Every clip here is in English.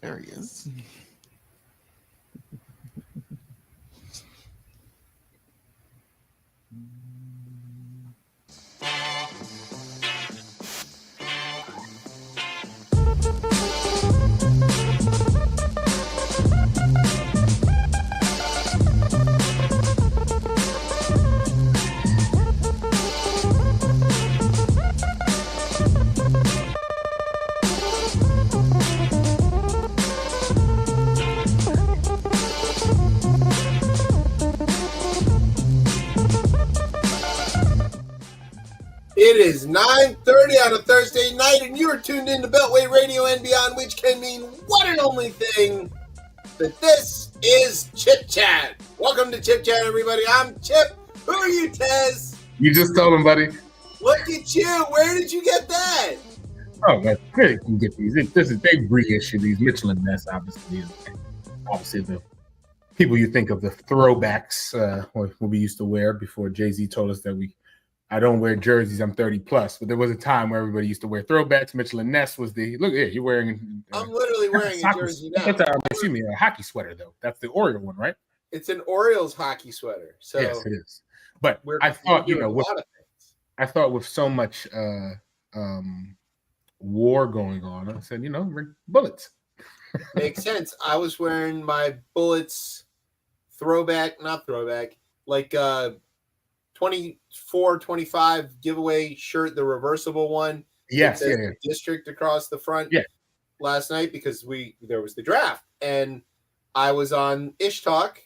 There he is. It is 9:30 on a Thursday night, and you are tuned in to Beltway Radio and Beyond, which can mean one and only thing, that this is ChipChat. Welcome to ChipChat, everybody. I'm Chip. Who are you, Tez? You just told him, buddy. Look at you. Where did you get that? Oh, man, where you can get these? They reissue these Michelin Ness, obviously. Obviously, the people you think of, the throwbacks, what we used to wear before Jay-Z told us that I don't wear jerseys, I'm 30 plus. But there was a time where everybody used to wear throwbacks. Michelin Ness was look here, you're wearing. I'm literally wearing a jersey now. That's a hockey sweater, though. That's the Oriole one, right? It's an Orioles hockey sweater. So yes, it is. But I thought, I thought with so much war going on, I said, bring bullets. Makes sense. I was wearing my Bullets not throwback, like 24, 25 giveaway shirt, the reversible one. Yes, District across the front. Yeah. Last night because there was the draft, and I was on Ish Talk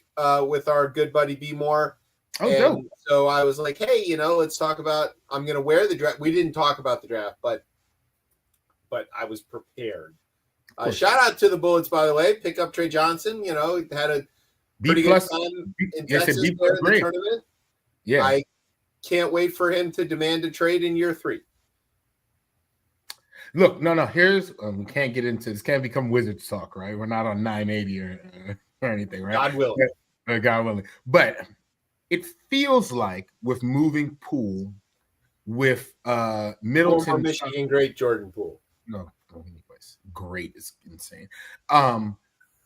with our good buddy B Moore. Oh, dope. So I was like, hey, let's talk about. I'm gonna wear the draft. We didn't talk about the draft, but I was prepared. Shout out to the Bullets, by the way. Pick up Trey Johnson. Had a pretty good time in Texas in the tournament. Yeah, I can't wait for him to demand a trade in year 3. Look, no. Here's we can't get into this. Can't become Wizards talk, right? We're not on 980 or anything, right? God willing. God willing. But it feels like with moving Poole, with Middleton, former Michigan great Jordan Poole. No, anyways, great is insane.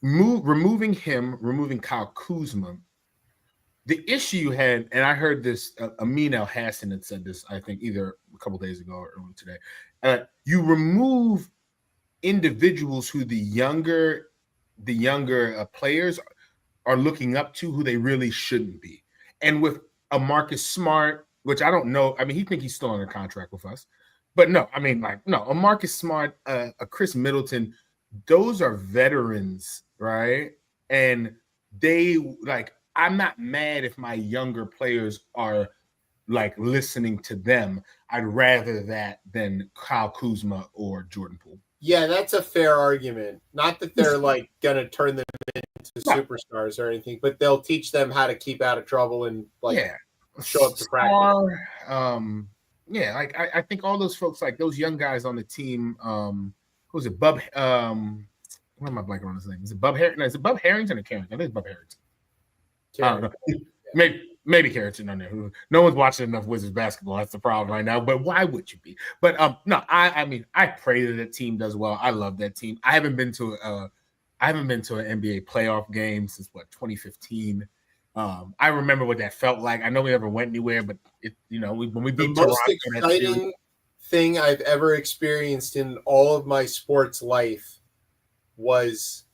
Removing Kyle Kuzma. The issue you had, and I heard this, Amin El Hassan had said this, I think either a couple days ago or earlier today. You remove individuals who the younger players are looking up to, who they really shouldn't be. And with a Marcus Smart, which I don't know, I mean, he's still under contract with us. But no, a Marcus Smart, a Chris Middleton, those are veterans, right? And I'm not mad if my younger players are listening to them. I'd rather that than Kyle Kuzma or Jordan Poole. Yeah, that's a fair argument. Not that they're gonna turn them into superstars or anything, but they'll teach them how to keep out of trouble and show up to practice. I think all those folks, those young guys on the team. Who was it? Bub. What am I blanking on his name? Is it Bub Harrington? Is it Bub Harrington or Carrington? I think it's Bub Harrington. I don't know. Maybe Carrington on there. No one's watching enough Wizards basketball. That's the problem right now. But why would you be? But no, I pray that the team does well. I love that team. I haven't been to an NBA playoff game since 2015. I remember what that felt like. I know we never went anywhere, but when we beat the most exciting thing I've ever experienced in all of my sports life was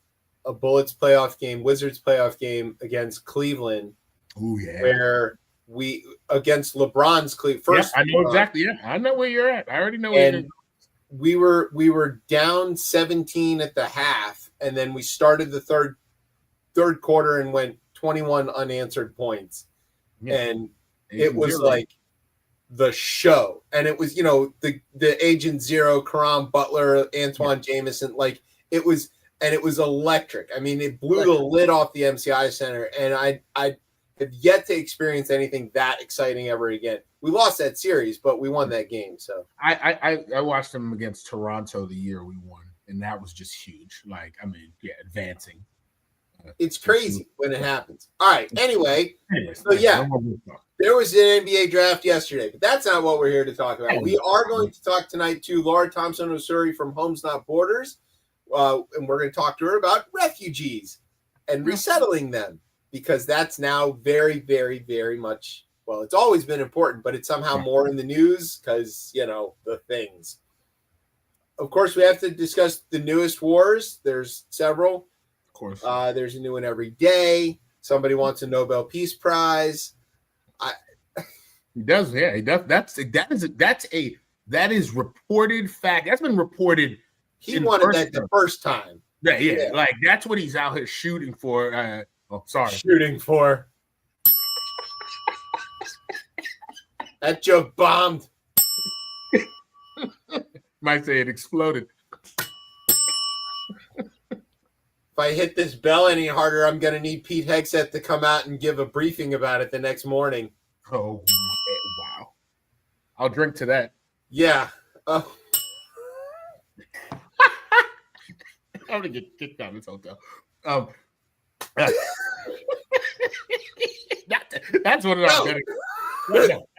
a Bullets playoff game, Wizards playoff game against Cleveland. Oh yeah, where we against LeBron's Cleveland. First, I know exactly. Yeah, I know where you're at. I already know where you're at. We were down 17 at the half, and then we started the third quarter and went 21 unanswered points, and it was the show. And it was the Agent Zero, Karam Butler, Antoine Jameson, it was electric. I mean, it blew the lid off the MCI Center, and I have yet to experience anything that exciting ever again. We lost that series, but we won that game. So I watched them against Toronto the year we won, and that was just huge. Advancing. It's crazy when it happens. All right. Anyway, there was an NBA draft yesterday, but that's not what we're here to talk about. We are going to talk tonight to Laura Thompson-Osuri from Homes Not Borders. and we're going to talk to her about refugees and resettling them, because that's now very, very, very much, well, it's always been important, but it's somehow more in the news because, the things. Of course, we have to discuss the newest wars. There's several. Of course. There's a new one every day. Somebody wants a Nobel Peace Prize. He does, yeah. He does. That is reported fact. That's been reported. He wanted that the first time. Yeah. Like that's what he's out here shooting for. Shooting for. That joke bombed. Might say it exploded. If I hit this bell any harder, I'm going to need Pete Hegseth to come out and give a briefing about it the next morning. Oh, wow. I'll drink to that. Yeah. I'm going to get kicked out of this hotel. That's one of our better.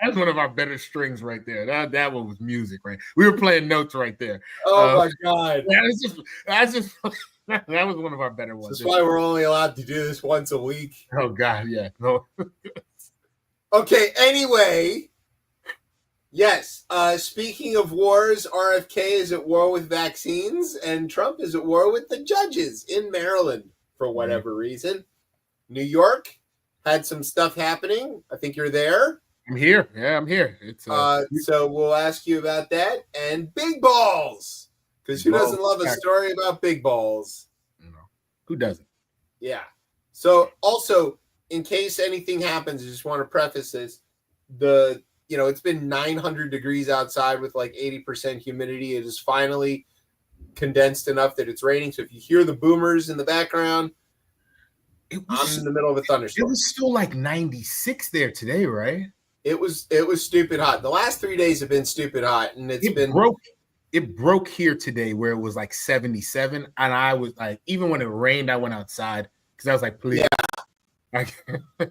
That's one of our better strings right there. That one was music, right? We were playing notes right there. Oh my God! That was one of our better ones. That's why we're only allowed to do this once a week. Oh God, yeah. No. Okay. Anyway, yes. Speaking of wars, RFK is at war with vaccines, and Trump is at war with the judges in Maryland for whatever reason. New York had some stuff happening. I think you're there. I'm here. Yeah, I'm here. It's so we'll ask you about that and big balls, because who doesn't love a story about big balls? No. Who doesn't? Yeah. So also, in case anything happens, I just want to preface this: it's been 900 degrees outside with like 80% humidity. It is finally condensed enough that it's raining. So if you hear the boomers in the background, I'm in the middle of a thunderstorm. It was still like 96 there today, right? It was stupid hot. The last 3 days have been stupid hot, and it broke here today where it was like 77, and I was like, even when it rained, I went outside because I was like, please. Yeah.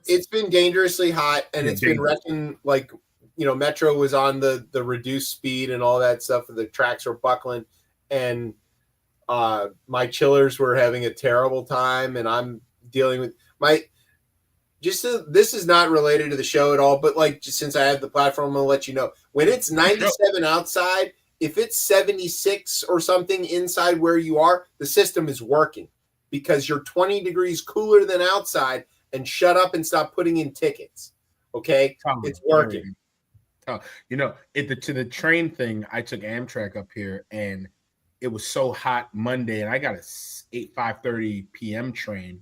It's been dangerously hot, and it's been wrecking. Like, Metro was on the reduced speed and all that stuff. The tracks were buckling, and my chillers were having a terrible time, and I'm dealing with this is not related to the show at all, but just since I have the platform, I'm gonna let you know when it's 97 outside, if it's 76 or something inside where you are, the system is working because you're 20 degrees cooler than outside, and shut up and stop putting in tickets. Okay. It's working. To the train thing, I took Amtrak up here, and it was so hot Monday, and I got a 5:30 p.m. train.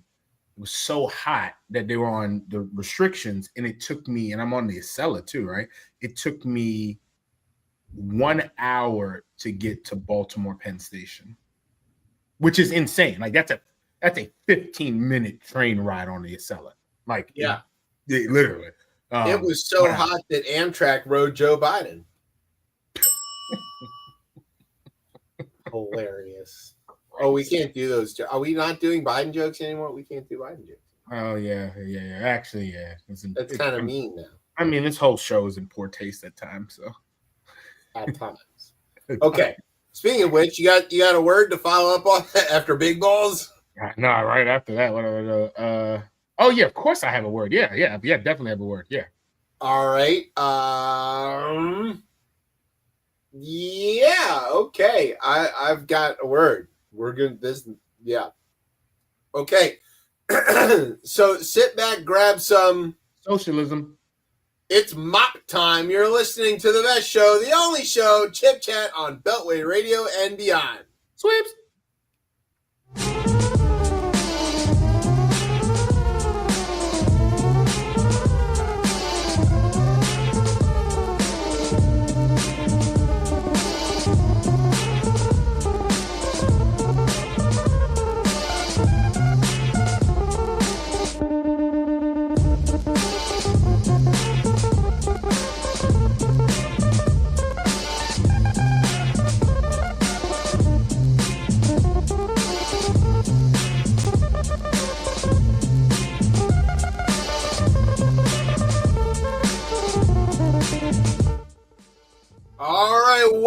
It was so hot that they were on the restrictions, and it took me, and I'm on the Acela too, right? It took me 1 hour to get to Baltimore Penn Station, which is insane. Like that's a 15-minute train ride on the Acela. Like, yeah, literally. It was so hot that Amtrak rode Joe Biden. Hilarious. Oh, we can't do those. Are we not doing Biden jokes anymore? We can't do Biden jokes. Oh, yeah. Actually, yeah. That's kind of mean now. I mean, this whole show is in poor taste at times. So, at times. Okay. Speaking of which, you got a word to follow up on after big balls? No, right after that. What do I know? Oh yeah, of course I have a word. Yeah, definitely have a word. Yeah. All right. Yeah. Okay. I've got a word. We're good. Yeah. Okay. So sit back, grab some socialism. It's mop time. You're listening to the best show, the only show, Chip Chat on Beltway Radio and beyond. Sweeps.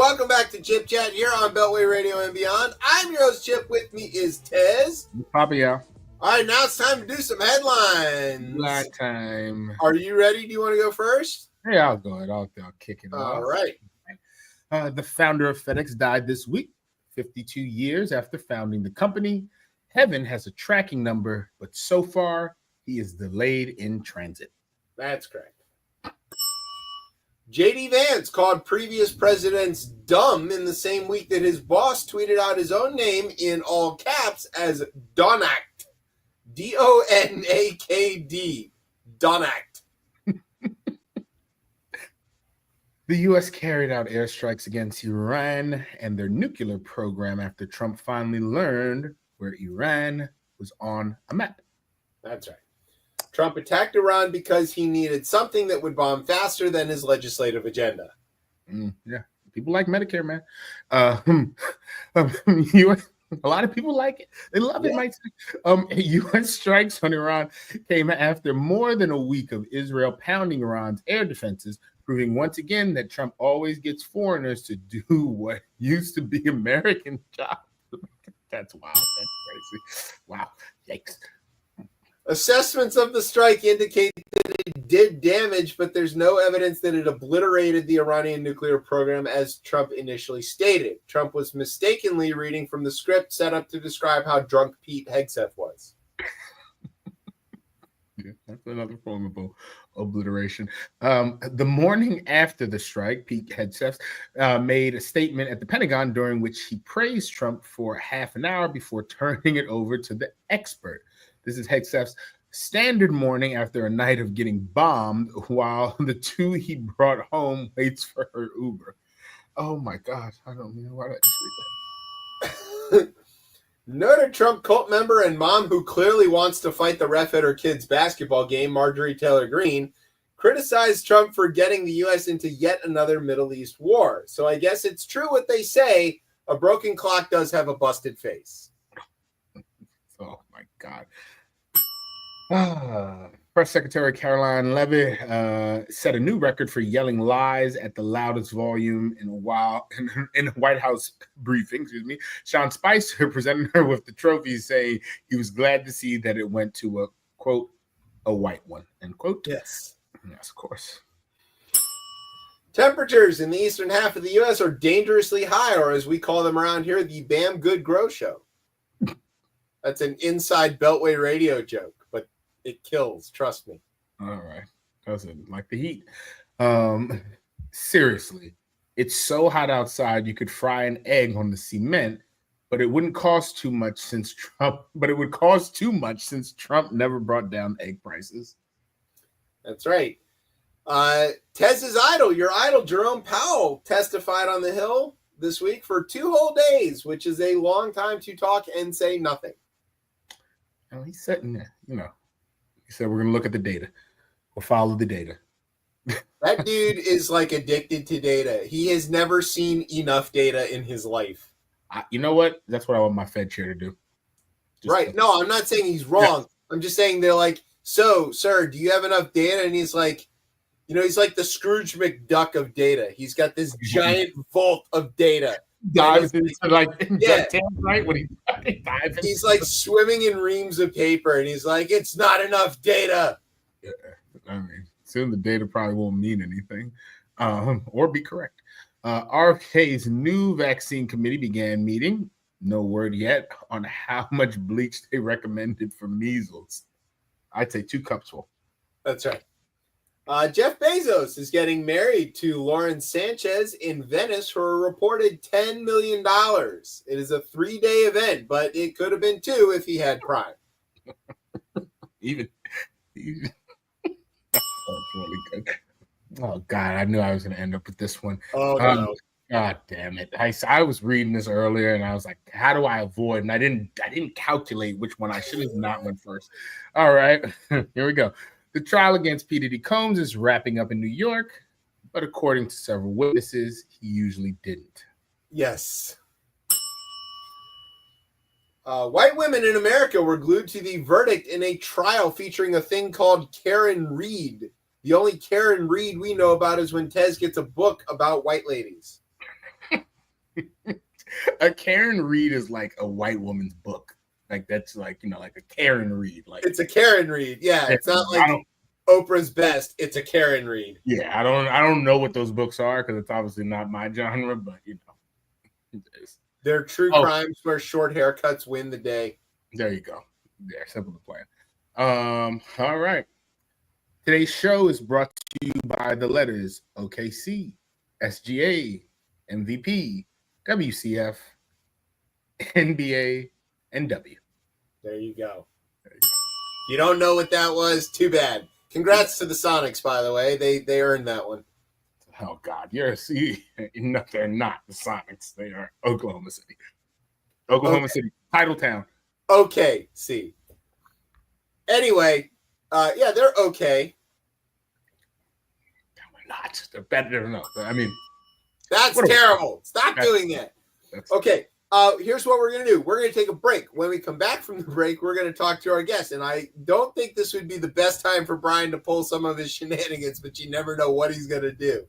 welcome back to Chip Chat here on Beltway Radio and Beyond. I'm your host, Chip. With me is Tez. Papa, yeah. All right, now it's time to do some headlines. Lot time. Are you ready? Do you want to go first? Hey, I'll go ahead. I'll kick it off. All right. The founder of FedEx died this week, 52 years after founding the company. Heaven has a tracking number, but so far, he is delayed in transit. That's correct. J.D. Vance called previous presidents dumb in the same week that his boss tweeted out his own name in all caps as Donakd. D-O-N-A-K-D. Donakd. The U.S. carried out airstrikes against Iran and their nuclear program after Trump finally learned where Iran was on a map. That's right. Trump attacked Iran because he needed something that would bomb faster than his legislative agenda. Yeah, people like Medicare, man. A lot of people like it. They love it, Mike. U.S. strikes on Iran came after more than a week of Israel pounding Iran's air defenses, proving once again that Trump always gets foreigners to do what used to be American jobs. That's wild. That's crazy. Wow. Yikes. Assessments of the strike indicate that it did damage, but there's no evidence that it obliterated the Iranian nuclear program as Trump initially stated. Trump was mistakenly reading from the script set up to describe how drunk Pete Hegseth was. Yeah, that's another form of obliteration. The morning after the strike, Pete Hegseth made a statement at the Pentagon during which he praised Trump for half an hour before turning it over to the expert. This is Hegseth's standard morning after a night of getting bombed while the two he brought home waits for her Uber. Oh my God. I don't know why did I just read that. Noted Trump cult member and mom who clearly wants to fight the ref at her kid's basketball game, Marjorie Taylor Greene, criticized Trump for getting the U.S. into yet another Middle East war. So I guess it's true what they say. A broken clock does have a busted face. Oh my God. Press Secretary Caroline Levy set a new record for yelling lies at the loudest volume in a White House briefing. Excuse me. Sean Spicer presented her with the trophy, saying he was glad to see that it went to a quote a white one end quote. Yes, of course. Temperatures in the eastern half of the U.S. are dangerously high, or as we call them around here, the Bam Good Grow Show. That's an inside Beltway radio joke, but it kills. Trust me. All right. Doesn't like the heat. Seriously, it's so hot outside you could fry an egg on the cement, but it wouldn't cost too much since Trump. But it would cost too much since Trump never brought down egg prices. That's right. Tez's idol, your idol, Jerome Powell, testified on the Hill this week for 2 whole days, which is a long time to talk and say nothing. And he said, he said, we're going to look at the data. We'll follow the data. That dude is like addicted to data. He has never seen enough data in his life. You know what? That's what I want my Fed chair to do. Right. No, I'm not saying he's wrong. Yeah. I'm just saying they're like, so, sir, do you have enough data? And he's like, he's like the Scrooge McDuck of data. He's got this giant vault of data. Dives into right when he dives. He's like swimming in reams of paper, and he's like, "It's not enough data." Yeah, I mean, soon the data probably won't mean anything, or be correct. RFK's new vaccine committee began meeting. No word yet on how much bleach they recommended for measles. I'd say 2 cups full. That's right. Jeff Bezos is getting married to Lauren Sanchez in Venice for a reported $10 million. It is a 3-day event, but it could have been 2 if he had Prime. Even. That's really good. Oh, God, I knew I was going to end up with this one. Oh, no. God damn it. I was reading this earlier, and I was like, how do I avoid? And I didn't calculate which one I should have not went first. All right, here we go. The trial against P. Diddy Combs is wrapping up in New York, but according to several witnesses, he usually didn't. Yes. White women in America were glued to the verdict in a trial featuring a thing called Karen Reed. The only Karen Reed we know about is when Tez gets a book about white ladies. A Karen Read is like a white woman's book. Like that's like, like a Karen Read. Like it's a Karen Read. Yeah, it's not like Oprah's Best. It's a Karen Read. Yeah, I don't know what those books are because it's obviously not my genre, but they're true crimes where short haircuts win the day. There you go. Yeah, simple to plan. All right. Today's show is brought to you by the letters OKC, SGA, MVP, WCF, NBA, and W. There you go. You don't know what that was? Too bad. Congrats to the Sonics, by the way. They earned that one. Oh, God. No, they're not the Sonics. They are Oklahoma City. Oklahoma City, title town. Okay, see. Anyway, yeah, they're okay. They're not. They're better. No, I mean. That's terrible. Stop doing that. Okay. Here's what we're going to do. We're going to take a break. When we come back from the break, we're going to talk to our guest. And I don't think this would be the best time for Brian to pull some of his shenanigans, but you never know what he's going to do.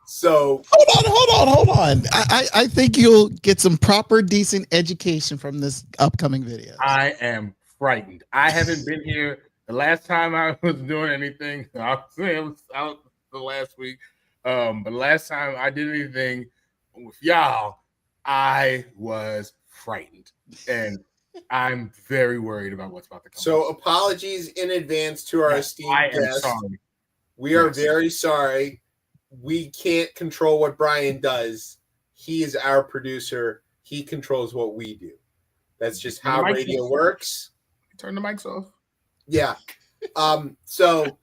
So hold on. I think you'll get some proper, decent education from this upcoming video. I am frightened. I haven't been here. The last time I was doing anything, I was out the last week. But last time I did anything with y'all, I was frightened, and I'm very worried about what's about to come. So apologies in advance to our esteemed guest. We are very sorry. We can't control what Brian does. He is our producer. He controls what we do. That's just how radio works. Turn the mics off. Yeah. So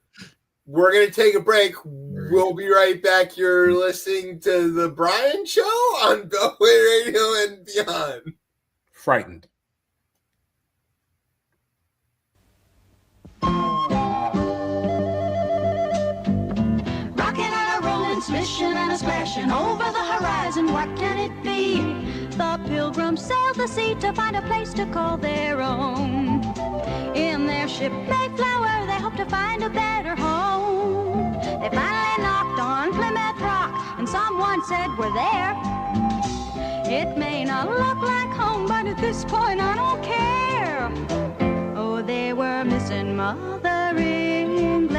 we're going to take a break. We'll be right back. You're listening to the Brian Show on Beltway Radio and beyond. Frightened. Rocking and a rolling, smishing and a splashing over the horizon. What can it be? The pilgrims sailed the sea to find a place to call their own. In their ship Mayflower, they hope to find a better home. They finally knocked on Plymouth Rock, and someone said, "We're there." It may not look like home, but at this point I don't care. Oh, they were missing Mother England.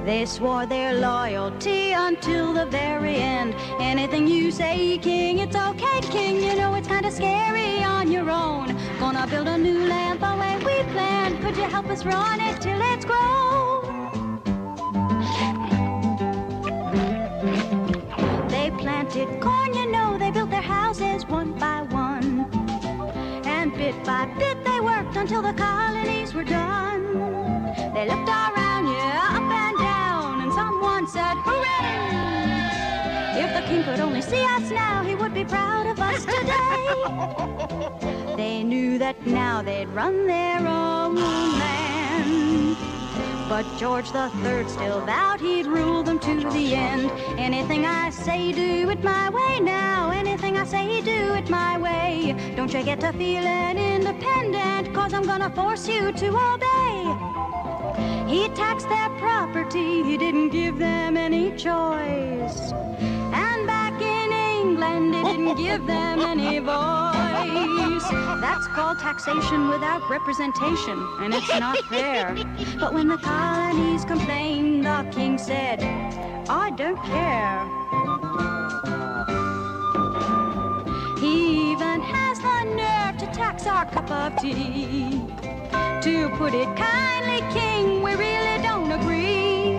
They swore their loyalty until the very end. Anything you say, King, it's okay, King. You know it's kind of scary on your own. Gonna build a new land the way we planned. Could you help us run it till it's grown? They planted corn, you know, they built their houses one by one. And bit by bit they worked until the colonies were done. They looked around, yeah, up and down, and someone said, "Hooray! If the king could only see us now, he would be proud of us today." They knew that now they'd run their own land. But George III still vowed he'd rule them to the end. Anything I say, do it my way now. Anything I say, do it my way. Don't you get to feeling independent, 'cause I'm gonna force you to obey. He taxed their property, he didn't give them any choice. And back in England, he didn't give them any voice. That's called taxation without representation, and it's not fair. But when the colonies complained, the king said, "I don't care." He even has the nerve to tax our cup of tea. To put it kindly, King, we really don't agree.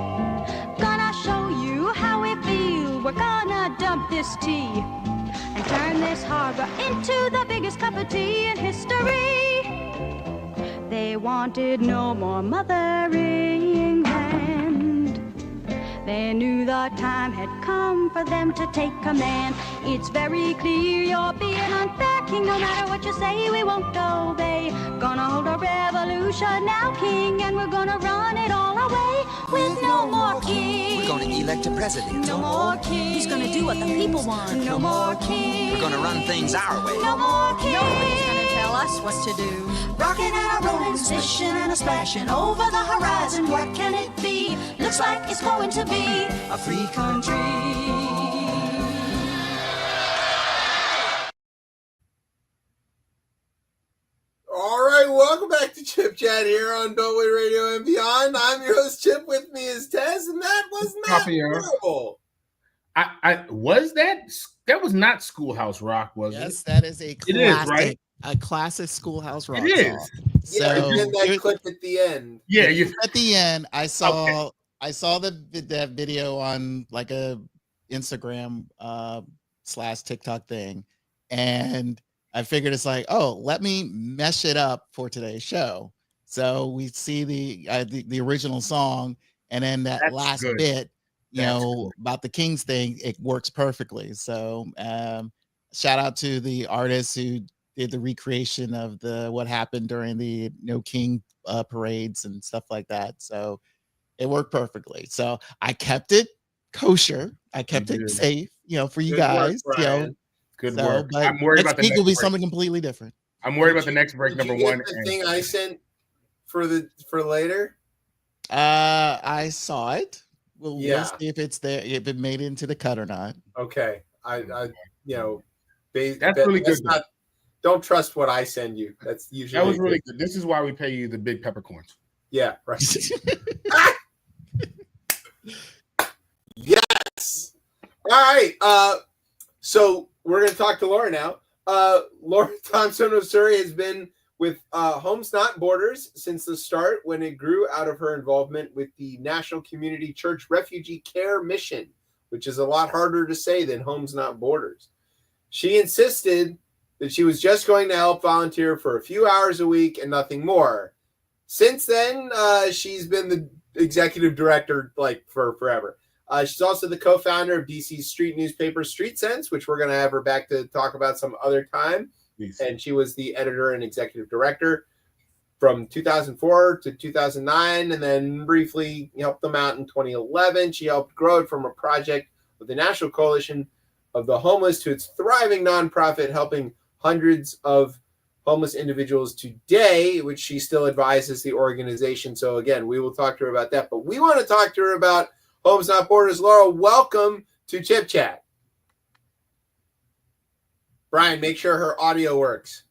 Gonna show you how we feel. We're gonna dump this tea and turn this harbor into the biggest cup of tea in history. They wanted no more Mother England. They knew the time had come for them to take command. It's very clear you're being unfair, King. No matter what you say, we won't obey. Gonna hold a revolution now, King, and we're gonna run it all away with no more king. We're gonna elect a president. No more king. He's gonna do what the people want. No more king. We're gonna run things our way. No more king. Nobody's gonna tell us what to do. Rocking and a rolling, swishing and a splashing over the horizon. What can it be? Looks like it's going to be A free country. Chat here on Beltway Radio and Beyond. I'm your host, Chip. With me is Tez, and that was not terrible. I was that was not Schoolhouse Rock, was it? Yes, that is a classic. It is, right? A classic Schoolhouse Rock It is. song. Yeah, So and that clip at the end. Yeah, at the end, I saw that video on like a Instagram / TikTok thing, and I figured it's like, oh, let me mesh it up for today's show. So we see the original song, and then that That's last good. bit, That's good. about the Kings thing, it works perfectly. So shout out to the artists who did the recreation of what happened during the No King parades and stuff like that. So it worked perfectly. So I kept it kosher. I kept it safe, for you Good guys. work, Good work. But I'm worried about the next week next will be break. something completely different. I'm worried about the next break, number one. The thing I sent for later. I saw it. We'll see if it's there, if it made it into the cut or not. Okay, I that's really good. Don't trust what I send you. That's usually that was really good. This is why we pay you the big peppercorns. Yeah, right. Yes. All right. So we're going to talk to Laura now. Laura Thompson of Surrey has been with Homes Not Borders since the start, when it grew out of her involvement with the National Community Church Refugee Care Mission, which is a lot harder to say than Homes Not Borders. She insisted that she was just going to help volunteer for a few hours a week and nothing more. Since then, she's been the executive director for forever. She's also the co-founder of DC's street newspaper, Street Sense, which we're going to have her back to talk about some other time. Please. And she was the editor and executive director from 2004 to 2009, and then briefly helped them out in 2011. She helped grow it from a project with the National Coalition of the Homeless to its thriving nonprofit, helping hundreds of homeless individuals today, which she still advises the organization. So again, we will talk to her about that, but we want to talk to her about Homes Not Borders. Laura, welcome to Chip Chat. Brian, make sure her audio works.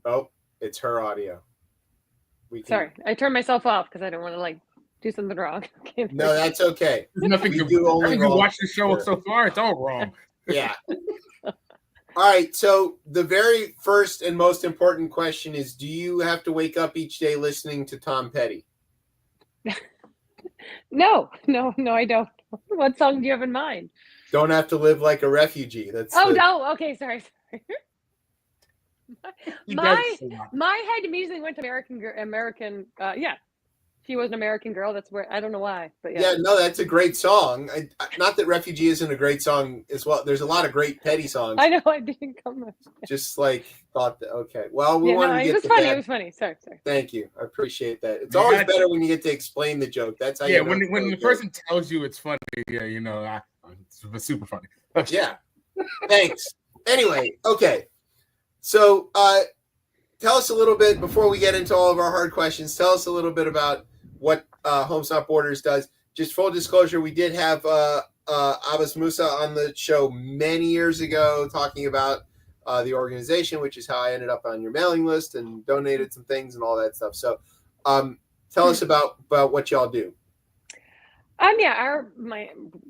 Oh, it's her audio. Sorry, I turned myself off because I don't want to do something wrong. No, that's okay. There's nothing you do. Only you watch the show so far. It's all wrong. Yeah. All right. So the very first and most important question is: do you have to wake up each day listening to Tom Petty? No, I don't. What song do you have in mind? Don't have to live like a refugee. That's no. Okay, sorry. My head immediately went to American. Yeah, she was an American girl. That's where I don't know why, but yeah. Yeah, no, that's a great song. Not that Refugee isn't a great song as well. There's a lot of great Petty songs. I know. I didn't come. Just thought that. Okay, well, it was funny. It was funny. Sorry. Thank you. I appreciate that. It's always better when you get to explain the joke. That's how. Yeah, when the person tells you it's funny, it's super funny. Yeah. Thanks. Anyway, okay. So, tell us a little bit before we get into all of our hard questions. Tell us a little bit about what Homes Not Borders does. Just full disclosure, we did have Abbas Musa on the show many years ago talking about the organization, which is how I ended up on your mailing list and donated some things and all that stuff. So, tell us about what y'all do. My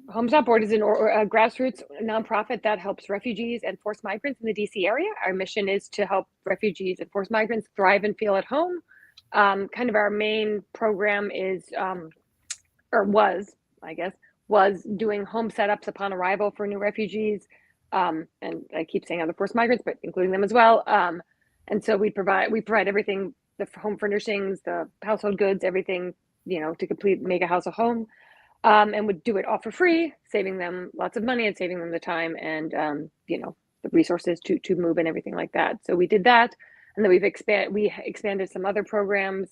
Homes Not Borders is a grassroots nonprofit that helps refugees and forced migrants in the DC area. Our mission is to help refugees and forced migrants thrive and feel at home. Kind of our main program is, was doing home setups upon arrival for new refugees. And I keep saying other forced migrants, but including them as well. And so we provide everything, the home furnishings, the household goods, everything, to make a house a home. And would do it all for free, saving them lots of money and saving them the time and, the resources to move and everything like that. So we did that. And then we expanded some other programs.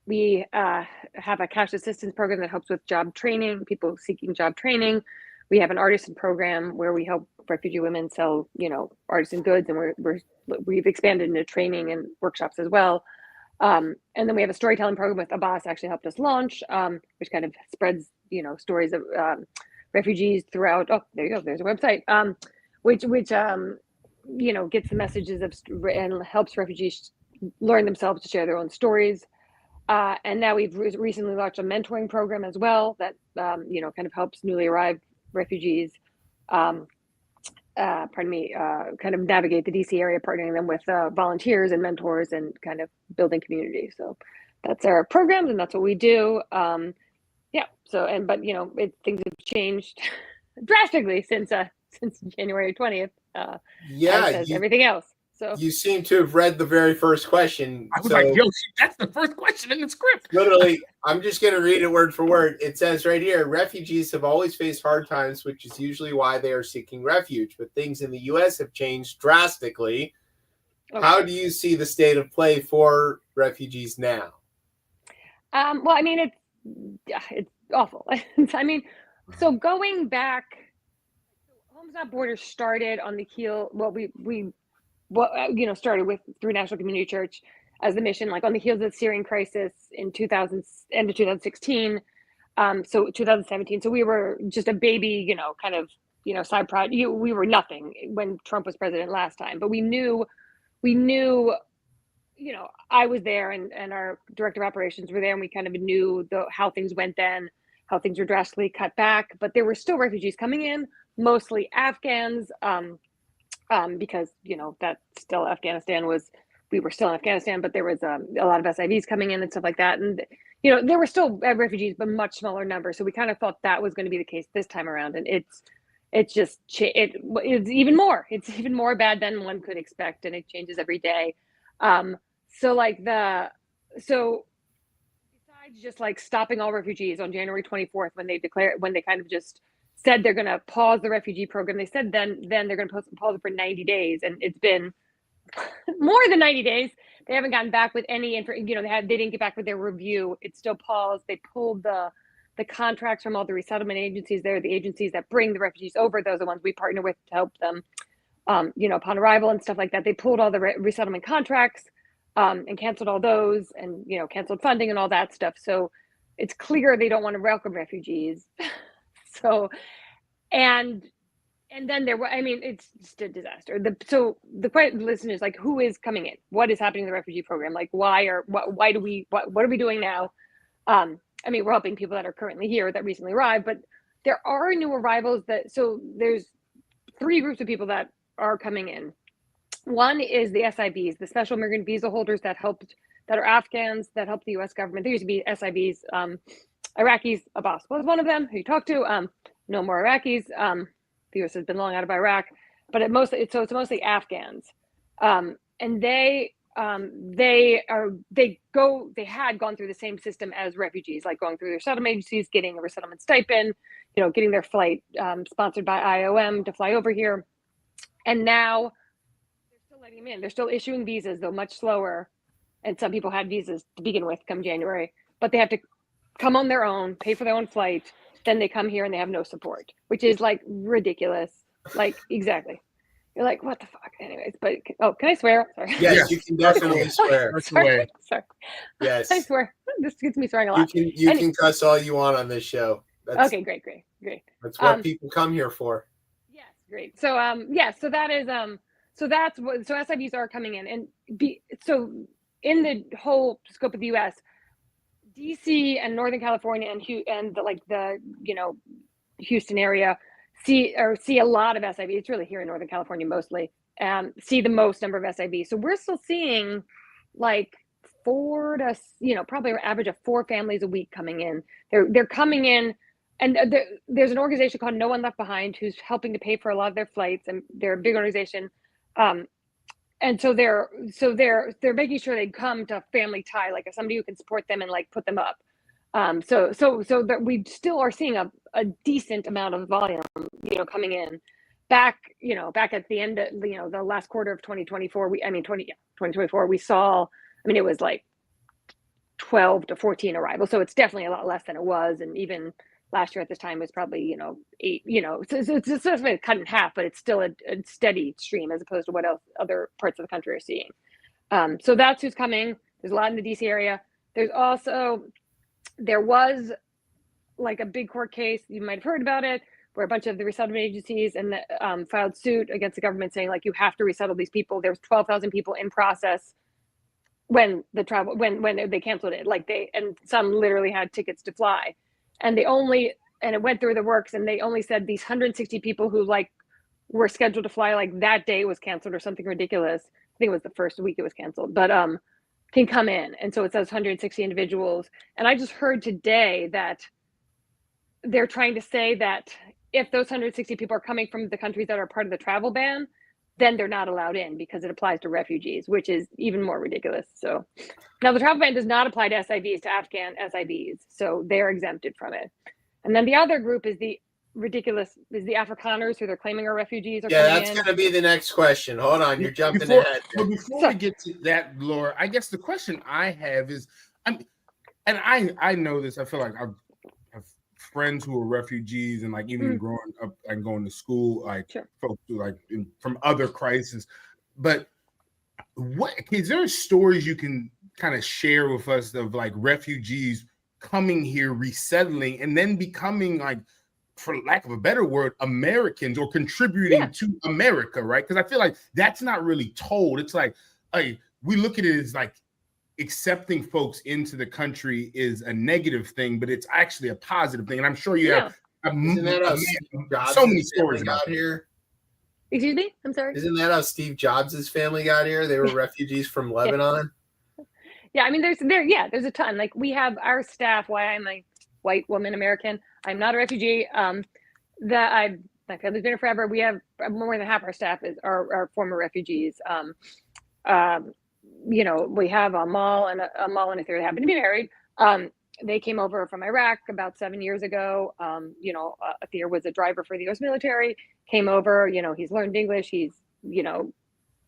We have a cash assistance program that helps with job training, people seeking job training. We have an artisan program where we help refugee women sell, artisan goods. And we've expanded into training and workshops as well. And then we have a storytelling program with Abbas actually helped us launch, which kind of spreads, stories of refugees throughout. Oh, there you go. There's a website, which gets the messages of and helps refugees learn themselves to share their own stories. And now we've recently launched a mentoring program as well that, kind of helps newly arrived refugees, kind of navigate the DC area, partnering them with volunteers and mentors and kind of building community. So that's our programs and that's what we do. Things have changed drastically since January 20th. As everything else. So you seem to have read the very first question. I was like, yo, that's the first question in the script. Literally, I'm just going to read it word for word. It says right here, refugees have always faced hard times, which is usually why they are seeking refuge. But things in the U.S. have changed drastically. Okay. How do you see the state of play for refugees now? It's awful. So going back, Homes Not Borders started on the heel. Started with through National Community Church as the mission, like on the heels of the Syrian crisis in end of 2016. So 2017. So we were just a baby, side project. We were nothing when Trump was president last time, but we knew, I was there and our director of operations were there, and we kind of knew how things went then, how things were drastically cut back, but there were still refugees coming in, mostly Afghans, because, that still we were still in Afghanistan, but there was a lot of SIVs coming in and stuff like that. And, there were still refugees, but much smaller numbers. So we kind of thought that was going to be the case this time around. And it's even more. It's even more bad than one could expect. And it changes every day. Besides just like stopping all refugees on January 24th, when they kind of just said they're going to pause the refugee program, they said then they're going to pause it for 90 days. And it's been more than 90 days. They haven't gotten back with any they didn't get back with their review. It's still paused. They pulled the contracts from all the resettlement agencies. They're the agencies that bring the refugees over. Those are the ones we partner with to help them, upon arrival and stuff like that. They pulled all the resettlement contracts and canceled all those and, canceled funding and all that stuff. So it's clear they don't want to welcome refugees. So, and then it's just a disaster. The question, listen, is like, who is coming in? What is happening in the refugee program? Like, what are we doing now? We're helping people that are currently here that recently arrived, but there are new arrivals so there's 3 groups of people that are coming in. One is the SIVs, the special immigrant visa holders that are Afghans that help the U.S. government. There used to be SIVs, Iraqis. Abbas was one of them who you talked to. No more Iraqis. The U.S. has been long out of Iraq, but it's mostly Afghans, and they had gone through the same system as refugees, like going through their settlement agencies, getting a resettlement stipend, getting their flight sponsored by IOM to fly over here, and now they're still letting them in. They're still issuing visas, though much slower, and some people had visas to begin with come January, but they have to come on their own, pay for their own flight. Then they come here and they have no support, which is like ridiculous. Like, exactly. You're like, what the fuck? Anyways, but can I swear? Sorry. Yes, you can definitely swear. Sorry. Yes. I swear. This gets me swearing a lot. You can cuss all you want on this show. Okay, great. That's what people come here for. Yes, great. So so that is so SIVs are coming in, and so in the whole scope of the US, DC and Northern California and the Houston area see a lot of SIV. It's really here in Northern California mostly. See the most number of SIV. So we're still seeing like 4 to probably an average of 4 families a week coming in. They're coming in, and there's an organization called No One Left Behind who's helping to pay for a lot of their flights, and they're a big organization. And so they're making sure they come to family tie, like somebody who can support them and like put them up. So that we still are seeing a decent amount of volume, coming in. Back at the end of the last quarter of 2024, 2024, we saw. It was like 12 to 14 arrivals, so it's definitely a lot less than it was, and even last year at this time was probably 8. It's cut in half, but it's still a steady stream as opposed to what else other parts of the country are seeing. So that's who's coming. There's a lot in the DC area. There was like a big court case, you might have heard about it, where a bunch of the resettlement agencies filed suit against the government saying like, you have to resettle these people. There's 12,000 people in process when they canceled it. Like and some literally had tickets to fly, and it went through the works, and they only said these 160 people who like were scheduled to fly like that day was canceled or something ridiculous. I think it was the first week it was canceled, but can come in. And so it says 160 individuals. And I just heard today that they're trying to say that if those 160 people are coming from the countries that are part of the travel ban, then they're not allowed in because it applies to refugees, which is even more ridiculous. So now the travel ban does not apply to SIVs, to Afghan SIVs. So they're exempted from it. And then the other group is the Afrikaners who they're claiming are refugees. That's going to be the next question. Hold on, you're jumping ahead. But before we get to that, Laura, I guess the question I have is, I know this. I feel like I've friends who are refugees, and like even growing up and going to school, like folks who like from other crises. But is there stories you can kind of share with us of like refugees coming here, resettling, and then becoming like, for lack of a better word, Americans or contributing to America, right? Because I feel like that's not really told. It's like, we look at it as like accepting folks into the country is a negative thing, but it's actually a positive thing. And I'm sure you have so many stories about here. Excuse me? I'm sorry. Isn't that how Steve Jobs' family got here? They were refugees from Lebanon. Yeah, I mean, there's a ton. Like we have our staff. Why I'm a white woman American, I'm not a refugee. My family's been here forever. We have more than half our staff are former refugees. We have a mall and a theater that happen to be married. They came over from Iraq about 7 years ago. Athir was a driver for the U.S. military, came over, he's learned English. He's,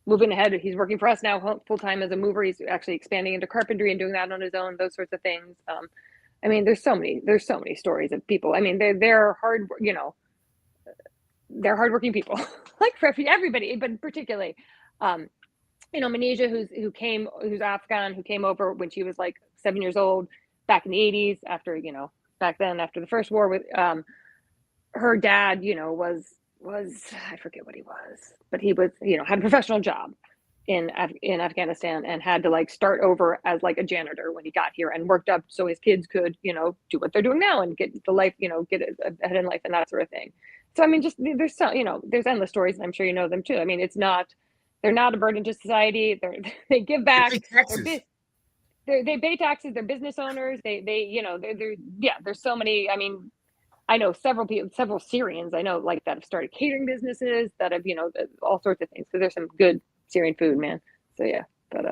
moving ahead. He's working for us now full time as a mover. He's actually expanding into carpentry and doing that on his own, those sorts of things. I mean, there's so many stories of people. I mean, they're hard, they're hardworking people, like for everybody, but particularly, Manisha, who's Afghan, who came over when she was like 7 years old back in the 80s after the first war with, her dad, was I forget what he was, but he was, had a professional job in Afghanistan and had to like start over as like a janitor when he got here and worked up so his kids could, do what they're doing now and get the life, get ahead in life and that sort of thing. So, I mean, just there's there's endless stories, and I'm sure you know them too. I mean, they're not a burden to society. They give back. They pay taxes. They're business owners. There's so many. I mean, I know several Syrians I know like that have started catering businesses that have, all sorts of things. So there's some good Syrian food, man. So yeah, but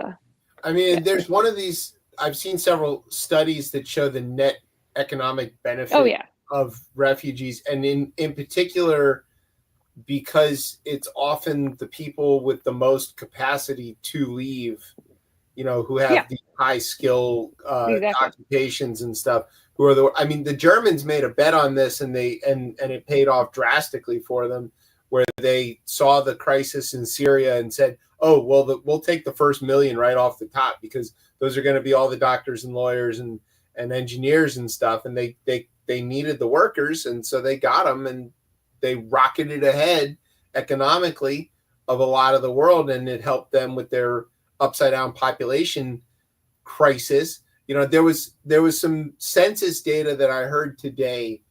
I mean, there's one of these. I've seen several studies that show the net economic benefit of refugees, and in particular, because it's often the people with the most capacity to leave, who have the high skill occupations and stuff. Who are the Germans made a bet on this, and it paid off drastically for them, where they saw the crisis in Syria and said, "Oh, well, we'll take the first million right off the top because those are going to be all the doctors and lawyers and engineers and stuff." And they needed the workers, and so they got them, and they rocketed ahead economically of a lot of the world, and it helped them with their upside down population crisis. There was some census data that I heard today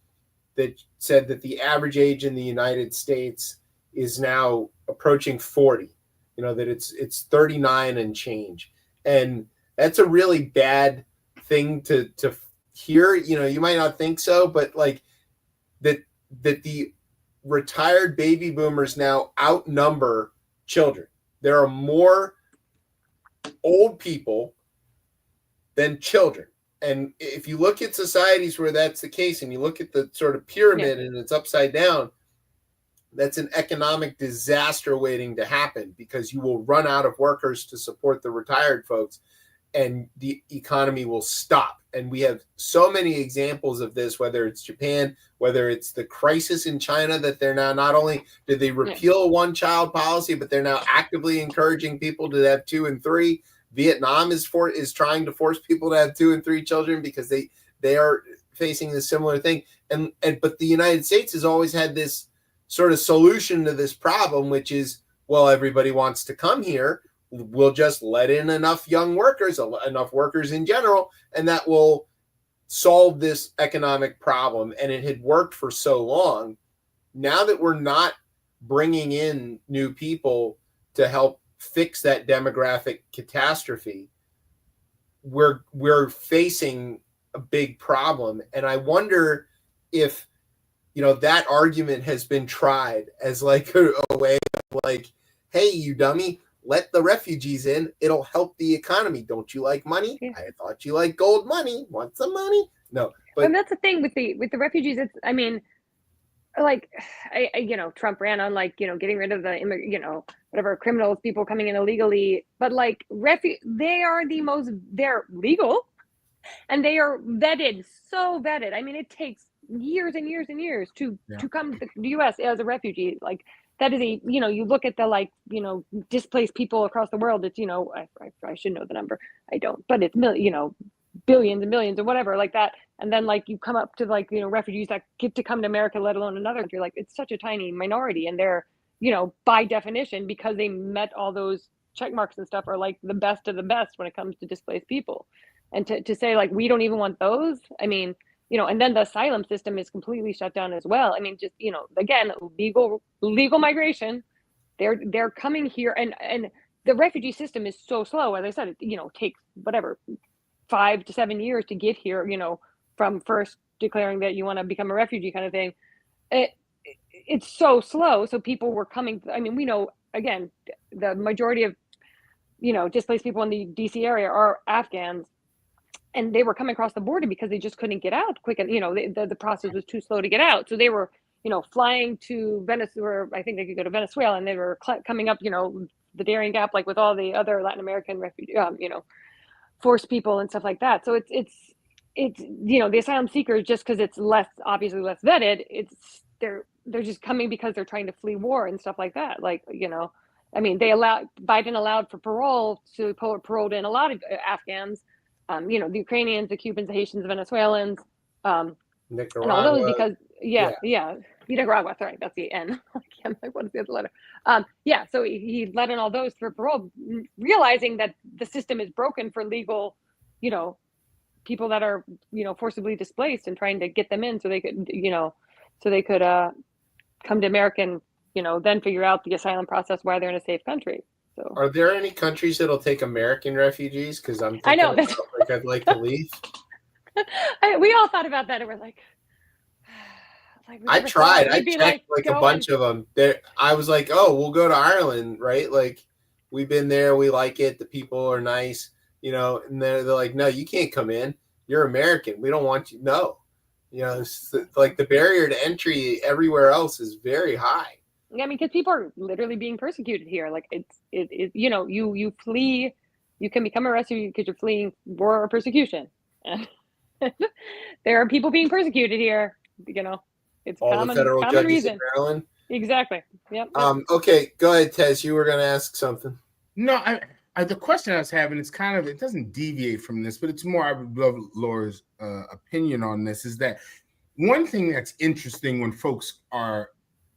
that said that the average age in the United States is now approaching 40. That it's 39 and change, and that's a really bad thing to hear. You might not think so, but like that the retired baby boomers now outnumber children. There are more old people than children. And if you look at societies where that's the case, and you look at the sort of pyramid and it's upside down, that's an economic disaster waiting to happen, because you will run out of workers to support the retired folks and the economy will stop. And we have so many examples of this, whether it's Japan, whether it's the crisis in China, that they're now, not only did they repeal a one-child policy, but they're now actively encouraging people to have 2 and 3. Vietnam is trying to force people to have 2 and 3 children because they are facing a similar thing. But the United States has always had this sort of solution to this problem, which is, well, everybody wants to come here. we'll just let in enough young workers, enough workers in general, and that will solve this economic problem. And it had worked for so long. Now that we're not bringing in new people to help fix that demographic catastrophe, we're facing a big problem. And I wonder if, you know, that argument has been tried as like a way of like, hey, you dummy, let the refugees in. It'll help the economy. Don't you like money? Yeah. I thought you liked gold money. Want some money? No, but and that's the thing with the refugees. It's, I mean, like, I you know, Trump ran on like, you know, getting rid of the you know, whatever, criminals, people coming in illegally, but like they are they're legal, and they are vetted, so vetted. I mean, it takes years and years and years to come to the US as a refugee. Like, that is a, you know, you look at the, like, you know, displaced people across the world, it's, you know, I should know the number, I don't, but it's you know, billions and millions or whatever like that. And then like you come up to like, you know, refugees that get to come to America, let alone another country, like it's such a tiny minority, and they're, you know, by definition, because they met all those check marks and stuff, are like the best of the best when it comes to displaced people. And to say like we don't even want those, I mean, you know, and then the asylum system is completely shut down as well. I mean, just, you know, again, legal migration, they're coming here, and the refugee system is so slow. As I said, it, you know, takes whatever 5 to 7 years to get here, you know, from first declaring that you want to become a refugee kind of thing. It's so slow. So people were coming, I mean, we know, again, the majority of, you know, displaced people in the DC area are Afghans, and they were coming across the border because they just couldn't get out quick. And, you know, the process was too slow to get out. So they were, you know, flying to Venezuela. I think they could go to Venezuela, and they were coming up, you know, the Darien Gap, like with all the other Latin American refugee, you know, forced people and stuff like that. So it's, you know, the asylum seekers, just because it's obviously less vetted, it's, they're just coming because they're trying to flee war and stuff like that. Like, you know, I mean, Biden allowed for parole, so paroled in a lot of Afghans, you know, the Ukrainians, the Cubans, the Haitians, the Venezuelans, Nicaragua, and all those, because Nicaragua, sorry, that's the N. I'm like, what is the other letter? Yeah, so he let in all those for parole, realizing that the system is broken for legal, you know, people that are, you know, forcibly displaced, and trying to get them in so they could, you know, come to America and, you know, then figure out the asylum process, why they're in a safe country. So, are there any countries that'll take American refugees? Because I'm thinking, I know that's like, I'd like to leave. we all thought about that, and we're like, I tried. I checked like a bunch of them. There, I was like, oh, we'll go to Ireland, right? Like, we've been there, we like it. The people are nice, you know. And they're like, no, you can't come in. You're American. We don't want you. No, you know, it's like the barrier to entry everywhere else is very high. Yeah, I mean, because people are literally being persecuted here. Like, it you know, you flee, you can become a refugee because you're fleeing war or persecution. And there are people being persecuted here. You know, it's all the federal common judges reason. in Maryland. Exactly. Yep. Okay, go ahead, Tez. You were going to ask something. No, the question I was having is kind of, it doesn't deviate from this, but it's more, I would love Laura's opinion on this, is that one thing that's interesting when folks are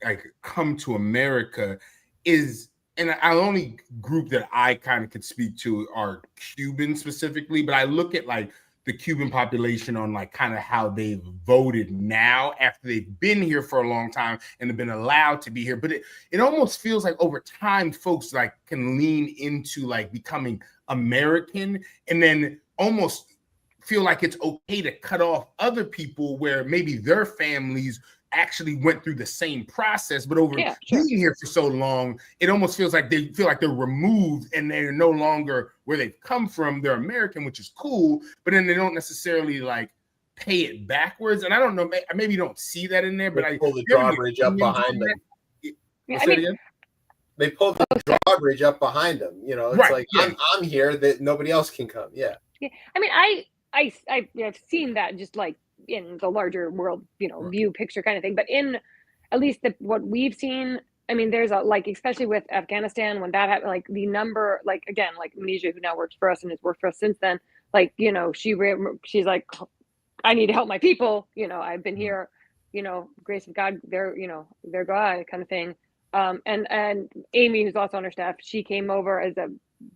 like come to America is, and I only group that I kind of could speak to are Cubans specifically, but I look at like the Cuban population on like kind of how they've voted now after they've been here for a long time and have been allowed to be here. But it almost feels like over time, folks like can lean into like becoming American and then almost feel like it's okay to cut off other people where maybe their families actually went through the same process, but over being here for so long, it almost feels like they feel like they're removed and they're no longer where they've come from. They're American, which is cool, but then they don't necessarily like pay it backwards. And I don't know, maybe you don't see that in there, but I pull the drawbridge up behind them. They pull the drawbridge up behind them. You know, it's like I'm here that nobody else can come. Yeah. I mean, I've seen that just like in the larger world, you know, view picture kind of thing. But in at least what we've seen, I mean, there's a, like, especially with Afghanistan, when that happened, like the number, like, again, like Manisha, who now works for us and has worked for us since then, like, you know, she's like, I need to help my people. You know, I've been here, you know, grace of God, they're, you know, they're God kind of thing. And Amy, who's also on her staff, she came over as a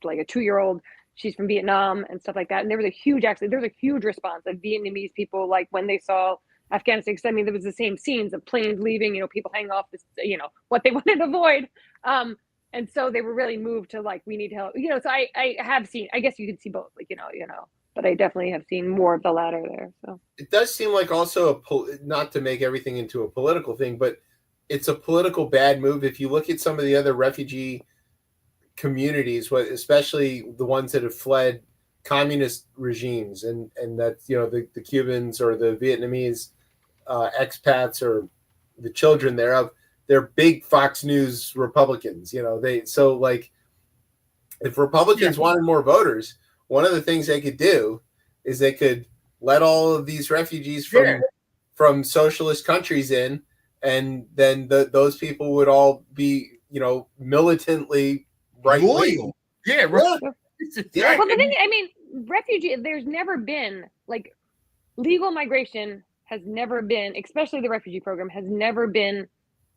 like a 2-year-old. She's from Vietnam and stuff like that. And there was a huge response of Vietnamese people, like when they saw Afghanistan. Because I mean, there was the same scenes of planes leaving, people hanging off this, what they wanted to avoid. And so they were really moved to like, we need help, so I have seen, I guess you could see both, like, but I definitely have seen more of the latter there. So it does seem like also not to make everything into a political thing, but it's a political bad move. If you look at some of the other refugee communities, especially the ones that have fled communist regimes, and that's, the Cubans or the Vietnamese expats or the children thereof, they're big Fox News Republicans. So like if Republicans wanted more voters, one of the things they could do is they could let all of these refugees from socialist countries in, and then those people would all be, militantly loyal. Yeah, right. Yeah. Well, the thing, I mean, there's never been like legal migration has never been, especially the refugee program has never been,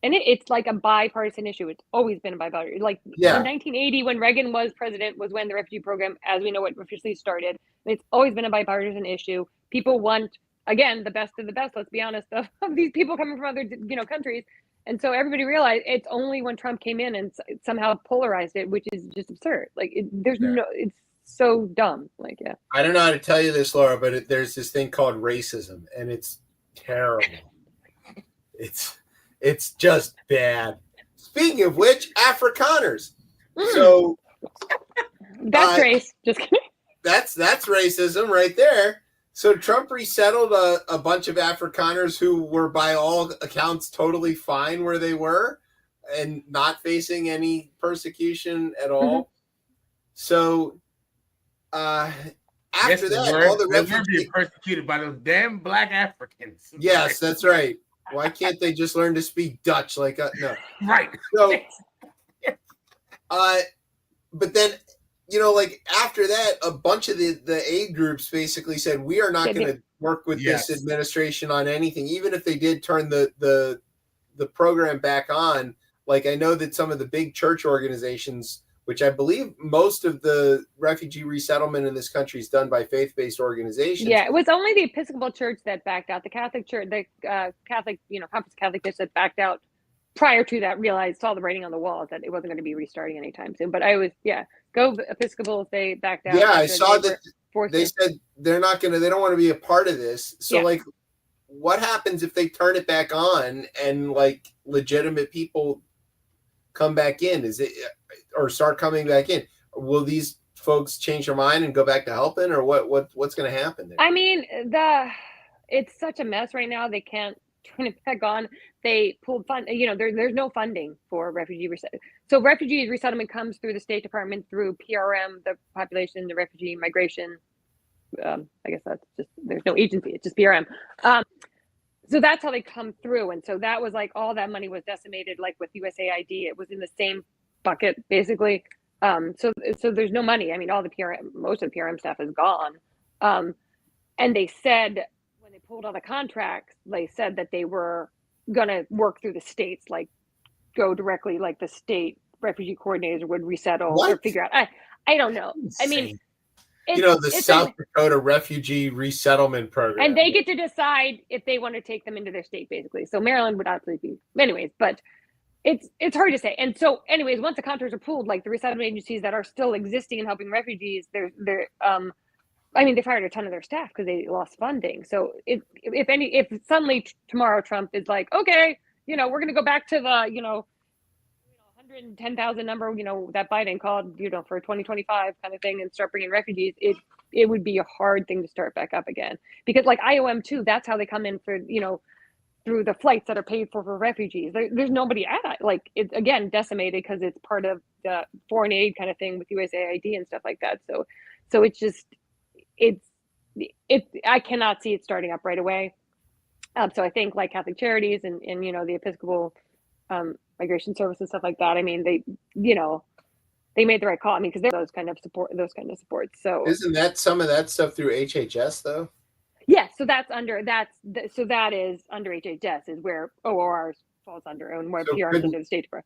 and it's like a bipartisan issue. It's always been a bipartisan. Like in 1980, when Reagan was president, was when the refugee program, as we know it, officially started. And it's always been a bipartisan issue. People want, again, the best of the best. Let's be honest, of these people coming from other, countries. And so everybody realized it's only when Trump came in and somehow polarized it, which is just absurd. Like it's so dumb. Like, yeah. I don't know how to tell you this, Laura, but there's this thing called racism, and it's terrible. It's just bad. Speaking of which, Afrikaners. So that's race. Just kidding. That's racism right there. So Trump resettled a bunch of Afrikaners who were, by all accounts, totally fine where they were and not facing any persecution at all. Mm-hmm. So after that, all the refugees being persecuted by those damn black Africans. Yes, that's right. Why can't they just learn to speak Dutch like no? Right. So, but then, like after that, a bunch of the aid groups basically said, we are not going to work with this administration on anything, even if they did turn the program back on. Like I know that some of the big church organizations, which I believe most of the refugee resettlement in this country is done by faith-based organizations. Yeah, it was only the Episcopal Church that backed out. The Catholic Church, the Catholic, Conference Catholic Church that backed out prior to that, saw the writing on the wall that it wasn't going to be restarting anytime soon. But I was, go Episcopals, they backed out. Yeah, I saw that they said they don't want to be a part of this. So like, what happens if they turn it back on and like legitimate people come back in? Or start coming back in? Will these folks change their mind and go back to helping, or what's going to happen there? I mean, it's such a mess right now. They can't turn it back on. They pulled fund. There's no funding for refugee resettlement. So refugee resettlement comes through the State Department through PRM, the population, the refugee migration. I guess that's just, there's no agency. It's just PRM. So that's how they come through. And so that was like all that money was decimated, like with USAID. It was in the same bucket basically. So there's no money. I mean, all the PRM, most of the PRM staff is gone. And they said when they pulled all the contracts, they said that they were gonna work through the states, like go directly, like the state refugee coordinator would resettle or figure out. I don't know. I mean, the South Dakota Refugee Resettlement Program, and they get to decide if they want to take them into their state, basically. So Maryland would absolutely be, anyways, but it's hard to say. And so, anyways, once the contracts are pulled, like the resettlement agencies that are still existing and helping refugees, they fired a ton of their staff because they lost funding. So if suddenly tomorrow Trump is like, okay, we're going to go back to the 110,000 number, that Biden called, for 2025 kind of thing, and start bringing refugees, it would be a hard thing to start back up again. Because like IOM too, that's how they come in for, through the flights that are paid for refugees. There's nobody at it. Like it's again decimated because it's part of the foreign aid kind of thing with USAID and stuff like that. So it's just, I cannot see it starting up right away. So I think like Catholic Charities and the Episcopal Migration Service and stuff like that. I mean, they made the right call. I mean, because they're those kind of supports. So isn't that some of that stuff through HHS though? Yeah, so that is under HHS is where ORR falls under, and where PR is under the State Department.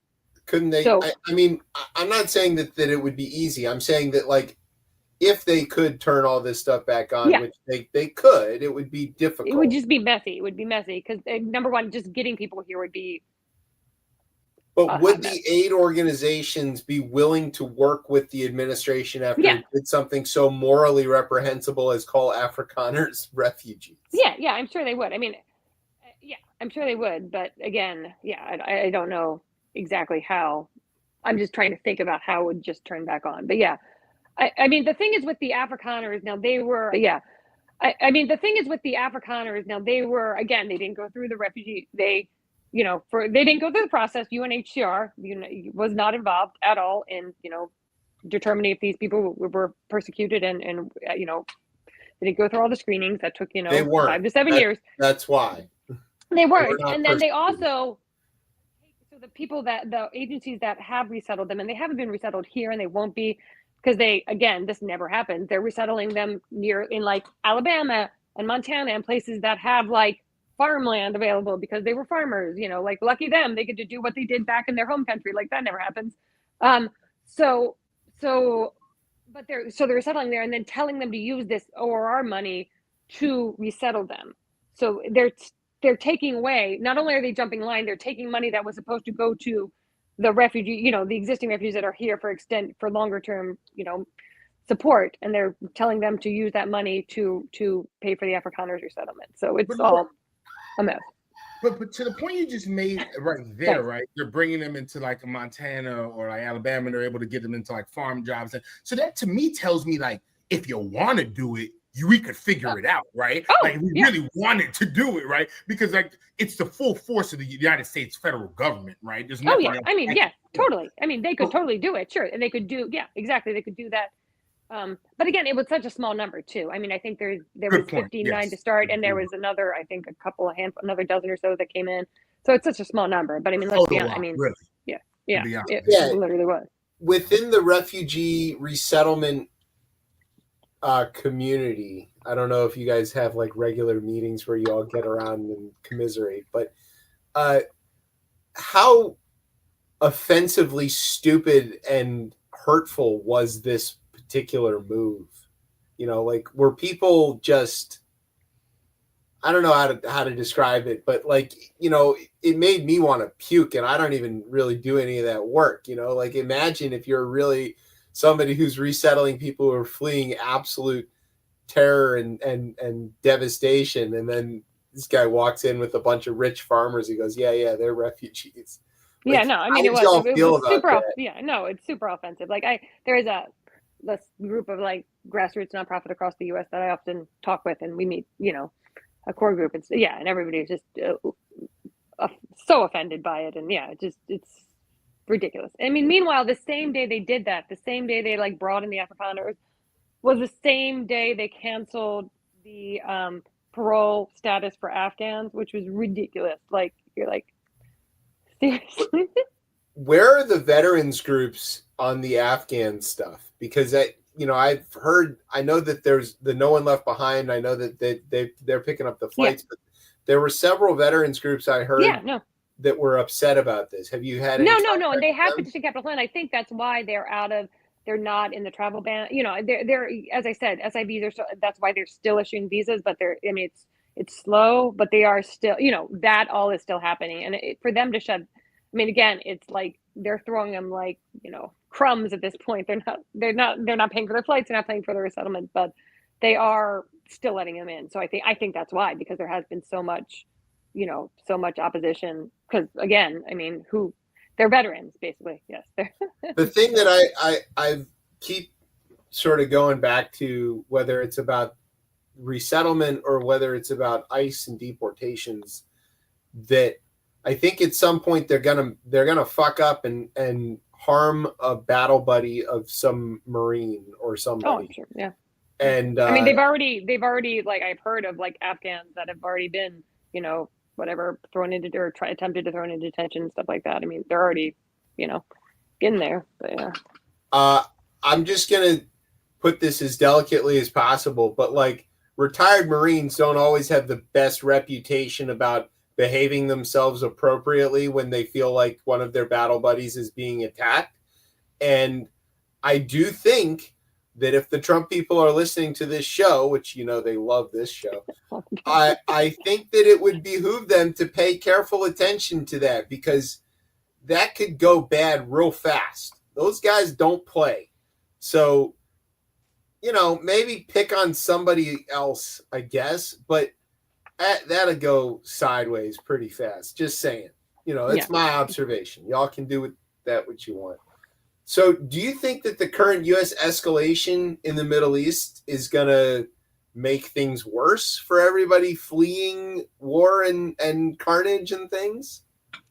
Couldn't they? So- I mean, I'm not saying that it would be easy. I'm saying that, like, if they could turn all this stuff back on, Yeah. which they could, it would be difficult. It would just be messy. It would be messy because number one, just getting people here would be. But would the aid organizations be willing to work with the administration after it did something so morally reprehensible as call Afrikaners refugees? Yeah, I'm sure they would. I mean, yeah, I'm sure they would. But again, I don't know exactly how. I'm just trying to think about how it would just turn back on. But yeah, I mean, the thing is with the Afrikaners now, they were, I mean, the thing is with the Afrikaners now, they were, again, they didn't go through the refugee, they didn't go through the process. UNHCR was not involved at all in, determining if these people were persecuted and they didn't go through all the screenings that took, they weren't. 5 to 7 years. That's why. They weren't. And then they also, so the agencies that have resettled them, and they haven't been resettled here and they won't be, because this never happens. They're resettling them in like Alabama and Montana and places that have like farmland available because they were farmers, like lucky them, they get to do what they did back in their home country. Like that never happens. But they're resettling there and then telling them to use this ORR money to resettle them. So they're taking away, not only are they jumping line, they're taking money that was supposed to go to the refugee, the existing refugees that are here for longer term, support, and they're telling them to use that money to pay for the Afrikaners resettlement. So it's all a mess. But to the point you just made right there, right? They're bringing them into like a Montana or like Alabama, and they're able to get them into like farm jobs. And so that to me tells me like, if you want to do it, we could figure it out, right? Like we really wanted to do it, right? Because like it's the full force of the United States federal government, right? There's nothing else. I mean, totally. I mean, they could totally do it, sure, and they could do, exactly. They could do that. But again, it was such a small number too. I mean, I think there was 59 to start, and there was another, I think, another dozen or so that came in. So it's such a small number. But I mean, let's be honest. I mean, really? It literally was. Within the refugee resettlement community, I don't know if you guys have like regular meetings where you all get around and commiserate, but how offensively stupid and hurtful was this particular move? Like, were people just, I don't know how to describe it, but like, it made me want to puke, and I don't even really do any of that work. Like, imagine if you're really somebody who's resettling people who are fleeing absolute terror and devastation, and then this guy walks in with a bunch of rich farmers. He goes, yeah, they're refugees. Like, I mean, it was super. It's super offensive. Like there is this group of like grassroots nonprofit across the U.S. that I often talk with, and we meet, a core group. And everybody is just so offended by it, and it's ridiculous. I mean, meanwhile, the same day they did that, the same day they like brought in the Afrikaners, was the same day they canceled the parole status for Afghans, which was ridiculous. Like, you're like, seriously? Where are the veterans groups on the Afghan stuff? Because I've heard, I know that there's the No One Left Behind. I know that they're picking up the flights, but there were several veterans groups I heard that were upset about this. Have you had any? No, and they have petition capital plan. I think that's why they're not in the travel ban. They're as I said, SIVs are that's why they're still issuing visas, but it's slow, but they are still, that all is still happening. And for them to shut, I mean, again, it's like they're throwing them like, crumbs at this point. They're not paying for their flights, they're not paying for their resettlement, but they are still letting them in. So I think that's why, because there has been so much opposition. Because again, I mean, they're veterans, basically. Yes. The thing that I keep sort of going back to, whether it's about resettlement or whether it's about ICE and deportations, that I think at some point they're gonna fuck up and harm a battle buddy of some Marine or somebody. Oh, sure, yeah. And I mean, they've already like, I've heard of like Afghans that have already been, whatever, thrown into or attempted to throw into detention and stuff like that. I mean, they're already, in there. But yeah. I'm just gonna put this as delicately as possible, but like, retired Marines don't always have the best reputation about behaving themselves appropriately when they feel like one of their battle buddies is being attacked. And I do think that if the Trump people are listening to this show, which, you know, they love this show, I think that it would behoove them to pay careful attention to that, because that could go bad real fast. Those guys don't play. So, you know, maybe pick on somebody else, I guess, but that'll go sideways pretty fast. Just saying. You know, it's my observation. Y'all can do with that what you want. So do you think that the current U.S. escalation in the Middle East is going to make things worse for everybody fleeing war and carnage and things?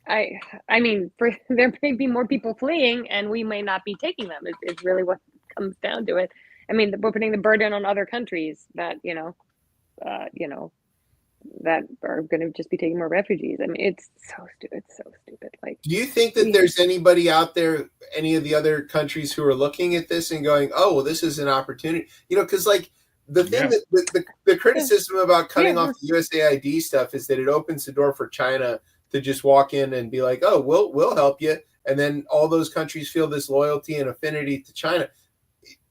I mean, there may be more people fleeing, and we may not be taking them. Is really what comes down to it. I mean, we're putting the burden on other countries that that are going to just be taking more refugees. I mean, it's so stupid. It's so stupid. Like, do you think that there's anybody out there, any of the other countries who are looking at this and going, "Oh, well, this is an opportunity"? You know, because like the thing that the criticism about cutting off the USAID stuff is that it opens the door for China to just walk in and be like, "Oh, we'll help you," and then all those countries feel this loyalty and affinity to China.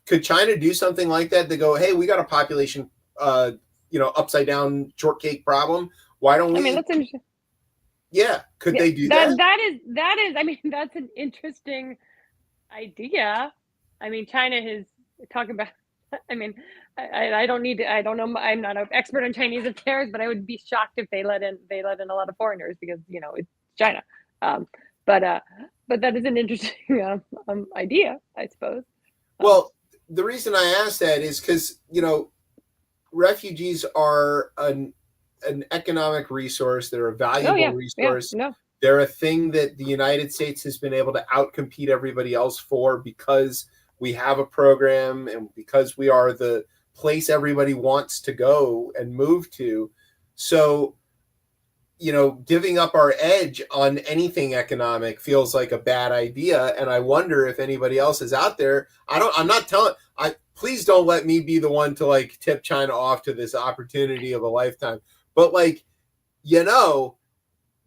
Could China do something like that? They go, "Hey, we got a population, upside down shortcake problem. Why don't we?" I mean, that's interesting. Yeah, could they do that? That is. I mean, that's an interesting idea. I mean, China is talking about. I mean, I don't need to. I don't know. I'm not an expert on Chinese affairs, but I would be shocked if they let in a lot of foreigners, because it's China. But that is an interesting idea, I suppose. Well, the reason I asked that is because refugees are an economic resource. They're a valuable resource. Yeah, no. They're a thing that the United States has been able to outcompete everybody else for, because we have a program and because we are the place everybody wants to go and move to. So, giving up our edge on anything economic feels like a bad idea. And I wonder if anybody else is out there. Please don't let me be the one to like tip China off to this opportunity of a lifetime. But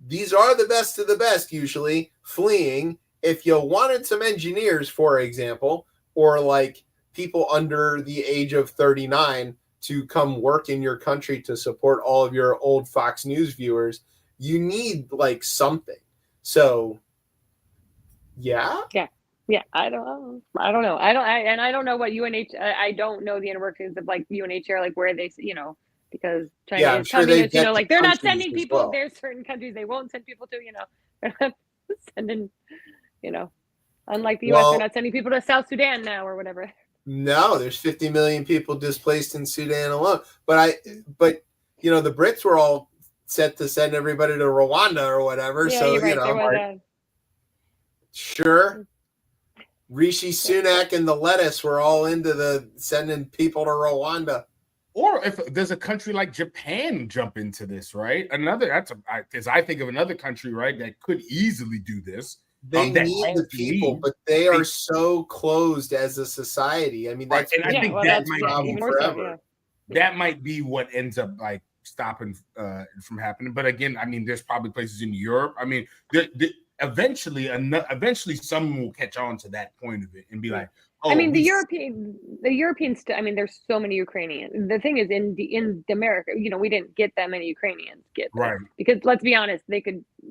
these are the best of the best, usually fleeing. If you wanted some engineers, for example, or like people under the age of 39 to come work in your country to support all of your old Fox News viewers, you need like something. So, yeah. I don't know. I don't know what UNH. I don't know the inner workings of like UNHCR, like where they, because China is communist. Like they're not sending people. Well. There's certain countries they won't send people to. They're not sending. Unlike the U.S., they're not sending people to South Sudan now or whatever. No, there's 50 million people displaced in Sudan alone. But the Brits were all set to send everybody to Rwanda or whatever. Yeah, so right. Sure. Rishi Sunak and the lettuce were all into the sending people to Rwanda. Or if there's a country like Japan jump into this, right? Because I think of another country, right, that could easily do this. They need the people, but they are so closed as a society. I mean, that's and I think that might be forever. That might be what ends up like stopping from happening. But again, I mean, there's probably places in Europe. I mean, eventually someone will catch on to that point of it and be like, "Oh." I mean, the Europeans. I mean, there's so many Ukrainians. The thing is, in America, we didn't get that many Ukrainians right, because let's be honest,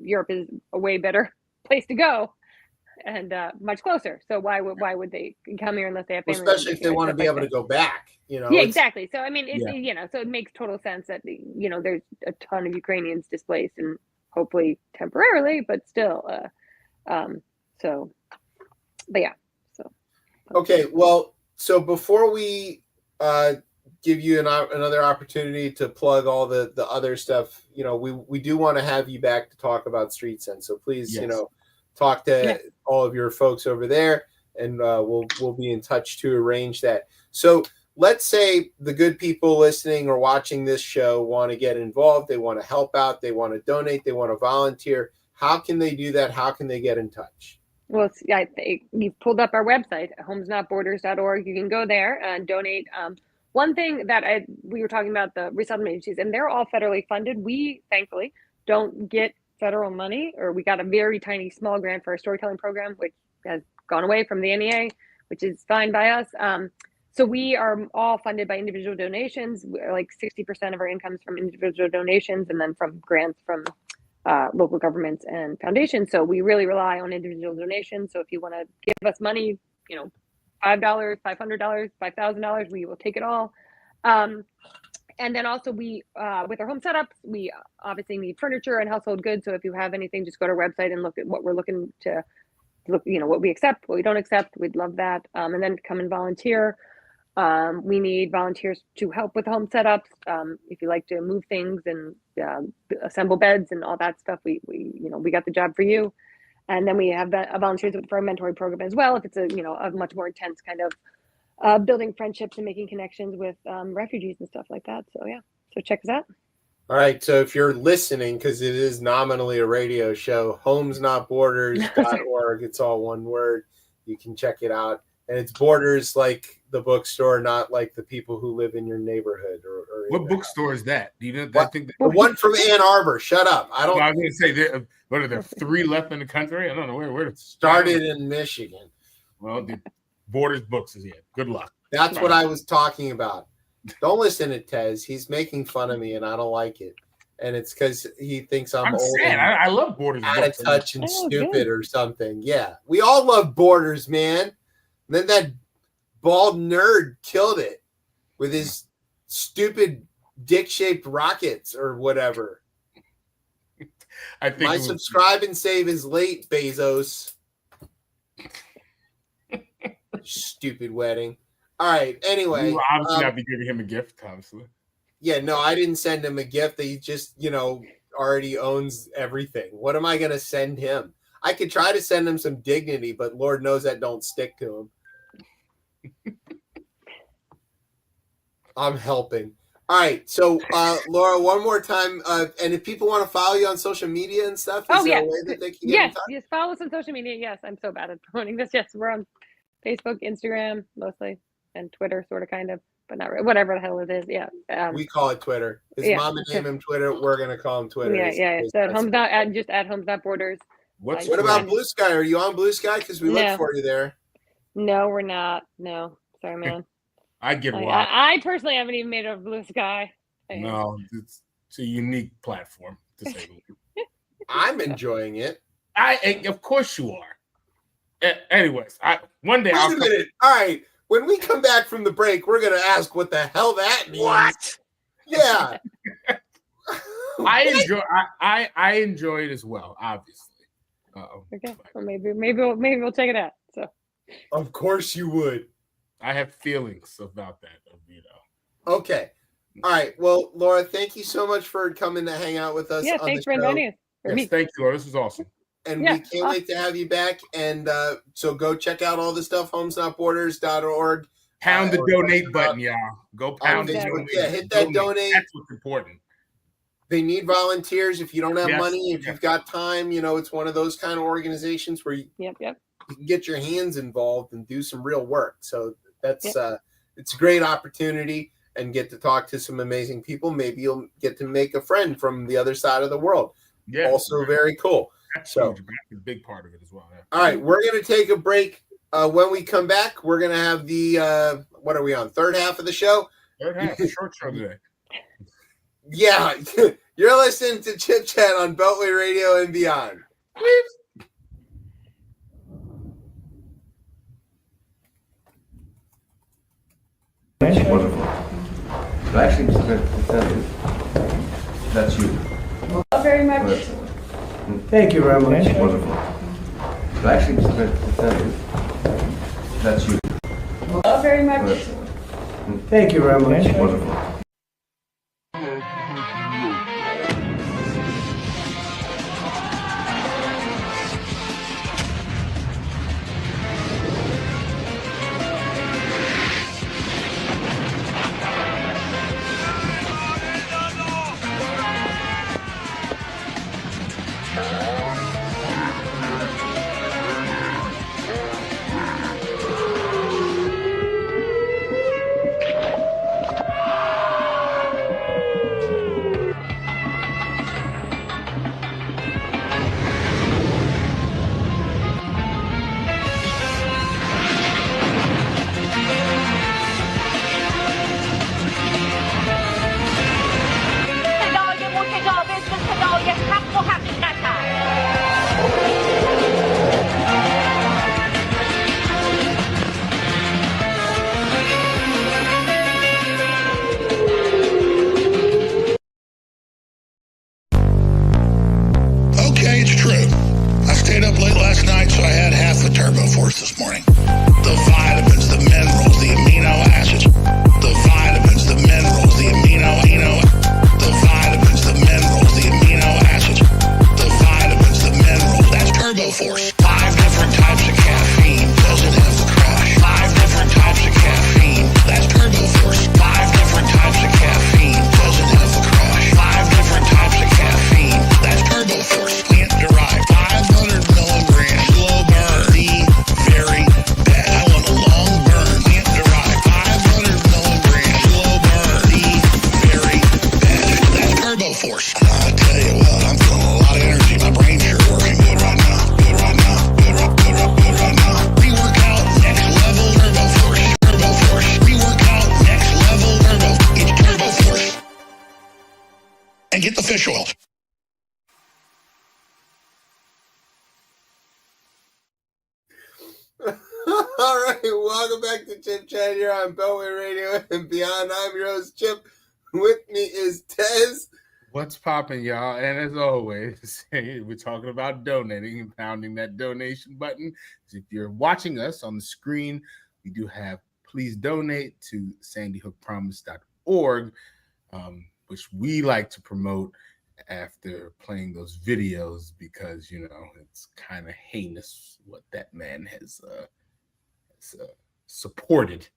Europe is a way better place to go and much closer. So why would they come here unless they have family? Especially if they want to be able to go back. Yeah, exactly. So I mean, so it makes total sense that there's a ton of Ukrainians displaced, and hopefully temporarily, but still. Okay, well, so before we give you another opportunity to plug all the other stuff, we do want to have you back to talk about Street Sense. So please, talk to all of your folks over there, and we'll be in touch to arrange that. So let's say the good people listening or watching this show want to get involved. They want to help out. They want to donate. They want to volunteer. How can they do that? How can they get in touch? Well, you've pulled up our website, homesnotborders.org. You can go there and donate. One thing that we were talking about, the resettlement agencies, and they're all federally funded. We, thankfully, don't get federal money, or we got a very tiny small grant for our storytelling program, which has gone away from the NEA, which is fine by us. So we are all funded by individual donations. Like 60% of our income is from individual donations, and then from grants from local governments and foundations. So we really rely on individual donations. So if you want to give us money, you know, $5, $500, $5,000, we will take it all. And then also we, with our home setups, we obviously need furniture and household goods. So if you have anything, just go to our website and look at what we're looking to look, you know, what we accept, what we don't accept. We'd love that. And then come and volunteer. We need volunteers to help with home setups. If you like to move things and assemble beds and all that stuff, we got the job for you. And then we have volunteers for our mentoring program as well. If it's a much more intense kind of building friendships and making connections with refugees and stuff like that. So yeah, so check us out. All right. So if you're listening, because it is nominally a radio show, homesnotborders.org. It's all one word. You can check it out. And it's Borders like the bookstore, not like the people who live in your neighborhood. Or what bookstore is that? Do you know? I think the one from Ann Arbor. Shut up. I don't. I was going to say, what are there 3 left in the country? I don't know where it started in Michigan. Well, the Borders Books is here. Good luck. That's what I was talking about. Don't listen to Tez. He's making fun of me, and I don't like it. And it's because he thinks I'm old. I love Borders. Out of touch and stupid or something. Yeah, we all love Borders, man. And then that bald nerd killed it with his stupid dick-shaped rockets or whatever. I think my subscribe and save is late, Bezos. Stupid wedding. All right. Anyway, you will obviously not be giving him a gift, obviously. Yeah, no, I didn't send him a gift. He just, already owns everything. What am I going to send him? I could try to send him some dignity, but Lord knows that don't stick to him. I'm helping. All right. So, Laura, one more time. And if people want to follow you on social media and stuff, is there a way that they can get in touch? Yes, follow us on social media. Yes, I'm so bad at promoting this. Yes, we're on Facebook, Instagram, mostly, and Twitter, sort of, kind of, but not really. Whatever the hell it is. Yeah. We call it Twitter. His mama named him Twitter. We're going to call him Twitter. Yeah. So at Homes Not Borders. What about Blue Sky? Are you on Blue Sky? Because we look for you there. No, we're not. No. Sorry, man. I get why. I personally haven't even made a Blue Sky. No, it's a unique platform, to say the least. I'm enjoying it. Of course you are. Anyways, one day. Wait a minute. All right. When we come back from the break, we're going to ask what the hell that means. What? Yeah. I enjoy it as well, obviously. Okay. Well, maybe we'll check it out. So. Of course you would. I have feelings about that, Okay. All right. Well, Laura, thank you so much for coming to hang out with us. Yeah, thanks for inviting us. Yes, thank you, Laura. This was awesome. And we can't wait to have you back. And so go check out all the stuff, homesnotborders.org. Pound the donate button, y'all. Go pound the donate. Yeah, hit that donate. That's what's important. They need volunteers. If you don't have money, if you've got time, it's one of those kind of organizations where you can get your hands involved and do some real work. So that's it's a great opportunity and get to talk to some amazing people. Maybe you'll get to make a friend from the other side of the world. Yeah. Also very cool. That's a big part of it as well. Yeah. All right. We're going to take a break. When we come back, we're going to have the, what are we on? Third half of the show? Third half, short show today. Yeah. You're listening to Chip Chat on Beltway Radio and beyond. Wonderful. So actually, that's you. Very much. Thank you very much. Wonderful. So actually, that's you. Very much. Thank you very much. Wonderful. Force this morning. The vitamins, the minerals, the amino acids. The vitamins, the minerals, the the vitamins, the minerals, the amino acids. The vitamins, the minerals. That's Turbo Force. 5 different types of caffeine. Doesn't have the crash. 5 different types of caffeine. That's Turbo Force. 5 different types of caffeine. Doesn't have the crash. 5 different types of caffeine. That's Turbo Force. Plant derived. 500 milligrams. Slow burn. The very best. I want a long burn. Plant derived. 500 milligrams. Slow burn. The very best. That's Turbo Force. I tell you what, I'm feeling a lot of energy. My brain's sure working good right now. Good right now. Good right now. Pre-workout, next level, Turbo Force. Turbo Force. Pre-workout, next level, Turbo. It's Turbo Force. And get the fish oil. All right, welcome back to Chip Chat here on Beltway Radio and Beyond. I'm your host, Chip. With me is Tez. What's popping, y'all? And as always, we're talking about donating and pounding that donation button. If you're watching us on the screen, we do have please donate to sandyhookpromise.org, which we like to promote after playing those videos because, you know, it's kind of heinous what that man has supported.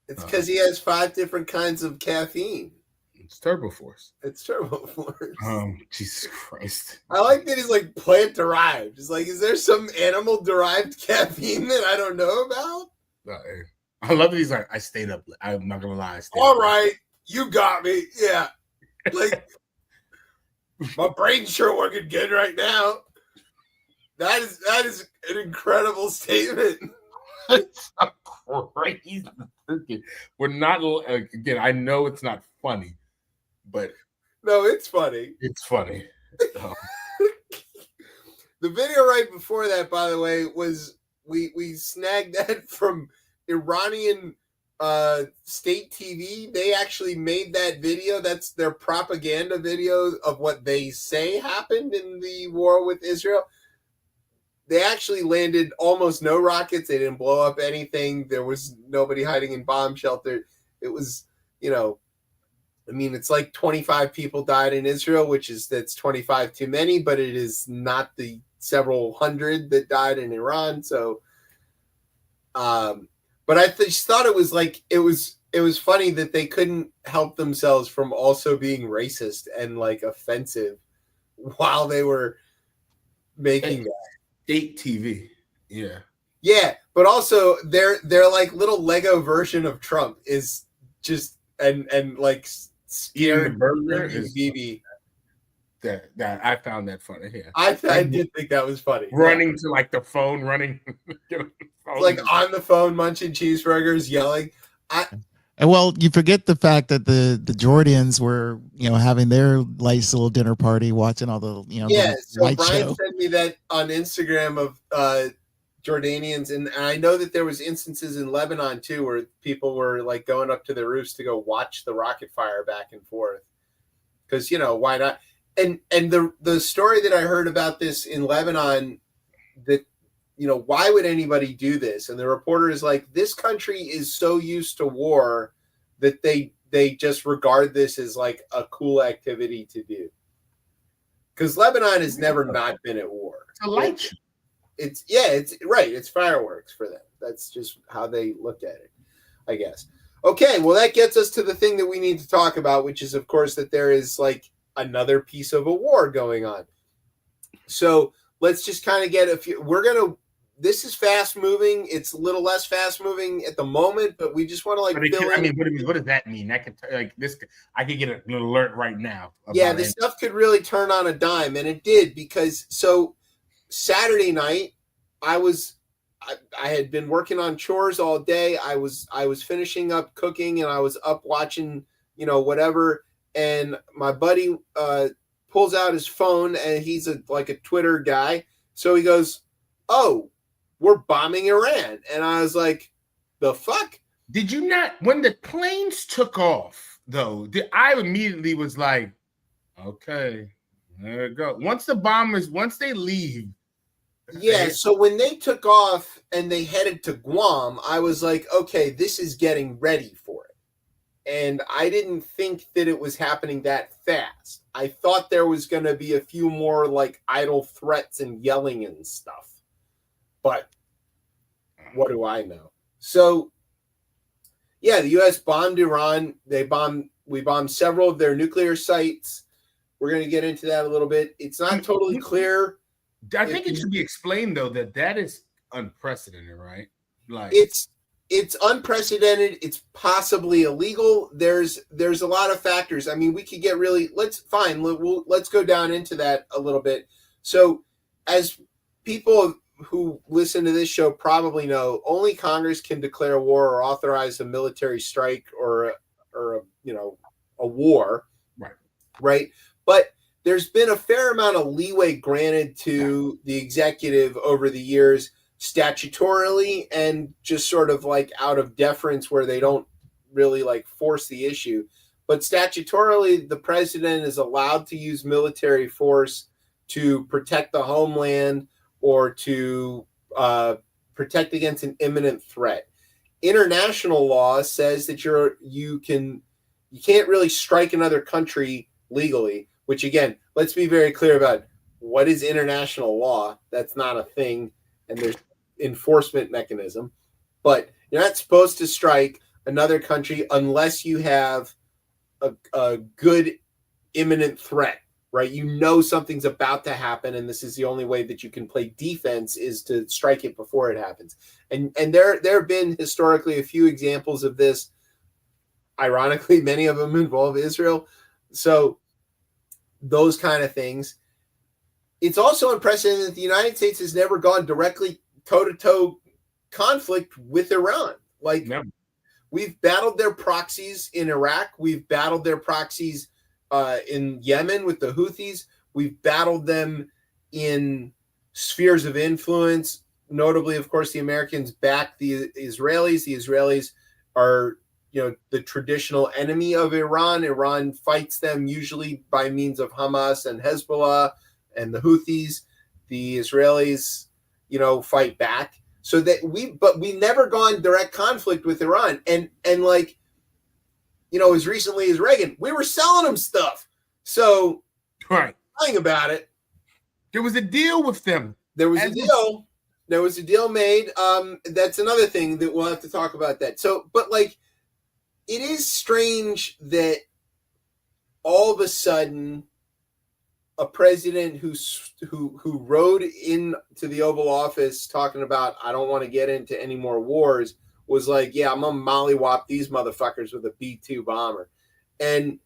It's because he has 5 different kinds of caffeine. It's Turbo Force. It's Turbo Force. Jesus Christ. I like that he's like plant derived. It's like, is there some animal derived caffeine that I don't know about? I love that he's like, I stayed up. I'm not gonna lie. All right, you got me. Yeah, like my brain's sure working good right now. That is an incredible statement. It's so crazy. We're not again. I know it's not funny, but no, it's funny. It's funny. The video right before that, by the way, was we snagged that from Iranian state TV. They actually made that video. That's their propaganda video of what they say happened in the war with Israel. They actually landed almost no rockets. They didn't blow up anything. There was nobody hiding in bomb shelter. It was, you know, I mean, it's like 25 people died in Israel, that's 25 too many, but it is not the several hundred that died in Iran. So, but I just thought it was like, it was funny that they couldn't help themselves from also being racist and like offensive while they were making that. State TV. Yeah. Yeah, but also their like little Lego version of Trump is just and like scared BB. That I found that funny. Yeah. I did think that was funny. Running to like the phone, running like on the phone, munching cheeseburgers, yelling. Well, you forget the fact that the Jordans were, you know, having their nice little dinner party, watching all the, you know, so Brian sent me that on Instagram of Jordanians, and I know that there was instances in Lebanon too where people were like going up to the roofs to go watch the rocket fire back and forth because, you know, why not? And the story that I heard about this in Lebanon, that, you know, why would anybody do this? And the reporter is like, this country is so used to war that they just regard this as like a cool activity to do. Because Lebanon has never not been at war. It's a light show. It's right. It's fireworks for them. That's just how they looked at it, I guess. Okay, well, that gets us to the thing that we need to talk about, which is, of course, that there is like another piece of a war going on. So let's just kind of get a few. This is fast moving. It's a little less fast moving at the moment, but we just want to like fill in. I mean, what does that mean? I could I could get an alert right now. Yeah, this stuff could really turn on a dime, and it did because so Saturday night I had been working on chores all day. I was finishing up cooking, and I was up watching, you know, whatever. And my buddy pulls out his phone, and he's like a Twitter guy, so he goes, "Oh, we're bombing Iran." And I was like, the fuck? Did you not, when the planes took off, though, I immediately was like, okay, there it go. Once they leave, Yeah, so when they took off and they headed to Guam, I was like, okay, this is getting ready for it. And I didn't think that it was happening that fast. I thought there was going to be a few more like idle threats and yelling and stuff. But what do I know? So, yeah, the U.S. bombed Iran. We bombed several of their nuclear sites. We're going to get into that a little bit. It's not totally clear. I think it should be explained though that is unprecedented, right? Like it's unprecedented. It's possibly illegal. There's a lot of factors. I mean, we could get really. Let's go down into that a little bit. So, as people who listen to this show probably know, only Congress can declare war or authorize a military strike or a war, right? But there's been a fair amount of leeway granted to the executive over the years, statutorily and just sort of like out of deference where they don't really like force the issue. But statutorily, the president is allowed to use military force to protect the homeland or to protect against an imminent threat. International law says that you can't really strike another country legally, which again, let's be very clear about what is international law. That's not a thing, and there's enforcement mechanism. But you're not supposed to strike another country unless you have a good imminent threat, right? You know something's about to happen, and this is the only way that you can play defense is to strike it before it happens. And there have been historically a few examples of this. Ironically, many of them involve Israel. So those kind of things. It's also unprecedented that the United States has never gone directly toe-to-toe conflict with Iran. Like, we've battled their proxies in Iraq. We've battled their proxies in Yemen with the Houthis. We've battled them in spheres of influence. Notably, of course, the Americans back the Israelis. The Israelis are the traditional enemy of Iran. Iran fights them usually by means of Hamas and Hezbollah and the Houthis. The Israelis, fight back. So that we never gone direct conflict with Iran. And like, as recently as Reagan, we were selling them stuff. So lying about it. There was a deal with them. There was a deal. There was a deal made. That's another thing that we'll have to talk about that. So, but like, it is strange that all of a sudden a president who rode into the Oval Office talking about, I don't want to get into any more wars, was like, yeah, I'm going to mollywop these motherfuckers with a B-2 bomber. And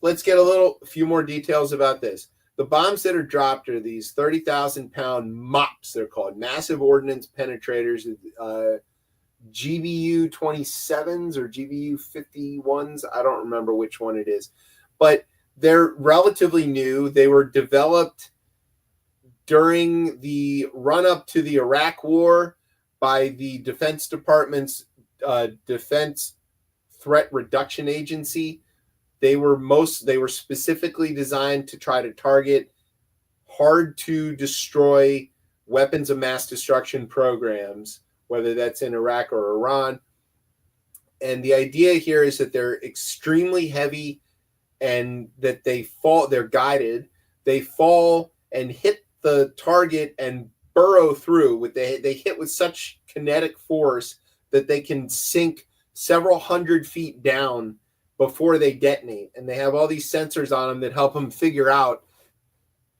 let's get a few more details about this. The bombs that are dropped are these 30,000-pound MOPs, they're called, massive ordnance penetrators, GBU 27s or GBU 51s. I don't remember which one it is, but they're relatively new. They were developed during the run-up to the Iraq War by the Defense Department's Defense Threat Reduction Agency. They were specifically designed to try to target hard to destroy weapons of mass destruction programs, whether that's in Iraq or Iran. And the idea here is that they're extremely heavy and that they're guided. They fall and hit the target and burrow through. They hit with such kinetic force that they can sink several hundred feet down before they detonate. And they have all these sensors on them that help them figure out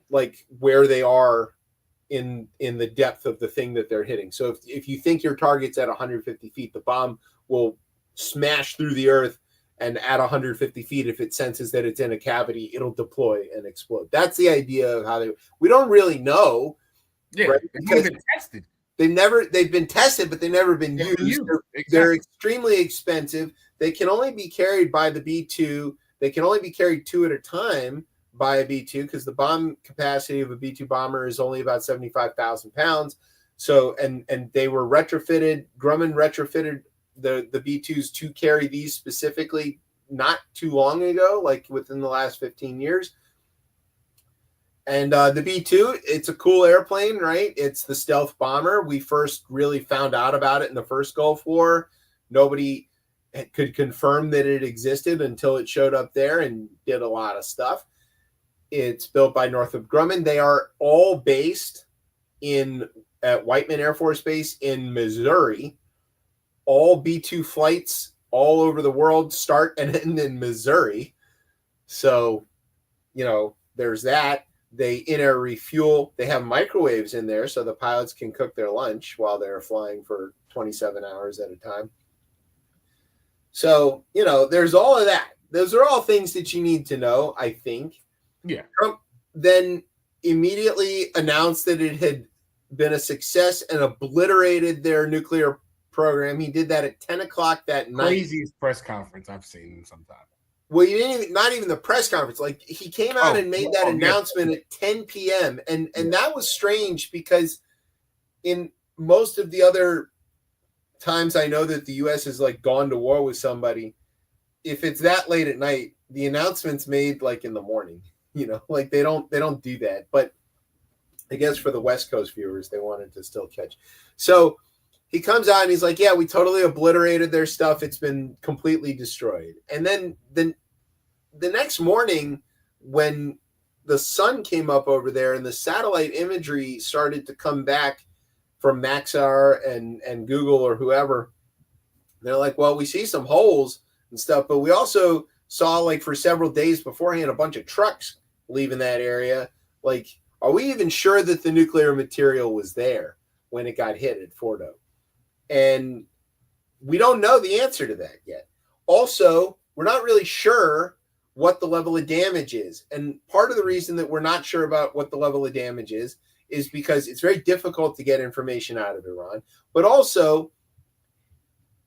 like where they are in the depth of the thing that they're hitting. So if you think your target's at 150 feet, the bomb will smash through the earth, and at 150 feet, if it senses that it's in a cavity, it'll deploy and explode. That's the idea of how we don't really know. Yeah, right? Because they've been tested. They've been tested, but they've never been used. They're extremely expensive. They can only be carried by the B-2. They can only be carried 2 at a time by a B-2 because the bomb capacity of a B-2 bomber is only about 75,000 pounds. So, and they were retrofitted. Grumman retrofitted the B-2s to carry these specifically not too long ago, like within the last 15 years. And the B-2, it's a cool airplane, right? It's the stealth bomber. We first really found out about it in the first Gulf War. Nobody could confirm that it existed until it showed up there and did a lot of stuff. It's built by Northrop Grumman. They are all based at Whiteman Air Force Base in Missouri. All B-2 flights all over the world start and end in Missouri. So, there's that. They in-air refuel. They have microwaves in there so the pilots can cook their lunch while they're flying for 27 hours at a time. So, there's all of that. Those are all things that you need to know, I think. Yeah. Trump then immediately announced that it had been a success and obliterated their nuclear program. He did that at 10 o'clock that night. Craziest press conference I've seen in some time. Well, not even the press conference. Like, he came out and made that announcement at 10 p.m. And that was strange because in most of the other times I know that the U.S. has like gone to war with somebody, if it's that late at night, the announcement's made like in the morning. Like they don't do that. But I guess for the West Coast viewers, they wanted to still catch. So he comes out and he's like, yeah, we totally obliterated their stuff. It's been completely destroyed. And then the next morning when the sun came up over there and the satellite imagery started to come back from Maxar and Google or whoever, they're like, well, we see some holes and stuff, but we also saw like for several days beforehand a bunch of trucks leaving that area. Like, are we even sure that the nuclear material was there when it got hit at Fordo? And we don't know the answer to that yet. Also, we're not really sure what the level of damage is. And part of the reason that we're not sure about what the level of damage is because it's very difficult to get information out of Iran. But also,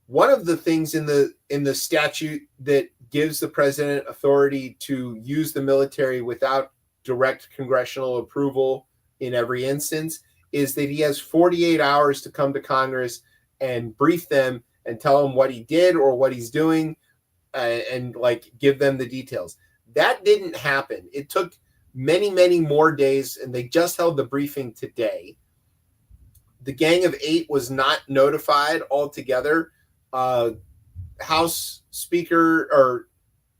one of the things in the statute that gives the president authority to use the military without direct congressional approval in every instance is that he has 48 hours to come to Congress and brief them and tell them what he did or what he's doing and like give them the details. That didn't happen. It took many, many more days, and they just held the briefing today. The Gang of Eight was not notified altogether. House Speaker, or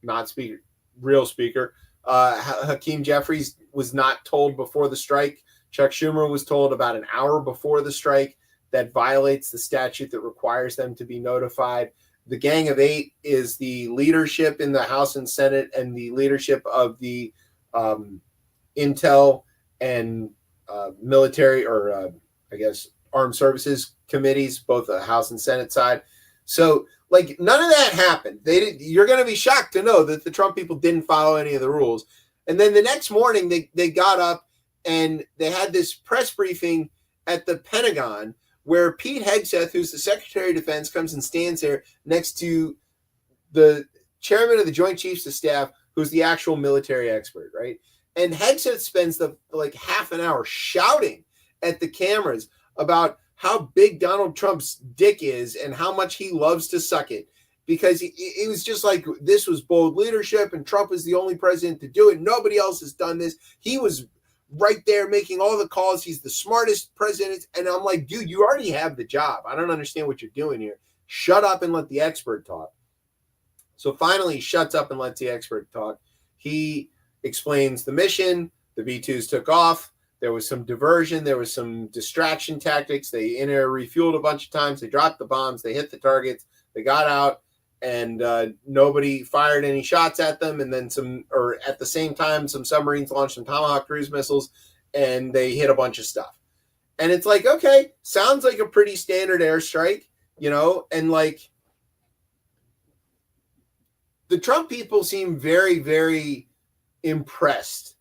not Speaker, real Speaker, Hakeem Jeffries was not told before the strike. Chuck Schumer was told about an hour before the strike. That violates the statute that requires them to be notified. The Gang of Eight is the leadership in the House and Senate and the leadership of the Intel and military or I guess armed services committees, both the House and Senate side. So like none of that happened. You're going to be shocked to know that the Trump people didn't follow any of the rules. And then the next morning they got up and they had this press briefing at the Pentagon where Pete Hegseth, who's the Secretary of Defense, comes and stands there next to the chairman of the Joint Chiefs of Staff, who's the actual military expert, right? And Hegseth spends like half an hour shouting at the cameras about how big Donald Trump's dick is and how much he loves to suck it. Because it was just like, this was bold leadership and Trump is the only president to do it. Nobody else has done this. He was right there making all the calls. He's the smartest president. And I'm like, dude, you already have the job. I don't understand what you're doing here. Shut up and let the expert talk. So finally he shuts up and lets the expert talk. He explains the mission. The B-2s took off. There was some diversion. There was some distraction tactics. They in-air refueled a bunch of times. They dropped the bombs. They hit the targets. They got out. And nobody fired any shots at them. And then at the same time, some submarines launched some Tomahawk cruise missiles and they hit a bunch of stuff. And it's like, okay, sounds like a pretty standard airstrike, and like the Trump people seem very, very impressed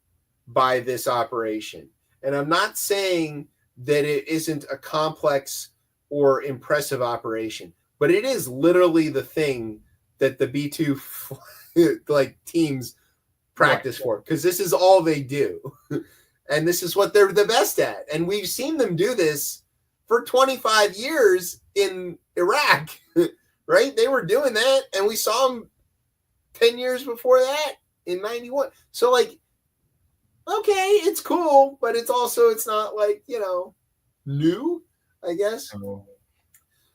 by this operation. And I'm not saying that it isn't a complex or impressive operation. But it is literally the thing that the B-2 like teams practice for, because this is all they do. And this is what they're the best at. And we've seen them do this for 25 years in Iraq, right? They were doing that, and we saw them 10 years before that in 91. So, like, okay, it's cool, but it's not like, new, I guess.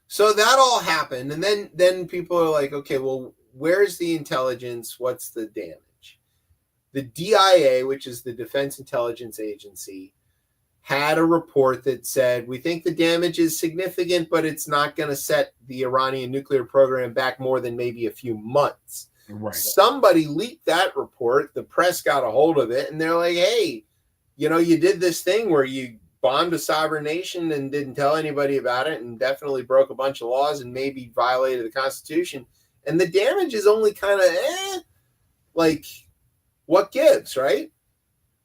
So that all happened. And then people are like, okay, well, where's the intelligence? What's the damage? The DIA, which is the Defense Intelligence Agency, had a report that said, we think the damage is significant, but it's not going to set the Iranian nuclear program back more than maybe a few months. Right. Somebody leaked that report. The press got a hold of it, and they're like, hey, you did this thing where you bombed a sovereign nation and didn't tell anybody about it, and definitely broke a bunch of laws and maybe violated the Constitution. And the damage is only kind of, like, what gives, right?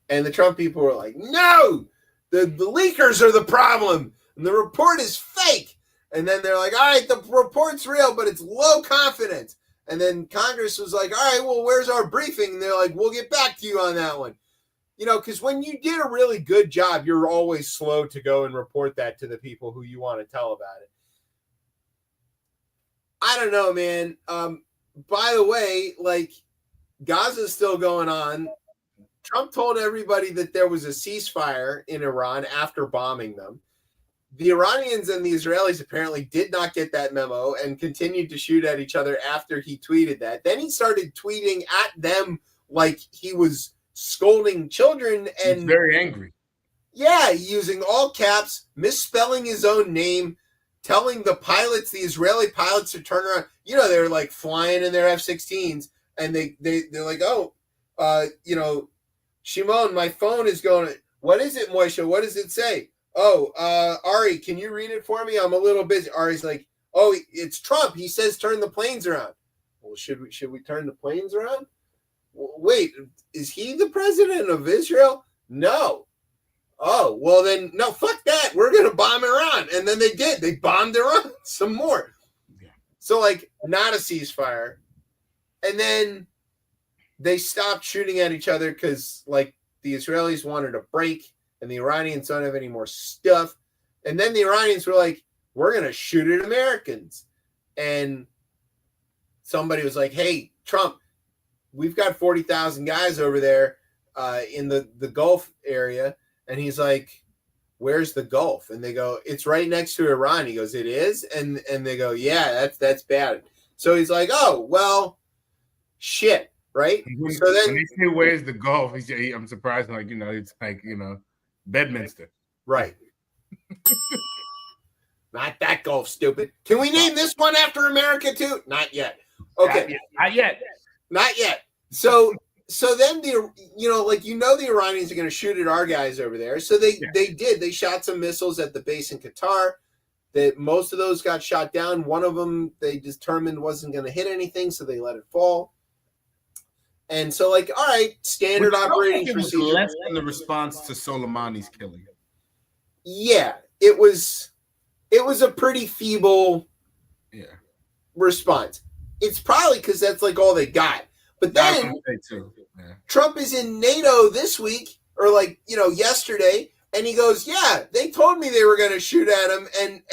And the Trump people were like, no, the leakers are the problem, and the report is fake. And then they're like, all right, the report's real, but it's low confidence. And then Congress was like, all right, well, where's our briefing? And they're like, we'll get back to you on that one. Because when you did a really good job, you're always slow to go and report that to the people who you want to tell about it. I don't know, man. By the way, like, Gaza's still going on. Trump told everybody that there was a ceasefire in Iran after bombing them. The Iranians and the Israelis apparently did not get that memo and continued to shoot at each other after he tweeted that. Then he started tweeting at them like he was scolding children, and he's very angry. Yeah, using all caps, misspelling his own name, telling the pilots, the Israeli pilots, to turn around. They're like flying in their F-16s, and they're like, Shimon, my phone is going. What is it, Moishe? What does it say? Oh, Ari, can you read it for me? I'm a little busy. Ari's like, oh, it's Trump. He says turn the planes around. Well, should we turn the planes around? Wait, is he the president of Israel? No. Oh, well then, no, fuck that. We're going to bomb Iran. And then they did. They bombed Iran some more. So, like, not a ceasefire. And then they stopped shooting at each other because, like, the Israelis wanted a break and the Iranians don't have any more stuff. And then the Iranians were like, we're going to shoot at Americans. And somebody was like, hey, Trump, we've got 40,000 guys over there in the Gulf area. And he's like, where's the Gulf? And they go, it's right next to Iran. He goes, it is? And they go, yeah, that's bad. So he's like, oh, well, shit, right? So then, when they say where's the Gulf, I'm surprised, like, it's like, Bedminster. Right. Not that Gulf, stupid. Can we name this one after America too? Not yet. Okay. Not yet. Not yet. So then the Iranians are going to shoot at our guys over there. So they did. They shot some missiles at the base in Qatar. That most of those got shot down. One of them they determined wasn't going to hit anything, so they let it fall. And so, like, all right, standard operating procedure. Less than the response to Soleimani's killing. Yeah, it was a pretty feeble response. It's probably because that's like all they got. But then Trump is in NATO this week, or like, yesterday, and he goes, yeah, they told me they were going to shoot at him and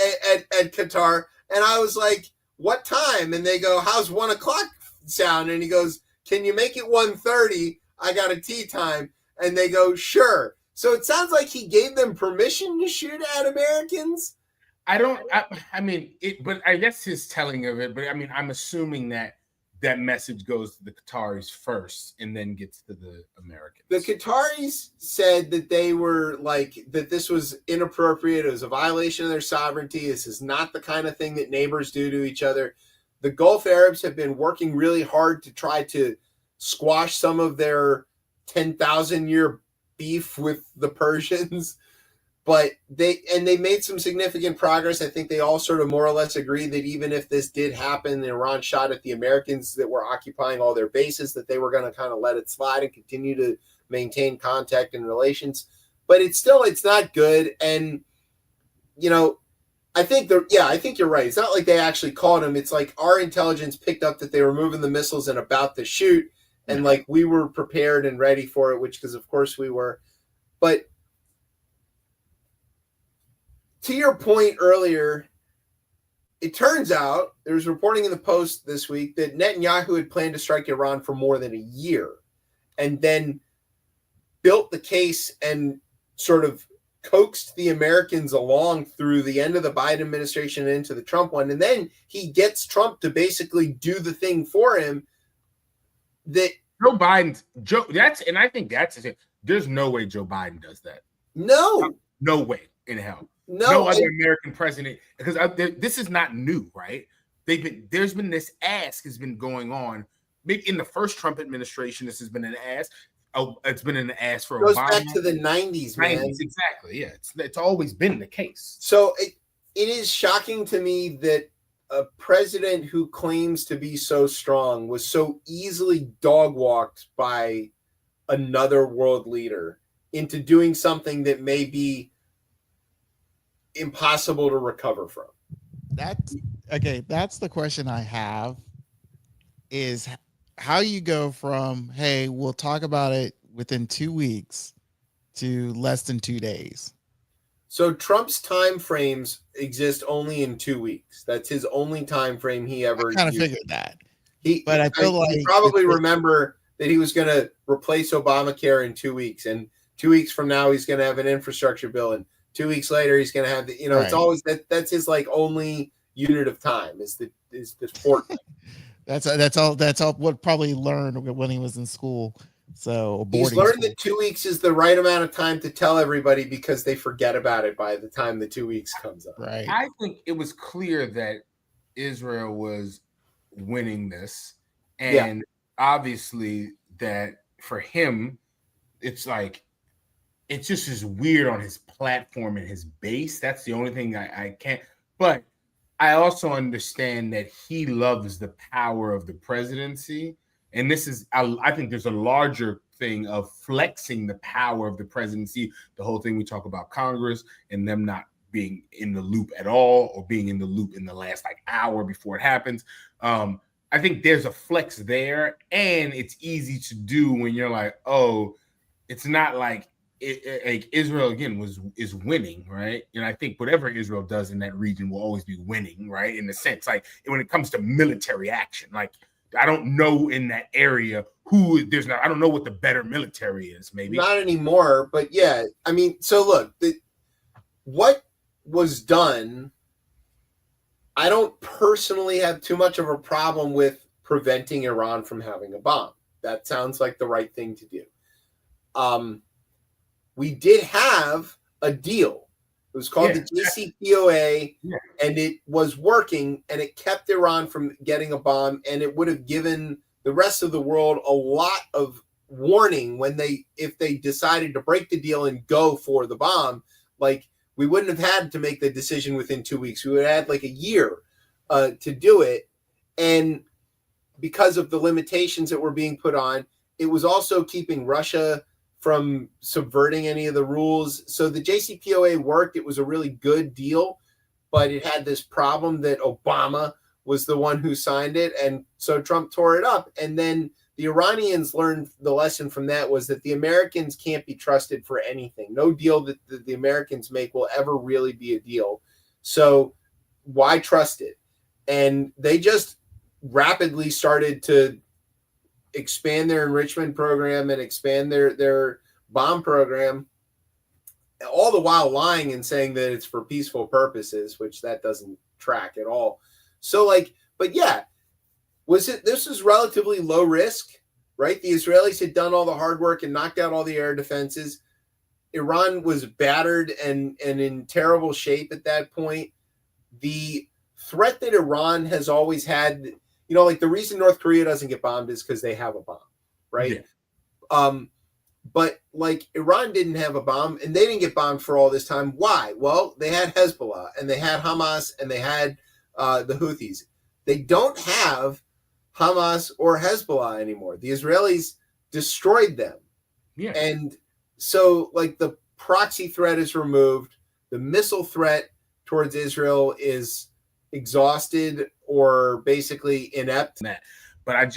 at Qatar. And I was like, what time? And they go, how's 1 o'clock sound? And he goes, can you make it 1:30? I got a tea time. And they go, sure. So it sounds like he gave them permission to shoot at Americans. But I guess his telling of it, but I mean, I'm assuming that message goes to the Qataris first and then gets to the Americans. The Qataris said that they were like, that this was inappropriate. It was a violation of their sovereignty. This is not the kind of thing that neighbors do to each other. The Gulf Arabs have been working really hard to try to squash some of their 10,000-year beef with the Persians. But they made some significant progress. I think they all sort of more or less agreed that even if this did happen, Iran shot at the Americans that were occupying all their bases, that they were going to kind of let it slide and continue to maintain contact and relations. But it's not good. And, I think you're right. It's not like they actually called him. It's like our intelligence picked up that they were moving the missiles and about to shoot. And like we were prepared and ready for it, which, because of course we were. But to your point earlier, it turns out there was reporting in the Post this week that Netanyahu had planned to strike Iran for more than a year. And then built the case and sort of coaxed the Americans along through the end of the Biden administration and into the Trump one. And then he gets Trump to basically do the thing for him that Joe Biden, and I think that's it. There's no way Joe Biden does that. No way in hell. No other American president, because this is not new, right? There's been this ask has been going on. Maybe in the first Trump administration, this has been an ask. Oh, it's been an ask for Obama. Goes Obama. back to the 90s, man. 90s, exactly. Yeah, it's always been the case. So it is shocking to me that a president who claims to be so strong was so easily dog-walked by another world leader into doing something that may be impossible to recover from. That's the question I have, is how you go from, hey, we'll talk about it within 2 weeks to less than 2 days. So Trump's time frames exist only in 2 weeks. That's his only time frame he ever kind of used. figured that. But I feel like you probably remember that he was going to replace Obamacare in 2 weeks, and 2 weeks from now he's going to have an infrastructure bill, and 2 weeks later he's going to have the, right. It's always that's his like only unit of time is the fortnight. That's all what probably learned when he was in school. So he's learned that 2 weeks is the right amount of time to tell everybody, because they forget about it by the time the 2 weeks comes up. Right. I think it was clear that Israel was winning this, and obviously that for him, it's like it's just as weird on his platform and his base. That's the only thing I can't. But I also understand that he loves the power of the presidency. And this is, I think there's a larger thing of flexing the power of the presidency. The whole thing we talk about Congress and them not being in the loop at all, or being in the loop in the last like hour before it happens. I think there's a flex there, and it's easy to do when you're like, oh, it's not like like Israel again is winning, right? And I think whatever Israel does in that region will always be winning, right? In the sense, like when it comes to military action, like I don't know in that area I don't know what the better military is, maybe not anymore, but yeah, I mean, so look, what was done, I don't personally have too much of a problem with preventing Iran from having a bomb. That sounds like the right thing to do. We did have a deal. It was called the JCPOA, and it was working, and it kept Iran from getting a bomb, and it would have given the rest of the world a lot of warning if they decided to break the deal and go for the bomb. Like, we wouldn't have had to make the decision within 2 weeks. We would have had like a year to do it. And because of the limitations that were being put on, it was also keeping Russia from subverting any of the rules. So the JCPOA worked. It was a really good deal, but it had this problem that Obama was the one who signed it. And so Trump tore it up. And then the Iranians learned the lesson from that was that the Americans can't be trusted for anything. No deal that the Americans make will ever really be a deal. So why trust it? And they just rapidly started to expand their enrichment program and expand their bomb program, all the while lying and saying that it's for peaceful purposes, which that doesn't track at all. So but yeah, this was relatively low risk, right? The Israelis had done all the hard work and knocked out all the air defenses. Iran was battered and in terrible shape at that point. The threat that Iran has always had, like the reason North Korea doesn't get bombed is because they have a bomb, right? Yeah. But like Iran didn't have a bomb, and they didn't get bombed for all this time. Why? Well, they had Hezbollah, and they had Hamas, and they had the Houthis. They don't have Hamas or Hezbollah anymore. The Israelis destroyed them. Yeah. And so like the proxy threat is removed. The missile threat towards Israel is exhausted or basically inept. But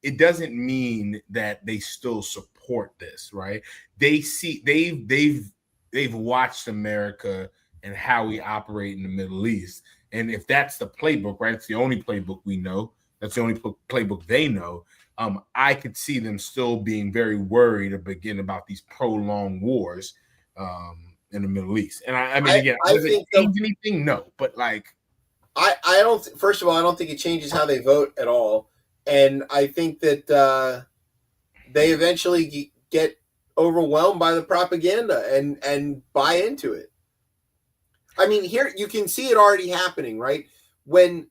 it doesn't mean that they still support this, right? They've watched America and how we operate in the Middle East. And if that's the playbook, right? It's the only playbook we know. That's the only playbook they know. I could see them still being very worried about these prolonged wars in the Middle East. And I mean, again, does it change anything? No, but like, I don't. First of all, I don't think it changes how they vote at all, and I think that they eventually get overwhelmed by the propaganda and buy into it. I mean, here you can see it already happening, right? When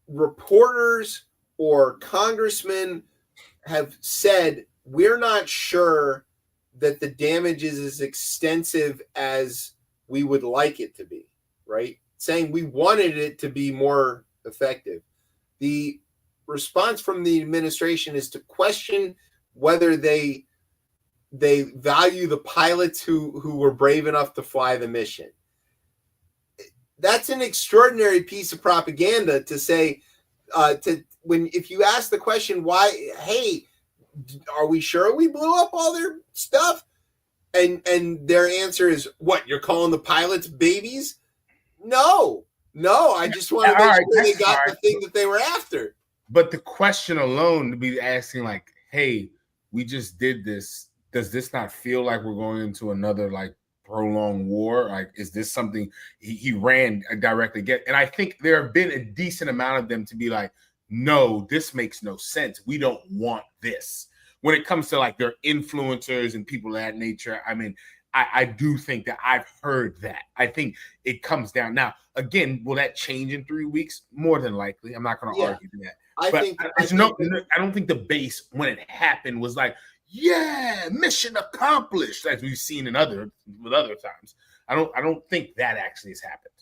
reporters or congressmen have said, we're not sure that the damage is as extensive as we would like it to be, right? Saying we wanted it to be more effective. The response from the administration is to question whether they value the pilots who were brave enough to fly the mission. That's an extraordinary piece of propaganda to say, if you ask the question, why, hey, are we sure we blew up all their stuff? And their answer is, what, you're calling the pilots babies? No, I just want to make sure they got the thing that they were after. But the question alone to be asking, like, hey, we just did this. Does this not feel like we're going into another like prolonged war? Like, is this something he ran directly against? And I think there have been a decent amount of them to be like, no, this makes no sense. We don't want this. When it comes to like their influencers and people of that nature, I mean, I do think that I've heard that. I think it comes down. Now, again, will that change in 3 weeks? More than likely. I'm not going to argue that. I don't think the base when it happened was like, yeah, mission accomplished, as we've seen in other times. I don't think that actually has happened.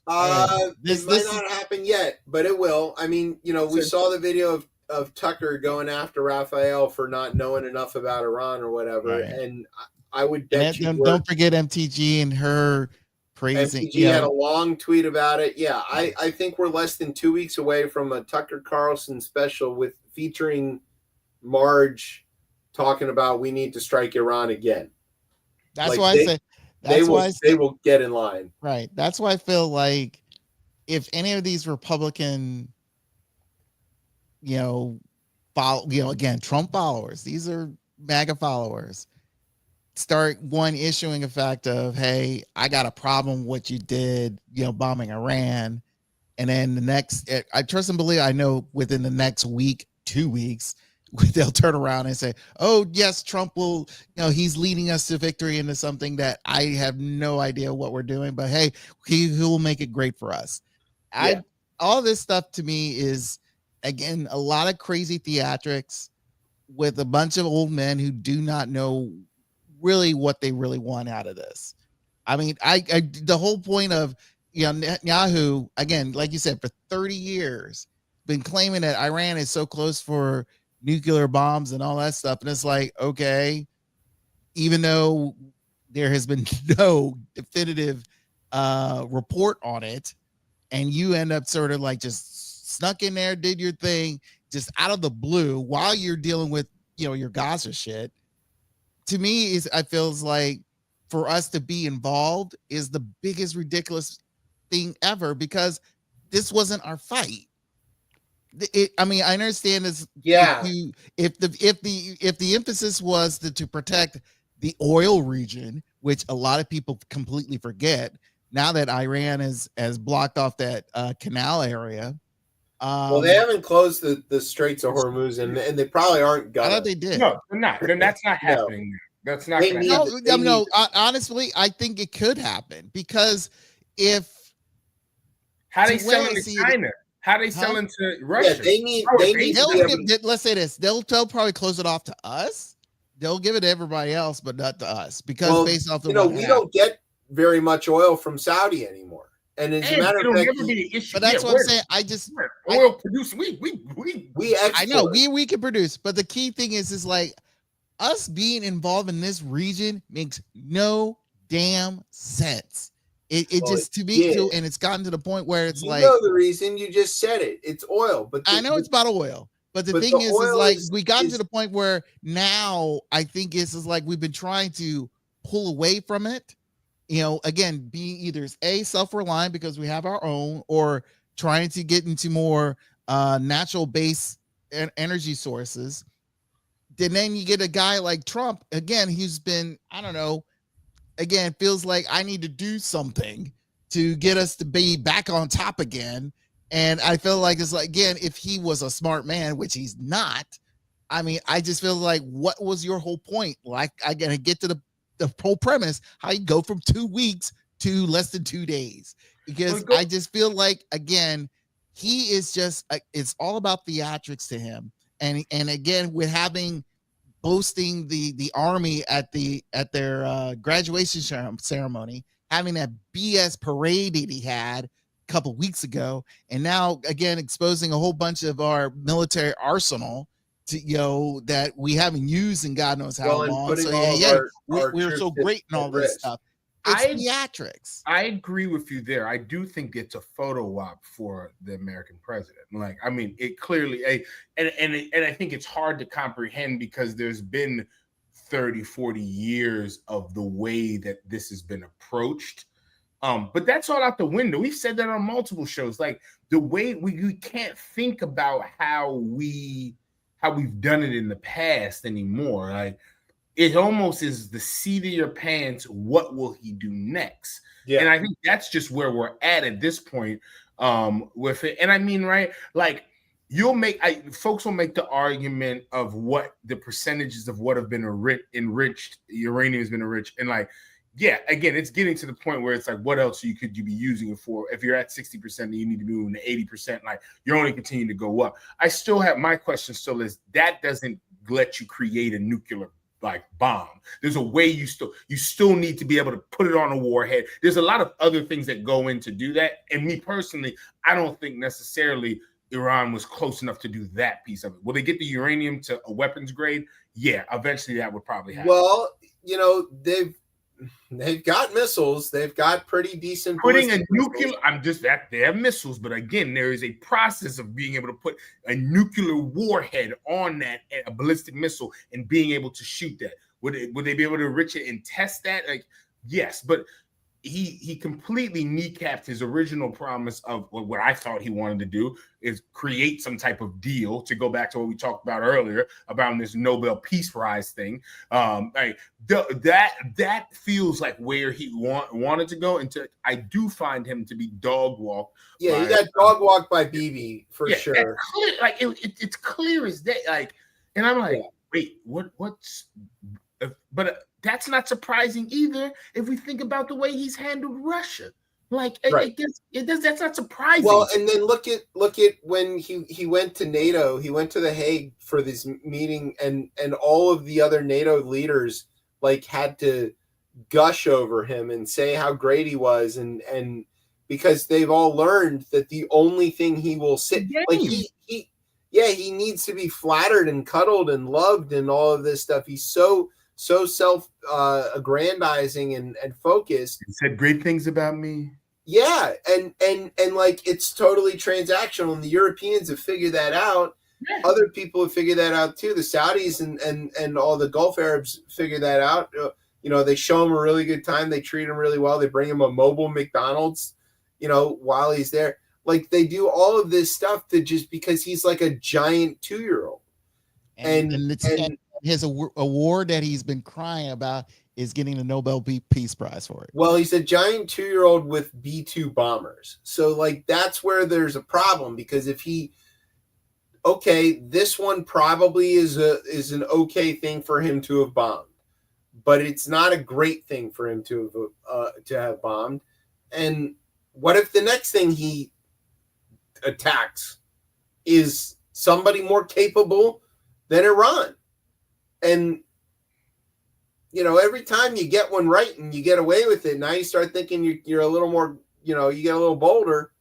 This might not happen yet, but it will. I mean, we saw the video of Tucker going after Raphael for not knowing enough about Iran or whatever, right. And I would bet don't forget MTG and her praising. MTG had a long tweet about it. Yeah, I think we're less than 2 weeks away from a Tucker Carlson special featuring Marge talking about we need to strike Iran again. That's why I say they will get in line. Right. That's why I feel like if any of these Republican, again, Trump followers, these are MAGA followers, start issuing a fact of, hey, I got a problem with what you did, bombing Iran. And then the next, I trust and believe, I know within the next week, 2 weeks, they'll turn around and say, oh, yes, Trump will, he's leading us to victory into something that I have no idea what we're doing, but hey, he will make it great for us. Yeah. All this stuff to me is, again, a lot of crazy theatrics with a bunch of old men who do not know really what they really want out of this. I mean, the whole point of, Netanyahu, again, like you said, for 30 years, been claiming that Iran is so close for nuclear bombs and all that stuff. And it's like, okay, even though there has been no definitive report on it, and you end up sort of like just snuck in there, did your thing, just out of the blue while you're dealing with, your Gaza shit. To me, I feels like for us to be involved is the biggest ridiculous thing ever, because this wasn't our fight. I mean, I understand this. Yeah. If the emphasis was to protect the oil region, which a lot of people completely forget now that Iran has blocked off that canal area. Well, they haven't closed the Straits of Hormuz, and they probably aren't gonna. I thought they did. No, they're not. Then that's not happening. No. That's not going to happen. No, honestly, I think it could happen, because how they selling to China? How they selling to Russia? Yeah, let's say this. They'll probably close it off to us. They'll give it to everybody else, but not to us, because based off we don't get very much oil from Saudi anymore. And as a matter of fact, but that's what I'm saying. Oil producing. We export. I know we can produce, but the key thing is like us being involved in this region makes no damn sense. It just to me, and it's gotten to the point where it's the reason you just said it. It's oil, but I know it's about oil. But the thing is like we got to the point where now I think is like we've been trying to pull away from it. Again, being either self-reliant because we have our own, or trying to get into more natural base energy sources. Then you get a guy like Trump again. He's been, I don't know, again, feels like I need to do something to get us to be back on top again. And I feel like it's like, again, if he was a smart man, which he's not, I mean, I just feel like, what was your whole point? Like, I gotta get to the whole premise, how you go from 2 weeks to less than 2 days. Because I just feel like, again, he is just, it's all about theatrics to him. And again, with having boasting the army at their graduation ceremony, having that BS parade that he had a couple weeks ago, and now again exposing a whole bunch of our military arsenal to that we haven't used in God knows how long. So we're so great and all this stuff. It's theatrics. I agree with you there. I do think it's a photo op for the American president. Like, I mean, it clearly, and I think it's hard to comprehend because there's been 30, 40 years of the way that this has been approached. But that's all out the window. We've said that on multiple shows. Like, the way we can't think about how we've done it in the past anymore. Like, it almost is the seat of your pants. What will he do next? Yeah. And I think that's just where we're at this point with it. And I mean, right, like folks will make the argument of what the percentages of what have been enriched, uranium has been enriched. And like, yeah, again, it's getting to the point where it's like, what else could you be using it for? If you're at 60%, you need to be moving to 80%. Like, you're only continuing to go up. I still have, my question still is, that doesn't let you create a nuclear bomb. There's a way you still need to be able to put it on a warhead. There's a lot of other things that go in to do that. And me personally, I don't think necessarily Iran was close enough to do that piece of it. Will they get the uranium to a weapons grade? Yeah, eventually that would probably happen. Well, they've got missiles. They've got pretty decent. Putting a nuclear, they have missiles, but again, there is a process of being able to put a nuclear warhead on that, a ballistic missile, and being able to shoot that. Would they be able to enrich it and test that? Like, yes, but he completely kneecapped his original promise of what I thought he wanted to do, is create some type of deal, to go back to what we talked about earlier about this Nobel Peace Prize thing. That feels like where he wanted to go. And I do find him to be dog walked. Yeah, he got dog walked by Bibi for sure. It's clear as day. Like, and I'm like, wait, what's? But that's not surprising either if we think about the way he's handled Russia. Like, right. That's not surprising. Well, and then look at when he went to NATO. He went to The Hague for this meeting, and all of the other NATO leaders had to gush over him and say how great he was, and because they've all learned that the only thing he will sit he needs to be flattered and cuddled and loved and all of this stuff. He's so self-aggrandizing and focused. He said great things about me. Yeah, and it's totally transactional, and the Europeans have figured that out. Yeah. Other people have figured that out too. The Saudis and all the Gulf Arabs figured that out. They show him a really good time. They treat him really well. They bring him a mobile McDonald's, while he's there. Like, they do all of this stuff just because he's like a giant 2-year-old. And his award that he's been crying about is getting the Nobel Peace Prize for it. Well, he's a giant 2-year-old with B-2 bombers. So, that's where there's a problem, because if this one probably is an okay thing for him to have bombed, but it's not a great thing for him to have bombed. And what if the next thing he attacks is somebody more capable than Iran? And, every time you get one right and you get away with it, now you start thinking you're a little more, you get a little bolder.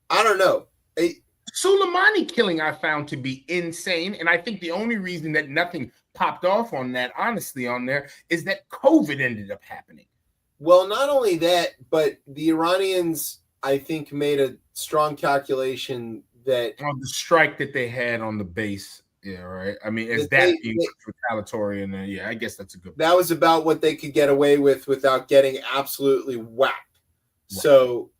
I don't know. Soleimani killing I found to be insane. And I think the only reason that nothing popped off on that, honestly, on there, is that COVID ended up happening. Well, not only that, but the Iranians, I think, made a strong calculation that on the strike that they had on the base. Yeah, right. I mean, is that being retaliatory? And yeah, I guess that's a good point. That was about what they could get away with without getting absolutely whacked. Right. So,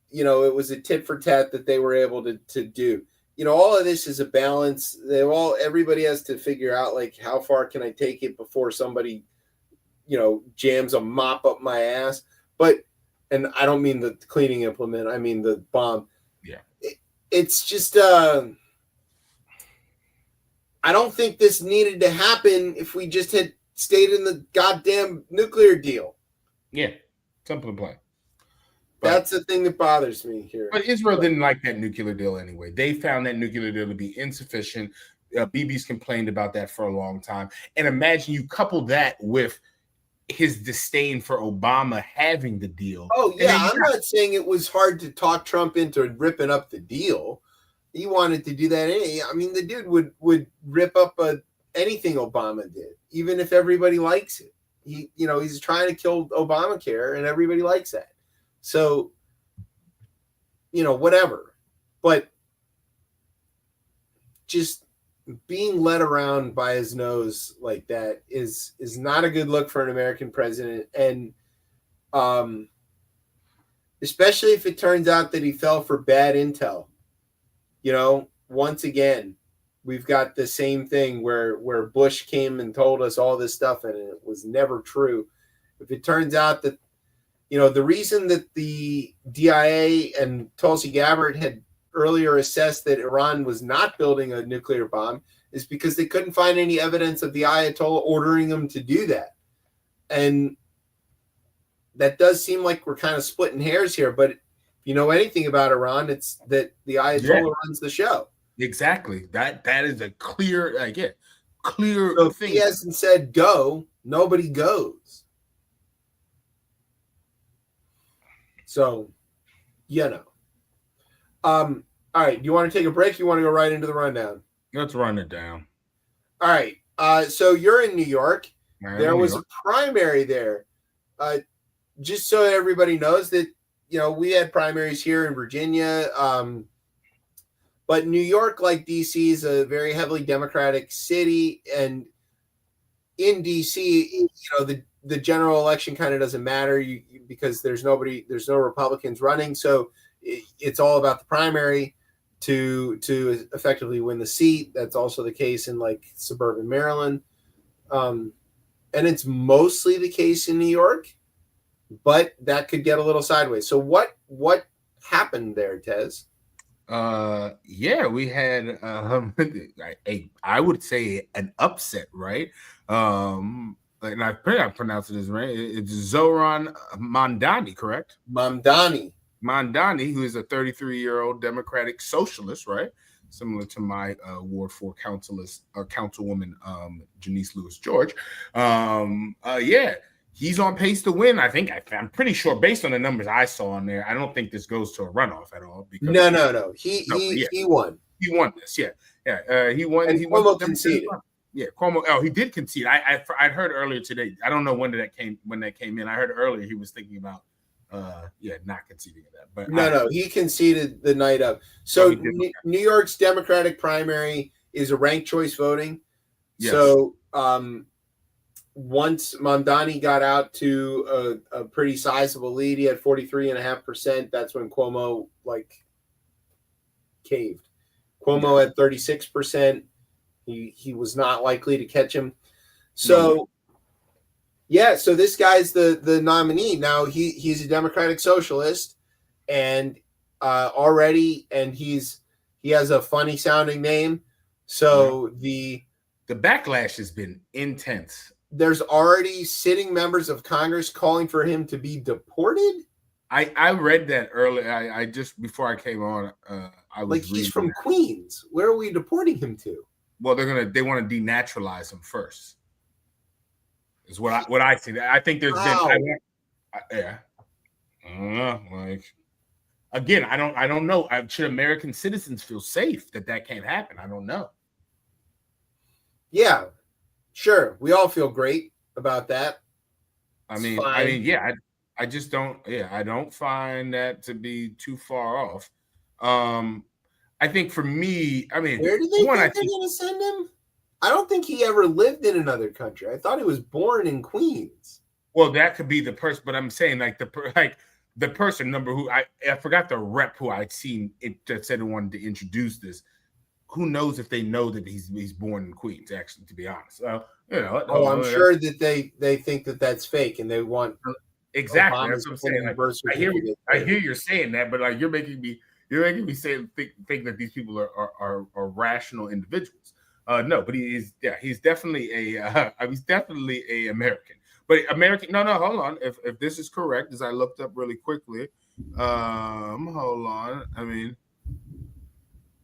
it was a tit for tat that they were able to do. all of this is a balance. Everybody has to figure out like how far can I take it before somebody, jams a mop up my ass. And I don't mean the cleaning implement. I mean the bomb. Yeah. It's just, I don't think this needed to happen if we just had stayed in the goddamn nuclear deal. Yeah. Simple and plain. That's the thing that bothers me here. But Israel didn't like that nuclear deal anyway. They found that nuclear deal to be insufficient. Bibi's complained about that for a long time. And imagine you couple that with his disdain for Obama having the deal. Oh, yeah. I'm not saying it was hard to talk Trump into ripping up the deal. He wanted to do that. I mean, the dude would rip up anything Obama did, even if everybody likes it. He's trying to kill Obamacare, and everybody likes that. So, whatever. But just being led around by his nose like that is not a good look for an American president. And especially if it turns out that he fell for bad intel. Once again, we've got the same thing where Bush came and told us all this stuff and it was never true. If it turns out that, the reason that the DIA and Tulsi Gabbard had earlier assessed that Iran was not building a nuclear bomb is because they couldn't find any evidence of the Ayatollah ordering them to do that. And that does seem like we're kind of splitting hairs here, but if you know anything about Iran, it's that the Ayatollah runs the show. Exactly. That is a clear, clear so thing. If he hasn't said go, nobody goes. So, all right. Do you want to take a break? You want to go right into the rundown? Let's run it down. All right. So you're in New York. There was a primary there. Just so everybody knows that, we had primaries here in Virginia. But New York, like DC, is a very heavily Democratic city. And in DC, the general election kind of doesn't matter because there's no Republicans running. So it's all about the primary to effectively win the seat. That's also the case in like suburban Maryland. And it's mostly the case in New York, but that could get a little sideways. So what happened there, Tez? We had I would say an upset, right? And I think I pronounced it right. It's Zohran Mamdani, correct? Mamdani, who is a 33-year-old Democratic socialist, right? Similar to my Ward 4 councilwoman, Janice Lewis George. He's on pace to win. I'm pretty sure, based on the numbers I saw on there, I don't think this goes to a runoff at all. Because no. He won. He won this, yeah. He won. And he Cuomo conceded. Yeah, Cuomo. Oh, he did concede. I'd heard earlier today. I don't know when that came in. I heard earlier he was thinking about not conceding that. But no, he conceded the night of. So New York's Democratic primary is a ranked choice voting. Yes. So once Mamdani got out to a pretty sizable lead, he had 43.5%. That's when Cuomo caved. Cuomo had 36%. He was not likely to catch him. So so this guy's the nominee. Now he's a Democratic socialist and he has a funny sounding name. So the backlash has been intense. There's already sitting members of Congress calling for him to be deported. I read that earlier. I just before I came on, I was he's from Queens. Where are we deporting him to? Well, they want to denaturalize him first. Is what I see. I think there's been I don't know. Again, I don't know. Should American citizens feel safe that can't happen? I don't know. Yeah, sure. We all feel great about that. I just don't. Yeah, I don't find that to be too far off. I think for me, where do they think they're going to send him? I don't think he ever lived in another country. I thought he was born in Queens. Well, that could be the person, but I'm saying the person number who I forgot the rep who I'd seen that said he wanted to introduce this. who knows if they know that he's born in Queens? Actually, to be honest, I'm sure that they think that that's fake, and they want exactly. Obama's That's what I'm saying. Like, birth certificate. I hear you're saying that, but like you're making me think that these people are rational individuals. No, but he's definitely he's definitely a American. But American, no, hold on. If this is correct, as I looked up really quickly, hold on. I mean,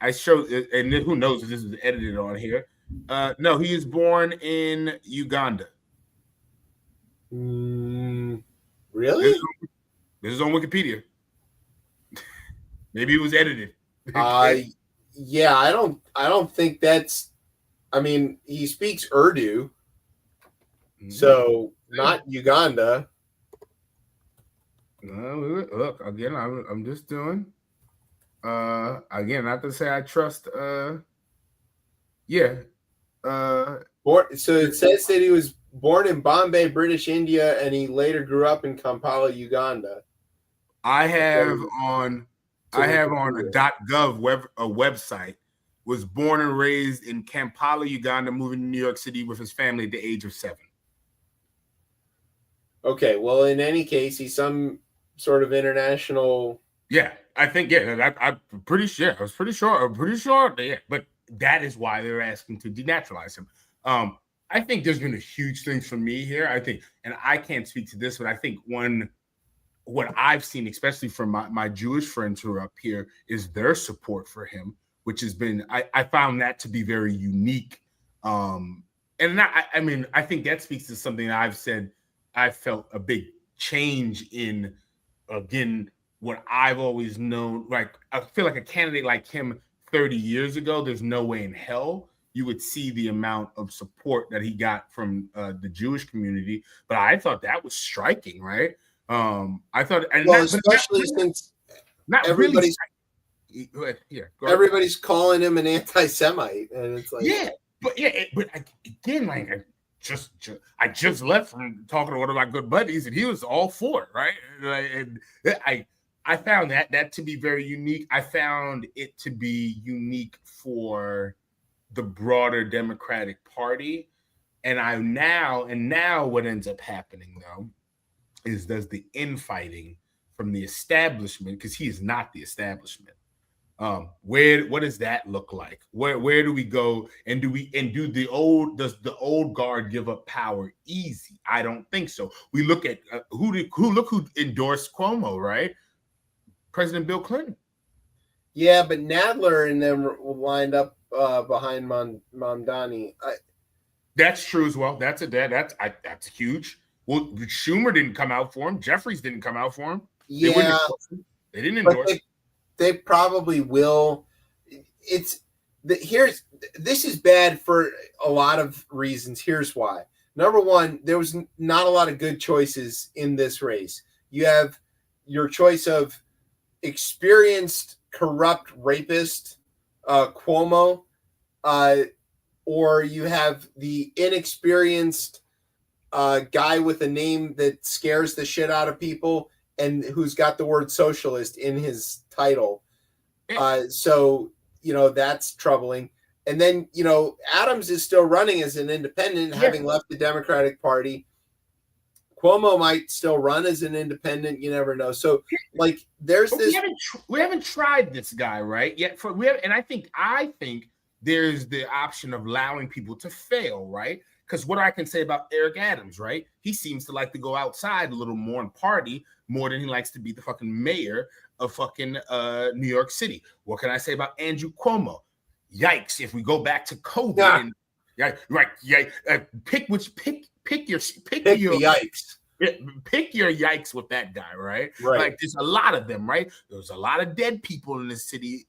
I showed, and who knows if this is edited on here. No, he is born in Uganda. Really? This is on Wikipedia. Maybe it was edited. Yeah, I don't think that's. I mean, he speaks Urdu, so not Uganda. Look again. I'm just doing. Again, not to say I trust. Yeah. So it says that he was born in Bombay, British India, and he later grew up in Kampala, Uganda. I have on a .gov website. Was born and raised in Kampala, Uganda, moving to New York City with his family at the age of 7. Okay, well, in any case, he's some sort of international. Yeah, I think I'm pretty sure. I'm pretty sure. Yeah, but that is why they're asking to denaturalize him. I think there's been a huge thing for me here. I think, and I can't speak to this, but I think what I've seen, especially from my Jewish friends who are up here, is their support for him, which has been, I found that to be very unique. And I think that speaks to something I've said. I felt a big change in, again, what I've always known. Like, I feel like a candidate like him 30 years ago, there's no way in hell you would see the amount of support that he got from the Jewish community. But I thought that was striking, right? I thought, and especially since not everybody's really, everybody's calling him an anti-Semite, and it's like, but again, like I just left from talking to one of my good buddies, and he was all for it, right? And I found that to be very unique. I found it to be unique for the broader Democratic Party, and now what ends up happening though is does the infighting from the establishment, because he is not the establishment. What does that look like? Where do we go, and does the old guard give up power easy? I don't think so. We look at who endorsed Cuomo, right? President Bill Clinton. Yeah, but Nadler and them lined up behind Mamdani. That's true as well. That's huge. Well, Schumer didn't come out for him. Jeffries didn't come out for him. Yeah, they didn't endorse him. They probably will. This is bad for a lot of reasons. Here's why. Number one, there was not a lot of good choices in this race. You have your choice of experienced corrupt rapist Cuomo, or you have the inexperienced guy with a name that scares the shit out of people and who's got the word socialist in his title. So, that's troubling. And then, Adams is still running as an independent, having left the Democratic Party. Cuomo might still run as an independent. You never know. So, like, there's this. We haven't tried this guy, right? Yet and I think there's the option of allowing people to fail, right? Because what I can say about Eric Adams, right? He seems to like to go outside a little more and party more than he likes to be the fucking mayor of fucking New York City. What can I say about Andrew Cuomo? Yikes! If we go back to COVID, pick your yikes. Pick your yikes with that guy, right? Like, there's a lot of them, right? There's a lot of dead people in this city.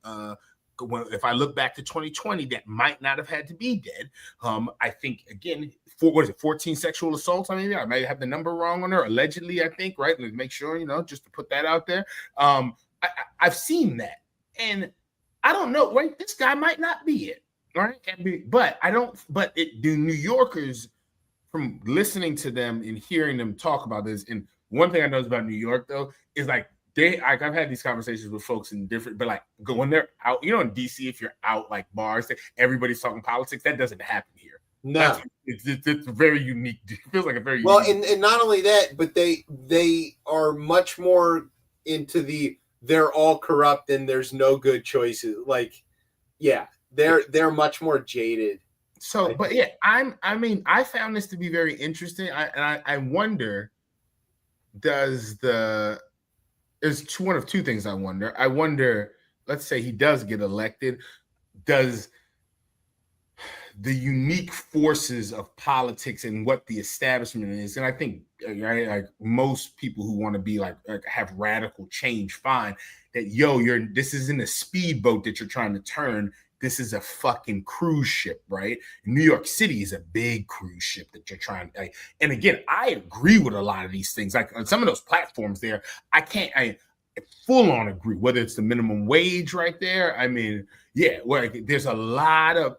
If I look back to 2020, that might not have had to be dead. I think, again, 14 sexual assaults? I mean, I might have the number wrong on there, allegedly, I think, right? Let's make sure, just to put that out there. I've seen that. And I don't know, right? This guy might not be it, right? The New Yorkers, from listening to them and hearing them talk about this, and one thing I know about New York, though, is like I've had these conversations with folks in different, but like when they're out, you know, in DC, if you're out like bars, everybody's talking politics. That doesn't happen here. No, it's very unique. It feels like a very unique. And not only that, but they are much more into they're all corrupt and there's no good choices. Like, yeah, they're much more jaded. So, but yeah, I found this to be very interesting. I wonder, there's one of two things I wonder. I wonder, let's say he does get elected, does the unique forces of politics and what the establishment is, and I think like most people who want to be like have radical change find that this isn't a speedboat that you're trying to turn. This is a fucking cruise ship, right? New York City is a big cruise ship that you're trying to. And again, I agree with a lot of these things. Like on some of those platforms there, I full on agree. Whether it's the minimum wage right there, I mean, yeah, there's a lot of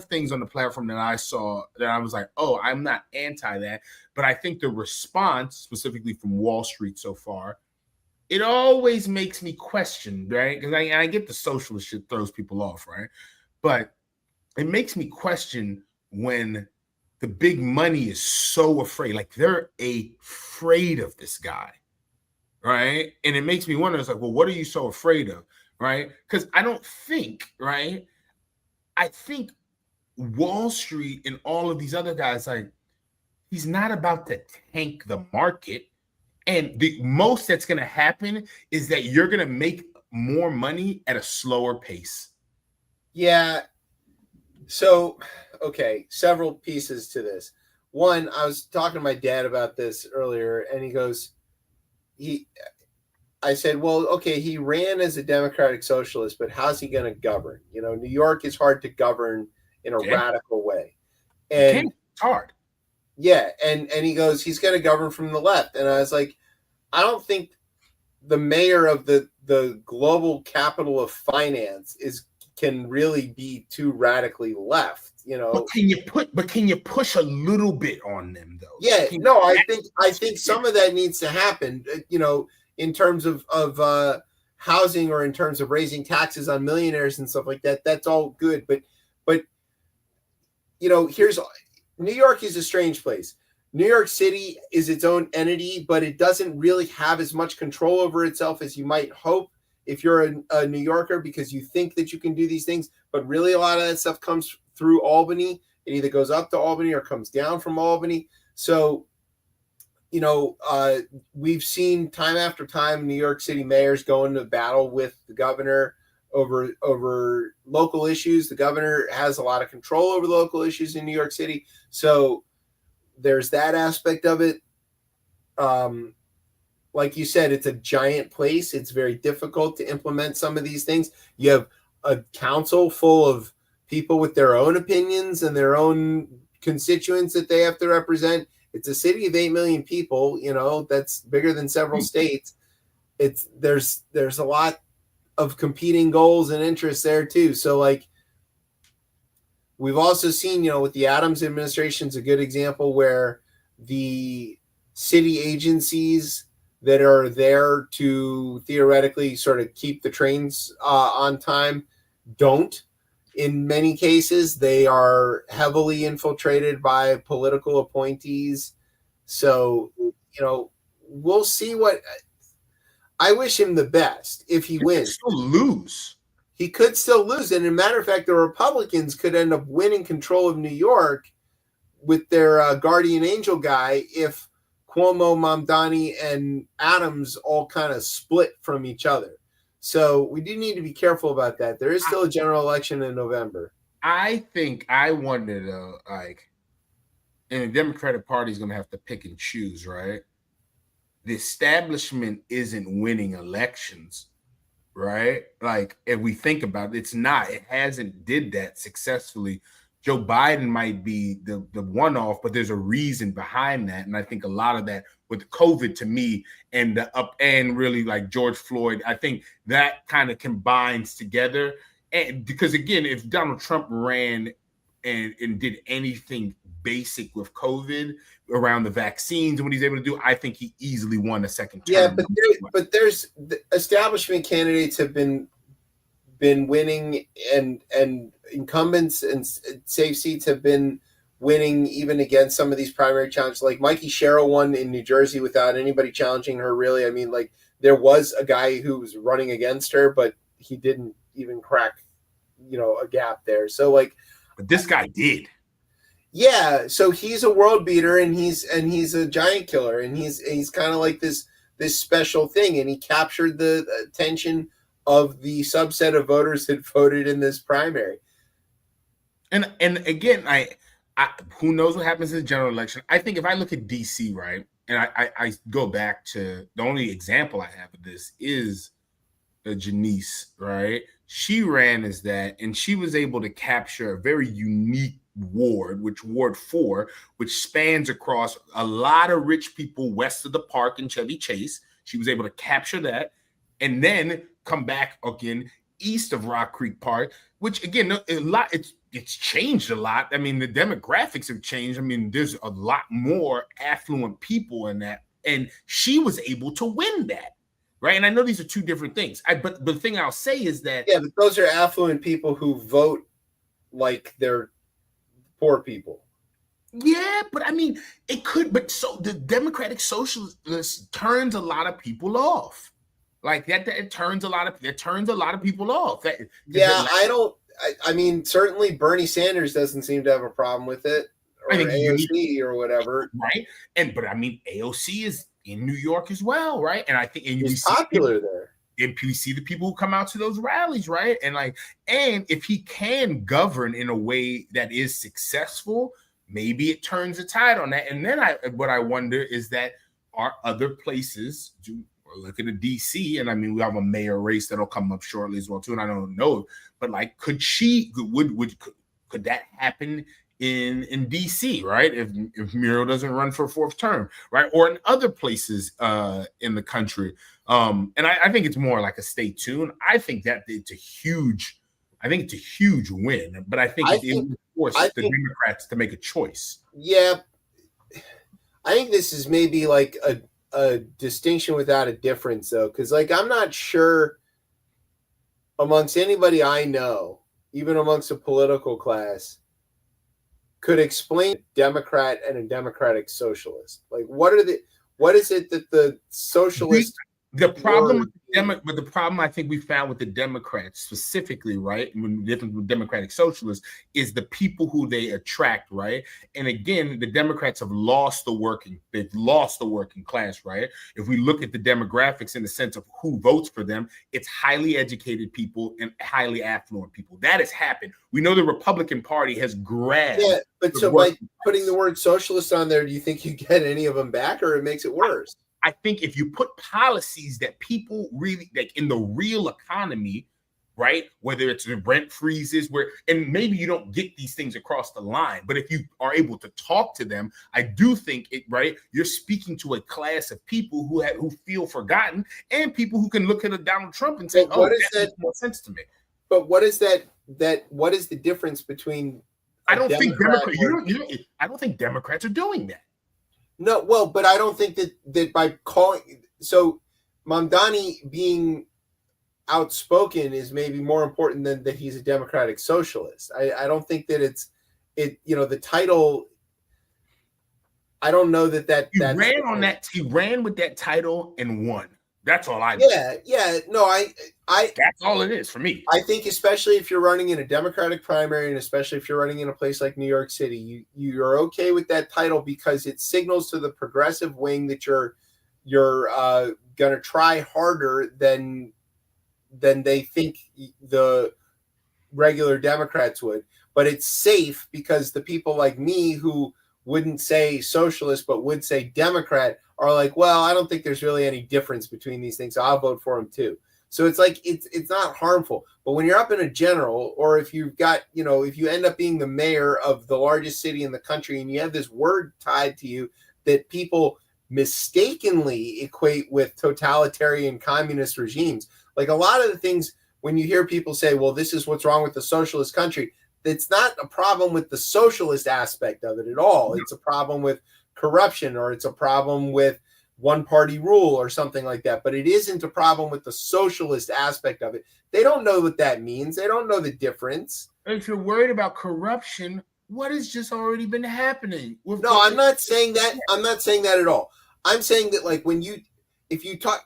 things on the platform that I saw that I was like, oh, I'm not anti that, but I think the response, specifically from Wall Street so far, it always makes me question, right? Because I get the socialist shit throws people off, right? But it makes me question when the big money is so afraid, like they're afraid of this guy, right? And it makes me wonder, it's like, well, what are you so afraid of, right? Because I don't think, right? I think Wall Street and all of these other guys, like, he's not about to tank the market. And the most that's going to happen is that you're going to make more money at a slower pace. Yeah. So, okay, several pieces to this. One, I was talking to my dad about this earlier, and he goes, I said, well, okay, he ran as a democratic socialist, but how's he going to govern? You know, New York is hard to govern in a radical way. And it's hard. Yeah, and he goes, he's going to govern from the left. And I was like, I don't think the mayor of the global capital of finance can really be too radically left, you know. But can you push a little bit on them though? Yeah, no, I think some of that needs to happen, you know, in terms of housing or in terms of raising taxes on millionaires and stuff like that. That's all good, but you know, New York is a strange place. New York City is its own entity, but it doesn't really have as much control over itself as you might hope if you're a New Yorker, because you think that you can do these things, but really a lot of that stuff comes through Albany. It either goes up to Albany or comes down from Albany. So, you know, we've seen time after time New York City mayors go into battle with the governor over local issues. The governor has a lot of control over local issues in New York City. So there's that aspect of it. Like you said, it's a giant place. It's very difficult to implement some of these things. You have a council full of people with their own opinions and their own constituents that they have to represent. It's a city of 8 million people, you know, that's bigger than several states. There's a lot of competing goals and interests there too. So like, we've also seen, you know, with the Adams administration is a good example where the city agencies that are there to theoretically sort of keep the trains on time don't. In many cases, they are heavily infiltrated by political appointees. So, you know, we'll see what. I wish him the best if he wins. He could still lose. And as a matter of fact, the Republicans could end up winning control of New York with their guardian angel guy if Cuomo, Mamdani, and Adams all kind of split from each other. So we do need to be careful about that. There is still a general election in November. I wonder though, like, and the Democratic Party is going to have to pick and choose, right? The establishment isn't winning elections, right? Like, if we think about it, it hasn't did that successfully. Joe Biden might be the one-off, but there's a reason behind that. And I think a lot of that with COVID to me and the up and really like George Floyd, I think that kind of combines together. And because again, if Donald Trump ran and did anything basic with COVID around the vaccines and what he's able to do, I think he easily won a second term. Yeah, but there's the establishment candidates have been winning, and incumbents and safe seats have been winning even against some of these primary challenges. Like Mikey Sherrill won in New Jersey without anybody challenging her, really. I mean, like, there was a guy who was running against her, but he didn't even crack, a gap there. So, like, but this guy did. Yeah, so he's a world beater, and he's a giant killer, and he's kind of like this special thing, and he captured the attention of the subset of voters that voted in this primary. And again, I who knows what happens in the general election. I think if I look at DC, right, and I go back to the only example I have of this is Janice, right? She ran as that, and she was able to capture a very unique ward, which Ward 4, which spans across a lot of rich people west of the park in Chevy Chase. She was able to capture that and then come back again east of Rock Creek Park, which again, a lot, it's changed a lot. I mean, the demographics have changed. I mean, there's a lot more affluent people in that, and she was able to win that. Right. And I know these are two different things. But the thing I'll say is that. Yeah, but those are affluent people who vote like they're poor people. Yeah, but I mean, it could. But so the Democratic Socialist turns a lot of people off. Like that it turns a lot of people off. I mean, certainly Bernie Sanders doesn't seem to have a problem with it, or AOC or whatever. Right. But I mean, AOC is in New York as well, right? And I think he's popular there. And we see the people who come out to those rallies, right? And if he can govern in a way that is successful, maybe it turns the tide on that. And then what I wonder is that are other places look at the DC, and I mean, we have a mayor race that'll come up shortly as well too, and I don't know, but like, could that happen in DC, right? If Muriel doesn't run for a fourth term, right? Or in other places in the country. And I think it's more like a stay tuned. I think that it's a huge win, but I think it would force the Democrats to make a choice. Yeah. I think this is maybe like a distinction without a difference, though, because like I'm not sure amongst anybody I know, even amongst the political class, could explain a Democrat and a Democratic Socialist. Like, what is it that the socialist? The problem I think we found with the Democrats specifically, right, when different with Democratic Socialists, is the people who they attract, right? And again, the Democrats have lost the working class, right? If we look at the demographics in the sense of who votes for them, it's highly educated people and highly affluent people. That has happened. We know the Republican Party has grabbed. Yeah, but so by putting the word socialist on there, do you think you get any of them back, or it makes it worse? I think if you put policies that people really like in the real economy, right? Whether it's the rent freezes, and maybe you don't get these things across the line, but if you are able to talk to them, I do think right? You're speaking to a class of people who feel forgotten, and people who can look at a Donald Trump and say, "Oh, that makes more sense to me." But what is that? What is the difference between? I don't think Democrats are doing that. No, well, but I don't think that by calling Mamdani being outspoken is maybe more important than that he's a Democratic Socialist. I don't think that the title. I don't know that he ran with that title and won. That's all I. Yeah. No, I. That's all it is for me. I think, especially if you're running in a Democratic primary, and especially if you're running in a place like New York City, you're okay with that title because it signals to the progressive wing that you're gonna try harder than they think the regular Democrats would. But it's safe because the people like me who wouldn't say socialist but would say Democrat are like, well, I don't think there's really any difference between these things, so I'll vote for them too. So it's like it's not harmful. But when you're up in a general, or if you've got, if you end up being the mayor of the largest city in the country and you have this word tied to you that people mistakenly equate with totalitarian communist regimes, like a lot of the things when you hear people say, well, this is what's wrong with the socialist country, it's not a problem with the socialist aspect of it at all. It's a problem with corruption, or it's a problem with one party rule or something like that. But it isn't a problem with the socialist aspect of it. They don't know what that means. They don't know the difference. If you're worried about corruption, what has just already been happening? No, I'm not saying that. I'm not saying that at all. I'm saying that, like, if you talk,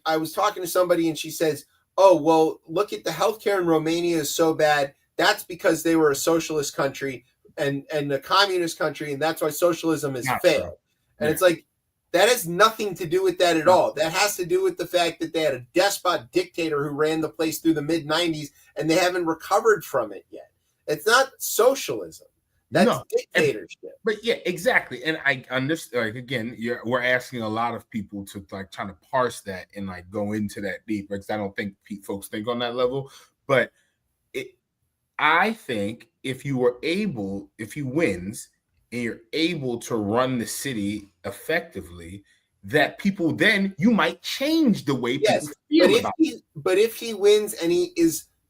I was talking to somebody and she says, oh, well, look at the healthcare in Romania is so bad. That's because they were a socialist country and a communist country, and that's why socialism has failed. So. And it's like, that has nothing to do with that at all. That has to do with the fact that they had a despot dictator who ran the place through the mid-90s, and they haven't recovered from it yet. It's not socialism. That's dictatorship. But yeah, exactly. And I understand, like, again, we're asking a lot of people to, like, trying to parse that and, like, go into that deep, because I don't think folks think on that level. But I think if he wins and you're able to run the city effectively, that people, then you might change the way people feel about it. But if he wins and he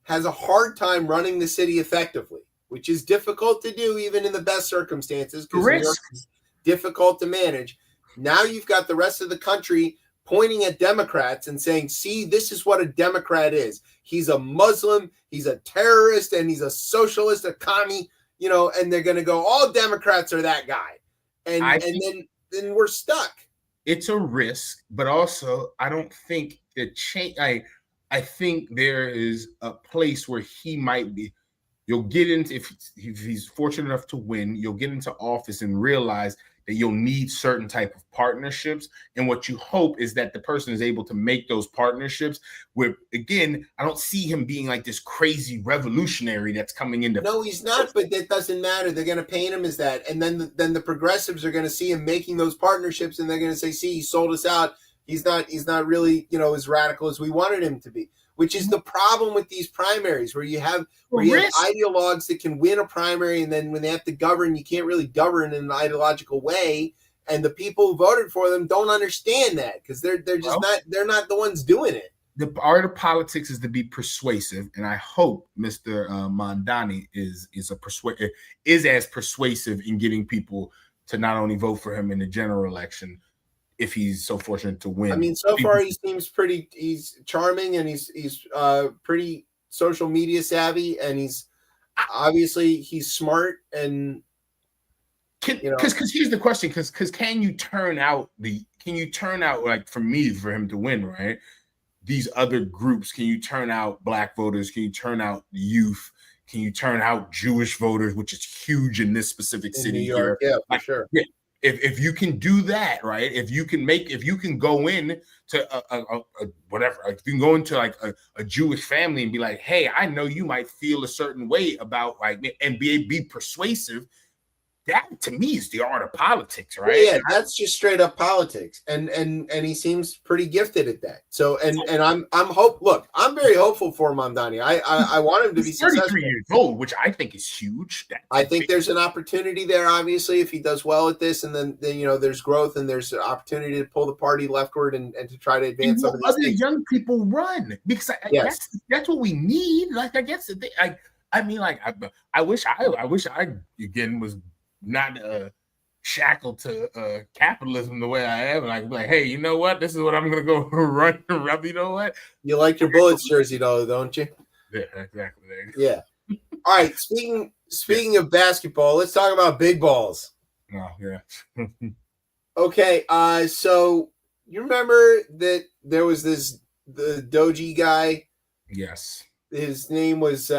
has a hard time running the city effectively, which is difficult to do even in the best circumstances, because New York is difficult to manage. Now you've got the rest of the country pointing at Democrats and saying, see, this is what a Democrat is. He's a Muslim, he's a terrorist, and he's a socialist, a commie, and they're going to go, all Democrats are that guy. And then we're stuck. It's a risk, but also I don't think that change. I think there is a place where he might be. You'll get into, if he's fortunate enough to win, you'll get into office and realize that you'll need certain type of partnerships. And what you hope is that the person is able to make those partnerships where, again, I don't see him being like this crazy revolutionary that's coming into. No, he's not, but that doesn't matter. They're going to paint him as that. And then the progressives are going to see him making those partnerships, and they're going to say, see, he sold us out. He's not really, as radical as we wanted him to be. Which is the problem with these primaries, where you have ideologues that can win a primary, and then when they have to govern, you can't really govern in an ideological way. And the people who voted for them don't understand that, because they're not the ones doing it. The art of politics is to be persuasive, and I hope Mr. Mondani is as persuasive in getting people to not only vote for him in the general election, if he's so fortunate to win. I mean, so far he seems he's charming, and he's pretty social media savvy, and he's smart, and because here's the question, because can you turn out like, for him to win, right? These other groups, can you turn out Black voters? Can you turn out youth? Can you turn out Jewish voters, which is huge in this specific city New York, here? Yeah, for sure. Yeah. If you can do that, right? If you can go in to whatever, if you can go into like a Jewish family and be like, hey, I know you might feel a certain way about, like, and be persuasive. That to me is the art of politics, right? Yeah, that's just straight up politics, and he seems pretty gifted at that. So I'm very hopeful for Mamdani. I want him to be successful. 33 years old, which I think is huge. I think there's an opportunity there, obviously, if he does well at this, and then there's growth, and there's an opportunity to pull the party leftward and to try to advance some of these other things. Young people run, because that's what we need. Like, I guess I wish I again was not shackled to capitalism the way I am, and I can be like, hey, you know what? This is what I'm gonna go run. You know what? You like your Bullets jersey though, don't you? Yeah, exactly. Yeah. All right. Speaking of basketball, let's talk about big balls. Oh yeah. Okay. So you remember that there was the Doji guy? Yes. His name was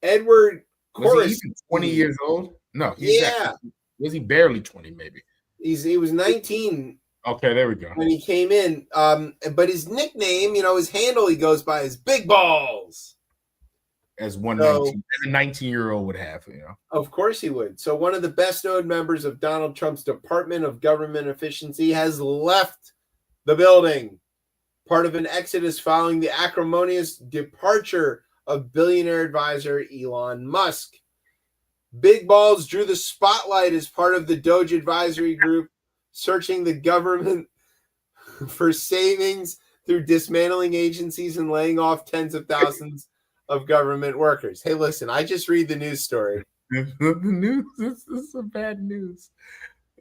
Edward. Was he even 20 years old? No. Was he barely 20? Maybe. He was 19. Okay, there we go. When he came in, but his nickname, his handle, he goes by is Big Balls. As a 19-year-old would have, Of course he would. So one of the best known members of Donald Trump's Department of Government Efficiency has left the building, part of an exodus following the acrimonious departure of billionaire advisor Elon Musk. Big Balls drew the spotlight as part of the Doge Advisory Group, searching the government for savings through dismantling agencies and laying off tens of thousands of government workers. Hey, listen, I just read the news story. The news. This is some bad news.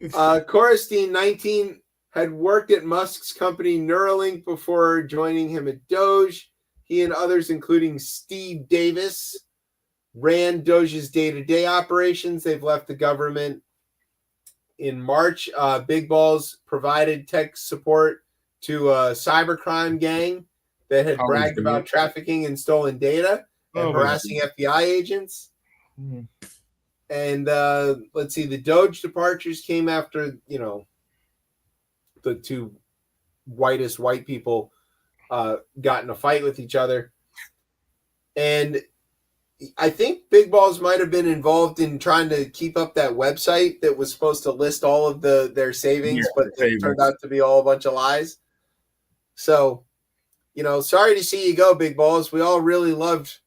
Korstein, 19, had worked at Musk's company Neuralink before joining him at Doge. He and others, including Steve Davis, ran Doge's day-to-day operations. They've left the government in March. Big Balls provided tech support to a cybercrime gang that had bragged about trafficking and stolen data and harassing FBI agents. Mm-hmm. And let's see, the Doge departures came after, the two whitest white people got in a fight with each other. And I think Big Balls might have been involved in trying to keep up that website that was supposed to list all of their savings, but it turned out to be all a bunch of lies. So, sorry to see you go, Big Balls. We all really loved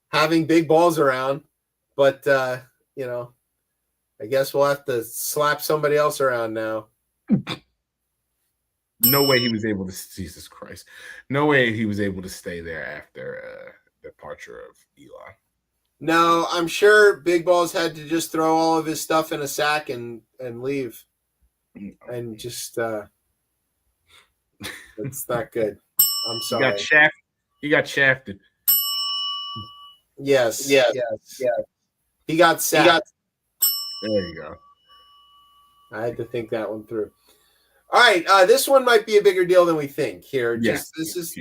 having Big Balls around, but, I guess we'll have to slap somebody else around now. No way he was able to, Jesus Christ. No way he was able to stay there after the departure of Elon. No, I'm sure Big Balls had to just throw all of his stuff in a sack and leave. And just, it's not good. I'm sorry. He got shafted. Yes. He got sacked. There you go. I had to think that one through. All right, this one might be a bigger deal than we think here. This is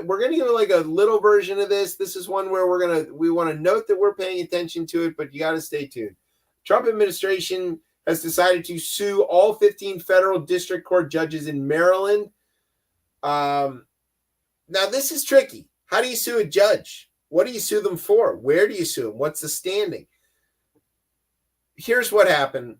we're gonna give like a little version of this. This is one where we want to note that we're paying attention to it, but you got to stay tuned. Trump administration has decided to sue all 15 federal district court judges in Maryland. Now this is tricky. How do you sue a judge? What do you sue them for? Where do you sue them? What's the standing? Here's what happened.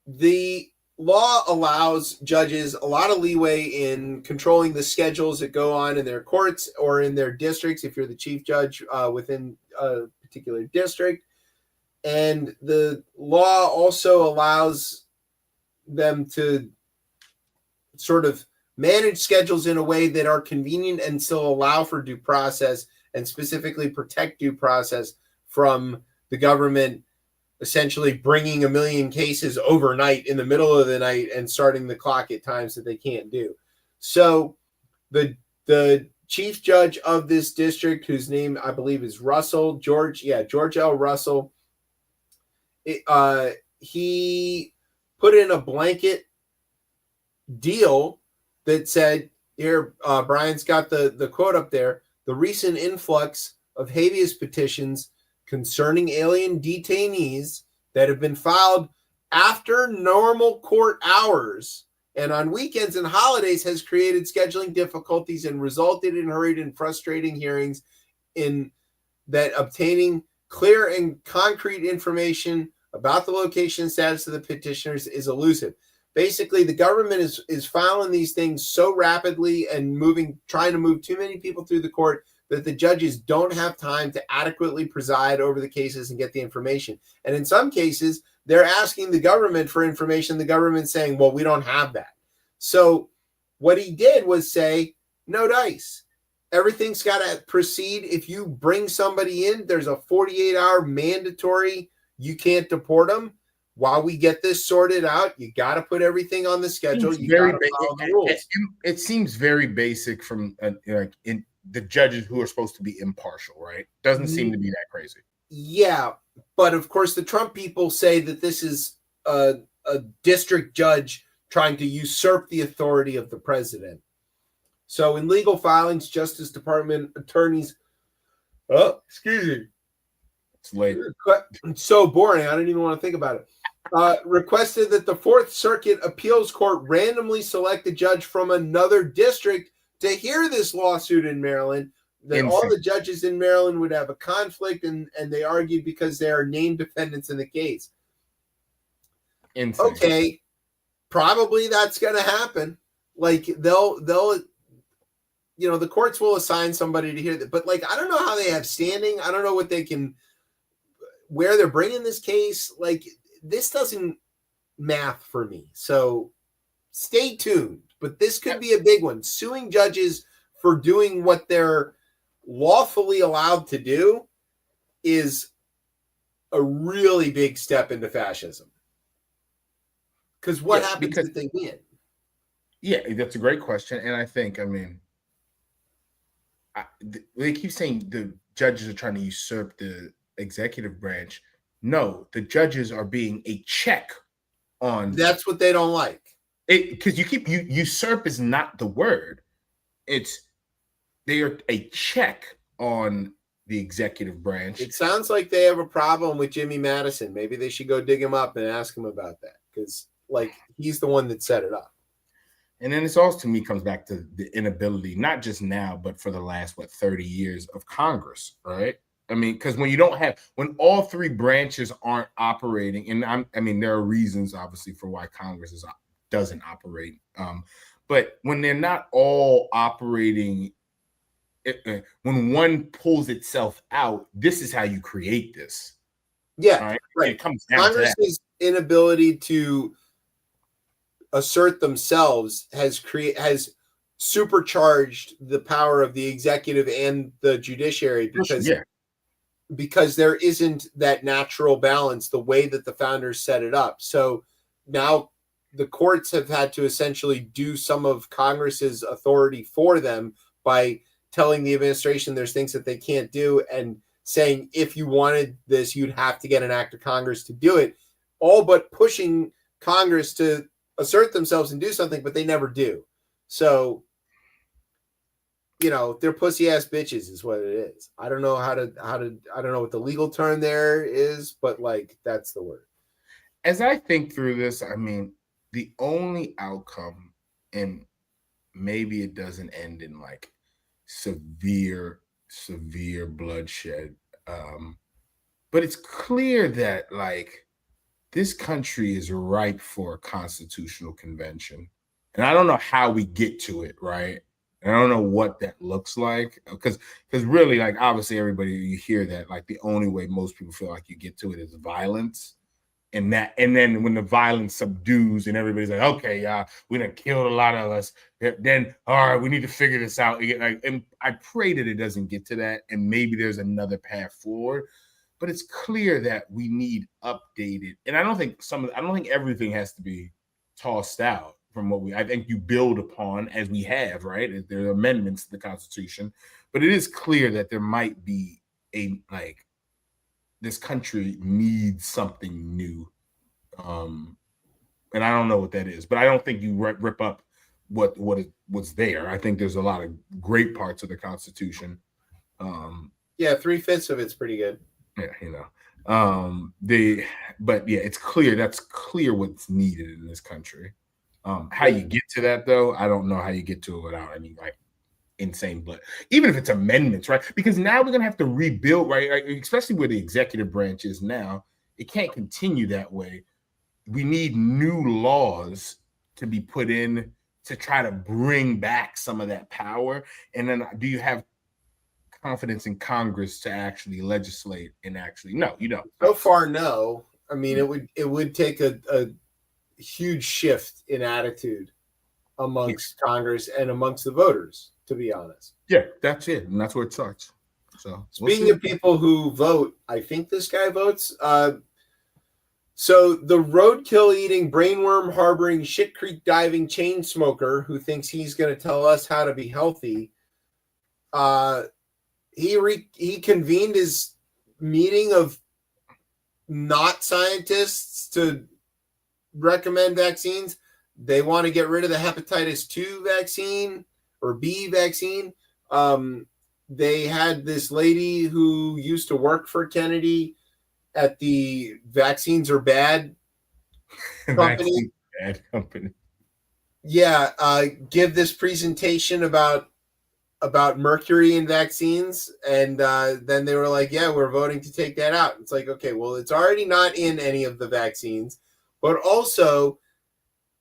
The law allows judges a lot of leeway in controlling the schedules that go on in their courts or in their districts if you're the chief judge within a particular district. And the law also allows them to sort of manage schedules in a way that are convenient and still allow for due process and specifically protect due process from the government essentially bringing a million cases overnight in the middle of the night and starting the clock at times that they can't do. So the chief judge of this district, whose name I believe is George L. Russell, he put in a blanket deal that said, here, Brian's got the quote up there, the recent influx of habeas petitions concerning alien detainees that have been filed after normal court hours and on weekends and holidays has created scheduling difficulties and resulted in hurried and frustrating hearings in that obtaining clear and concrete information about the location and status of the petitioners is elusive. Basically, the government is filing these things so rapidly and trying to move too many people through the court that the judges don't have time to adequately preside over the cases and get the information. And in some cases, they're asking the government for information, the government saying, well, we don't have that. So what he did was say, no dice. Everything's got to proceed. If you bring somebody in, there's a 48-hour mandatory, you can't deport them. While we get this sorted out, you got to put everything on the schedule. You got to follow the rules. It seems very basic from in the judges who are supposed to be impartial, right? Doesn't seem to be that crazy. Yeah, but of course the Trump people say that this is a district judge trying to usurp the authority of the president. So in legal filings, Justice Department attorneys, excuse me, it's late. It's so boring. I don't even want to think about it. Requested that the Fourth Circuit Appeals Court randomly select a judge from another district to hear this lawsuit in Maryland, that all the judges in Maryland would have a conflict, and they argued because they are named defendants in the case. Insane. Okay, probably that's going to happen. Like they'll the courts will assign somebody to hear that, but like I don't know how they have standing. I don't know where they're bringing this case. Like this doesn't math for me. So stay tuned. But this could be a big one. Suing judges for doing what they're lawfully allowed to do is a really big step into fascism. Because what happens if they win? Yeah, that's a great question. And I think, they keep saying the judges are trying to usurp the executive branch. No, the judges are being a check on. That's what they don't like. Because usurp is not the word. They are a check on the executive branch. It sounds like they have a problem with Jimmy Madison. Maybe they should go dig him up and ask him about that, because he's the one that set it up. And then this also, to me, comes back to the inability, not just now, but for the last 30 years of Congress, right? Because when all three branches aren't operating, and there are reasons obviously for why Congress doesn't operate, but when they're not all operating. When one pulls itself out, this is how you create this. Yeah, right. It comes down Congress's inability to assert themselves has supercharged the power of the executive and the judiciary, because there isn't that natural balance the way that the founders set it up. So now the courts have had to essentially do some of Congress's authority for them by telling the administration there's things that they can't do, and saying if you wanted this, you'd have to get an act of Congress to do it, all but pushing Congress to assert themselves and do something, but they never do. So, they're pussy ass bitches is what it is. I don't know I don't know what the legal term there is, but that's the word. As I think through this, the only outcome, and maybe it doesn't end in severe bloodshed, but it's clear that this country is ripe for a constitutional convention, and I don't know how we get to it, right? And I don't know what that looks like, because really, obviously everybody, you hear that the only way most people feel like you get to it is violence. And then when the violence subdues and everybody's like, okay, we done killed a lot of us, then all right, we need to figure this out. And I pray that it doesn't get to that, and maybe there's another path forward. But it's clear that we need updated, and I don't think everything has to be tossed out from what I think you build upon, as we have, right? There are amendments to the Constitution, but it is clear that there might be this country needs something new. And I don't know what that is, but I don't think you rip up what's there. I think there's a lot of great parts of the Constitution. 3/5 of it's pretty good. Yeah, it's clear. That's clear what's needed in this country. How you get to that, though, I don't know how you get to it without any insane blood, even if it's amendments, right? Because now we're gonna have to rebuild, right? Especially where the executive branch is now. It can't continue that way. We need new laws to be put in to try to bring back some of that power. And then, do you have confidence in Congress to actually legislate? And no, you don't. So far, no. It would take a huge shift in attitude amongst Congress and amongst the voters, to be honest. Yeah, that's it. And that's where it starts. So speaking of people who vote, I think this guy votes. So the roadkill eating, brainworm harboring, shit creek diving chain smoker who thinks he's going to tell us how to be healthy, he convened his meeting of not scientists to recommend vaccines. They want to get rid of the hepatitis 2 vaccine or B vaccine. They had this lady who used to work for Kennedy at the Vaccines Are Bad company. Yeah, give this presentation about mercury in vaccines, and then they were like, yeah, we're voting to take that out. It's like, okay, well, it's already not in any of the vaccines. But also,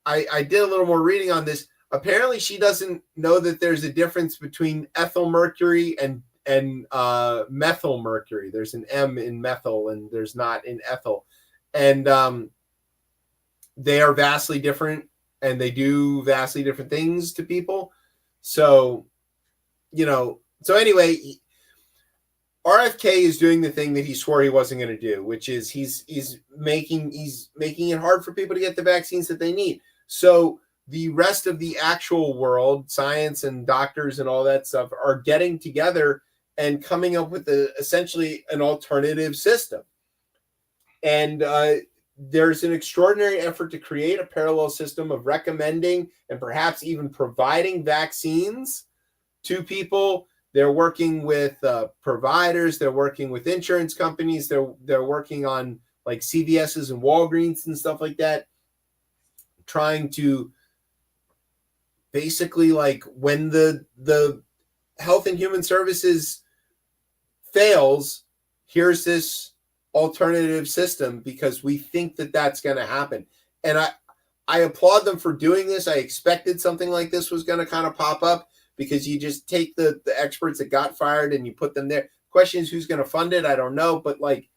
I did a little more reading on this. Apparently, she doesn't know that there's a difference between ethyl mercury and methyl mercury. There's an M in methyl and there's not in ethyl. And they are vastly different, and they do vastly different things to people. So, so anyway, RFK is doing the thing that he swore he wasn't going to do, which is he's making it hard for people to get the vaccines that they need. So the rest of the actual world, science and doctors and all that stuff, are getting together and coming up with essentially an alternative system. And there's an extraordinary effort to create a parallel system of recommending and perhaps even providing vaccines to people. They're working with providers. They're working with insurance companies. They're working on like CVS's and Walgreens and stuff like that, trying to basically, like, when the Health and Human Services fails, here's this alternative system because we think that that's going to happen. And I applaud them for doing this. I expected something like this was going to kind of pop up, because you just take the experts that got fired and you put them there. Question is, who's going to fund it? I don't know. But like,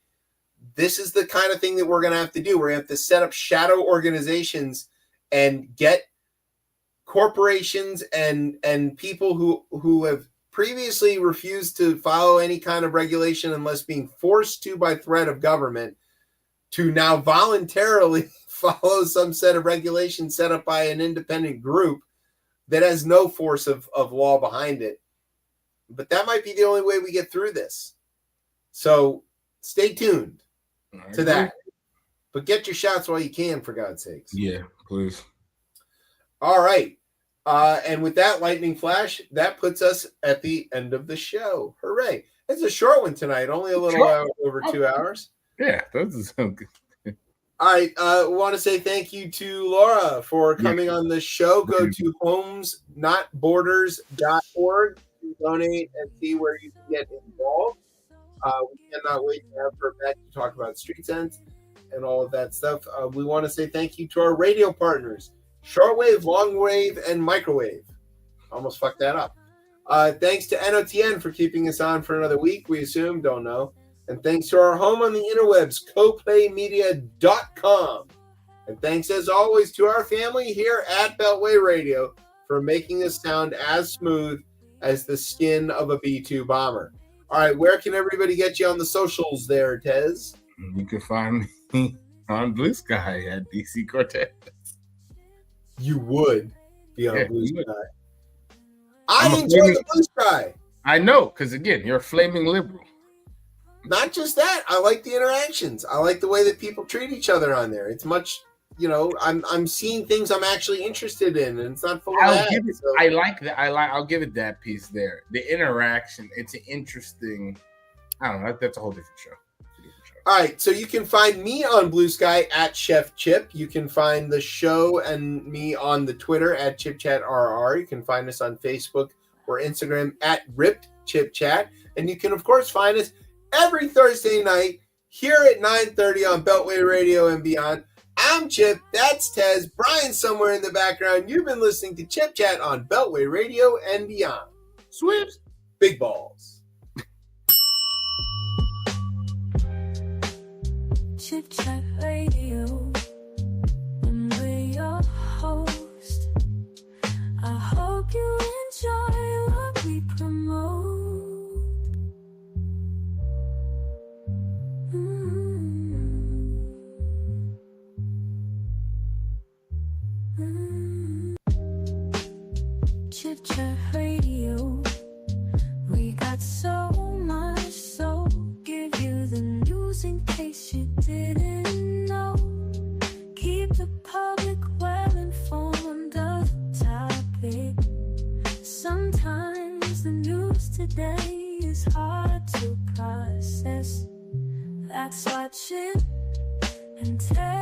this is the kind of thing that we're going to have to do. We're going to have to set up shadow organizations and get corporations and people who have previously refused to follow any kind of regulation unless being forced to by threat of government, to now voluntarily follow some set of regulations set up by an independent group that has no force of law behind it. But that might be the only way we get through this. So stay tuned to that. But get your shots while you can, for God's sakes. Yeah, please. All right. And with that lightning flash, that puts us at the end of the show. Hooray. It's a short one tonight, only a little over 2 hours. Yeah, that's so good. All right. Want to say thank you to Laura for coming on the show. Go to homesnotborders.org to donate and see where you can get involved. We cannot wait to have her back to talk about Street Sense and all of that stuff. We want to say thank you to our radio partners, shortwave, longwave, and microwave. Almost fucked that up. Thanks to NOTN for keeping us on for another week, we assume, don't know. And thanks to our home on the interwebs, coplaymedia.com. And thanks, as always, to our family here at Beltway Radio for making us sound as smooth as the skin of a B-2 bomber. All right, where can everybody get you on the socials there, Tez? You can find me on Blue Sky at DC Cortez. You would be on Blue Sky. I enjoy the Blue Sky. I know, because, again, you're a flaming liberal. Not just that, I like the interactions. I like the way that people treat each other on there. It's much, I'm seeing things I'm actually interested in, and it's not full of ads. I like that. I'll give it that piece there. The interaction. It's an interesting. I don't know. That's a whole different show. All right, so you can find me on Blue Sky at Chef Chip. You can find the show and me on the Twitter at ChipChatRR. You can find us on Facebook or Instagram at RippedChipChat, and you can of course find us every Thursday night here at 9:30 on Beltway Radio and beyond. I'm Chip. That's Tez. Brian's somewhere in the background. You've been listening to Chip Chat on Beltway Radio and beyond. Swips. Big balls. Chip Chat Radio, and we're your host. I hope you enjoy what we promote. Chip Chat Radio, we got so much, so give you the news in case you didn't know. Keep the public well informed of the topic. Sometimes the news today is hard to process. That's why Chip and Ted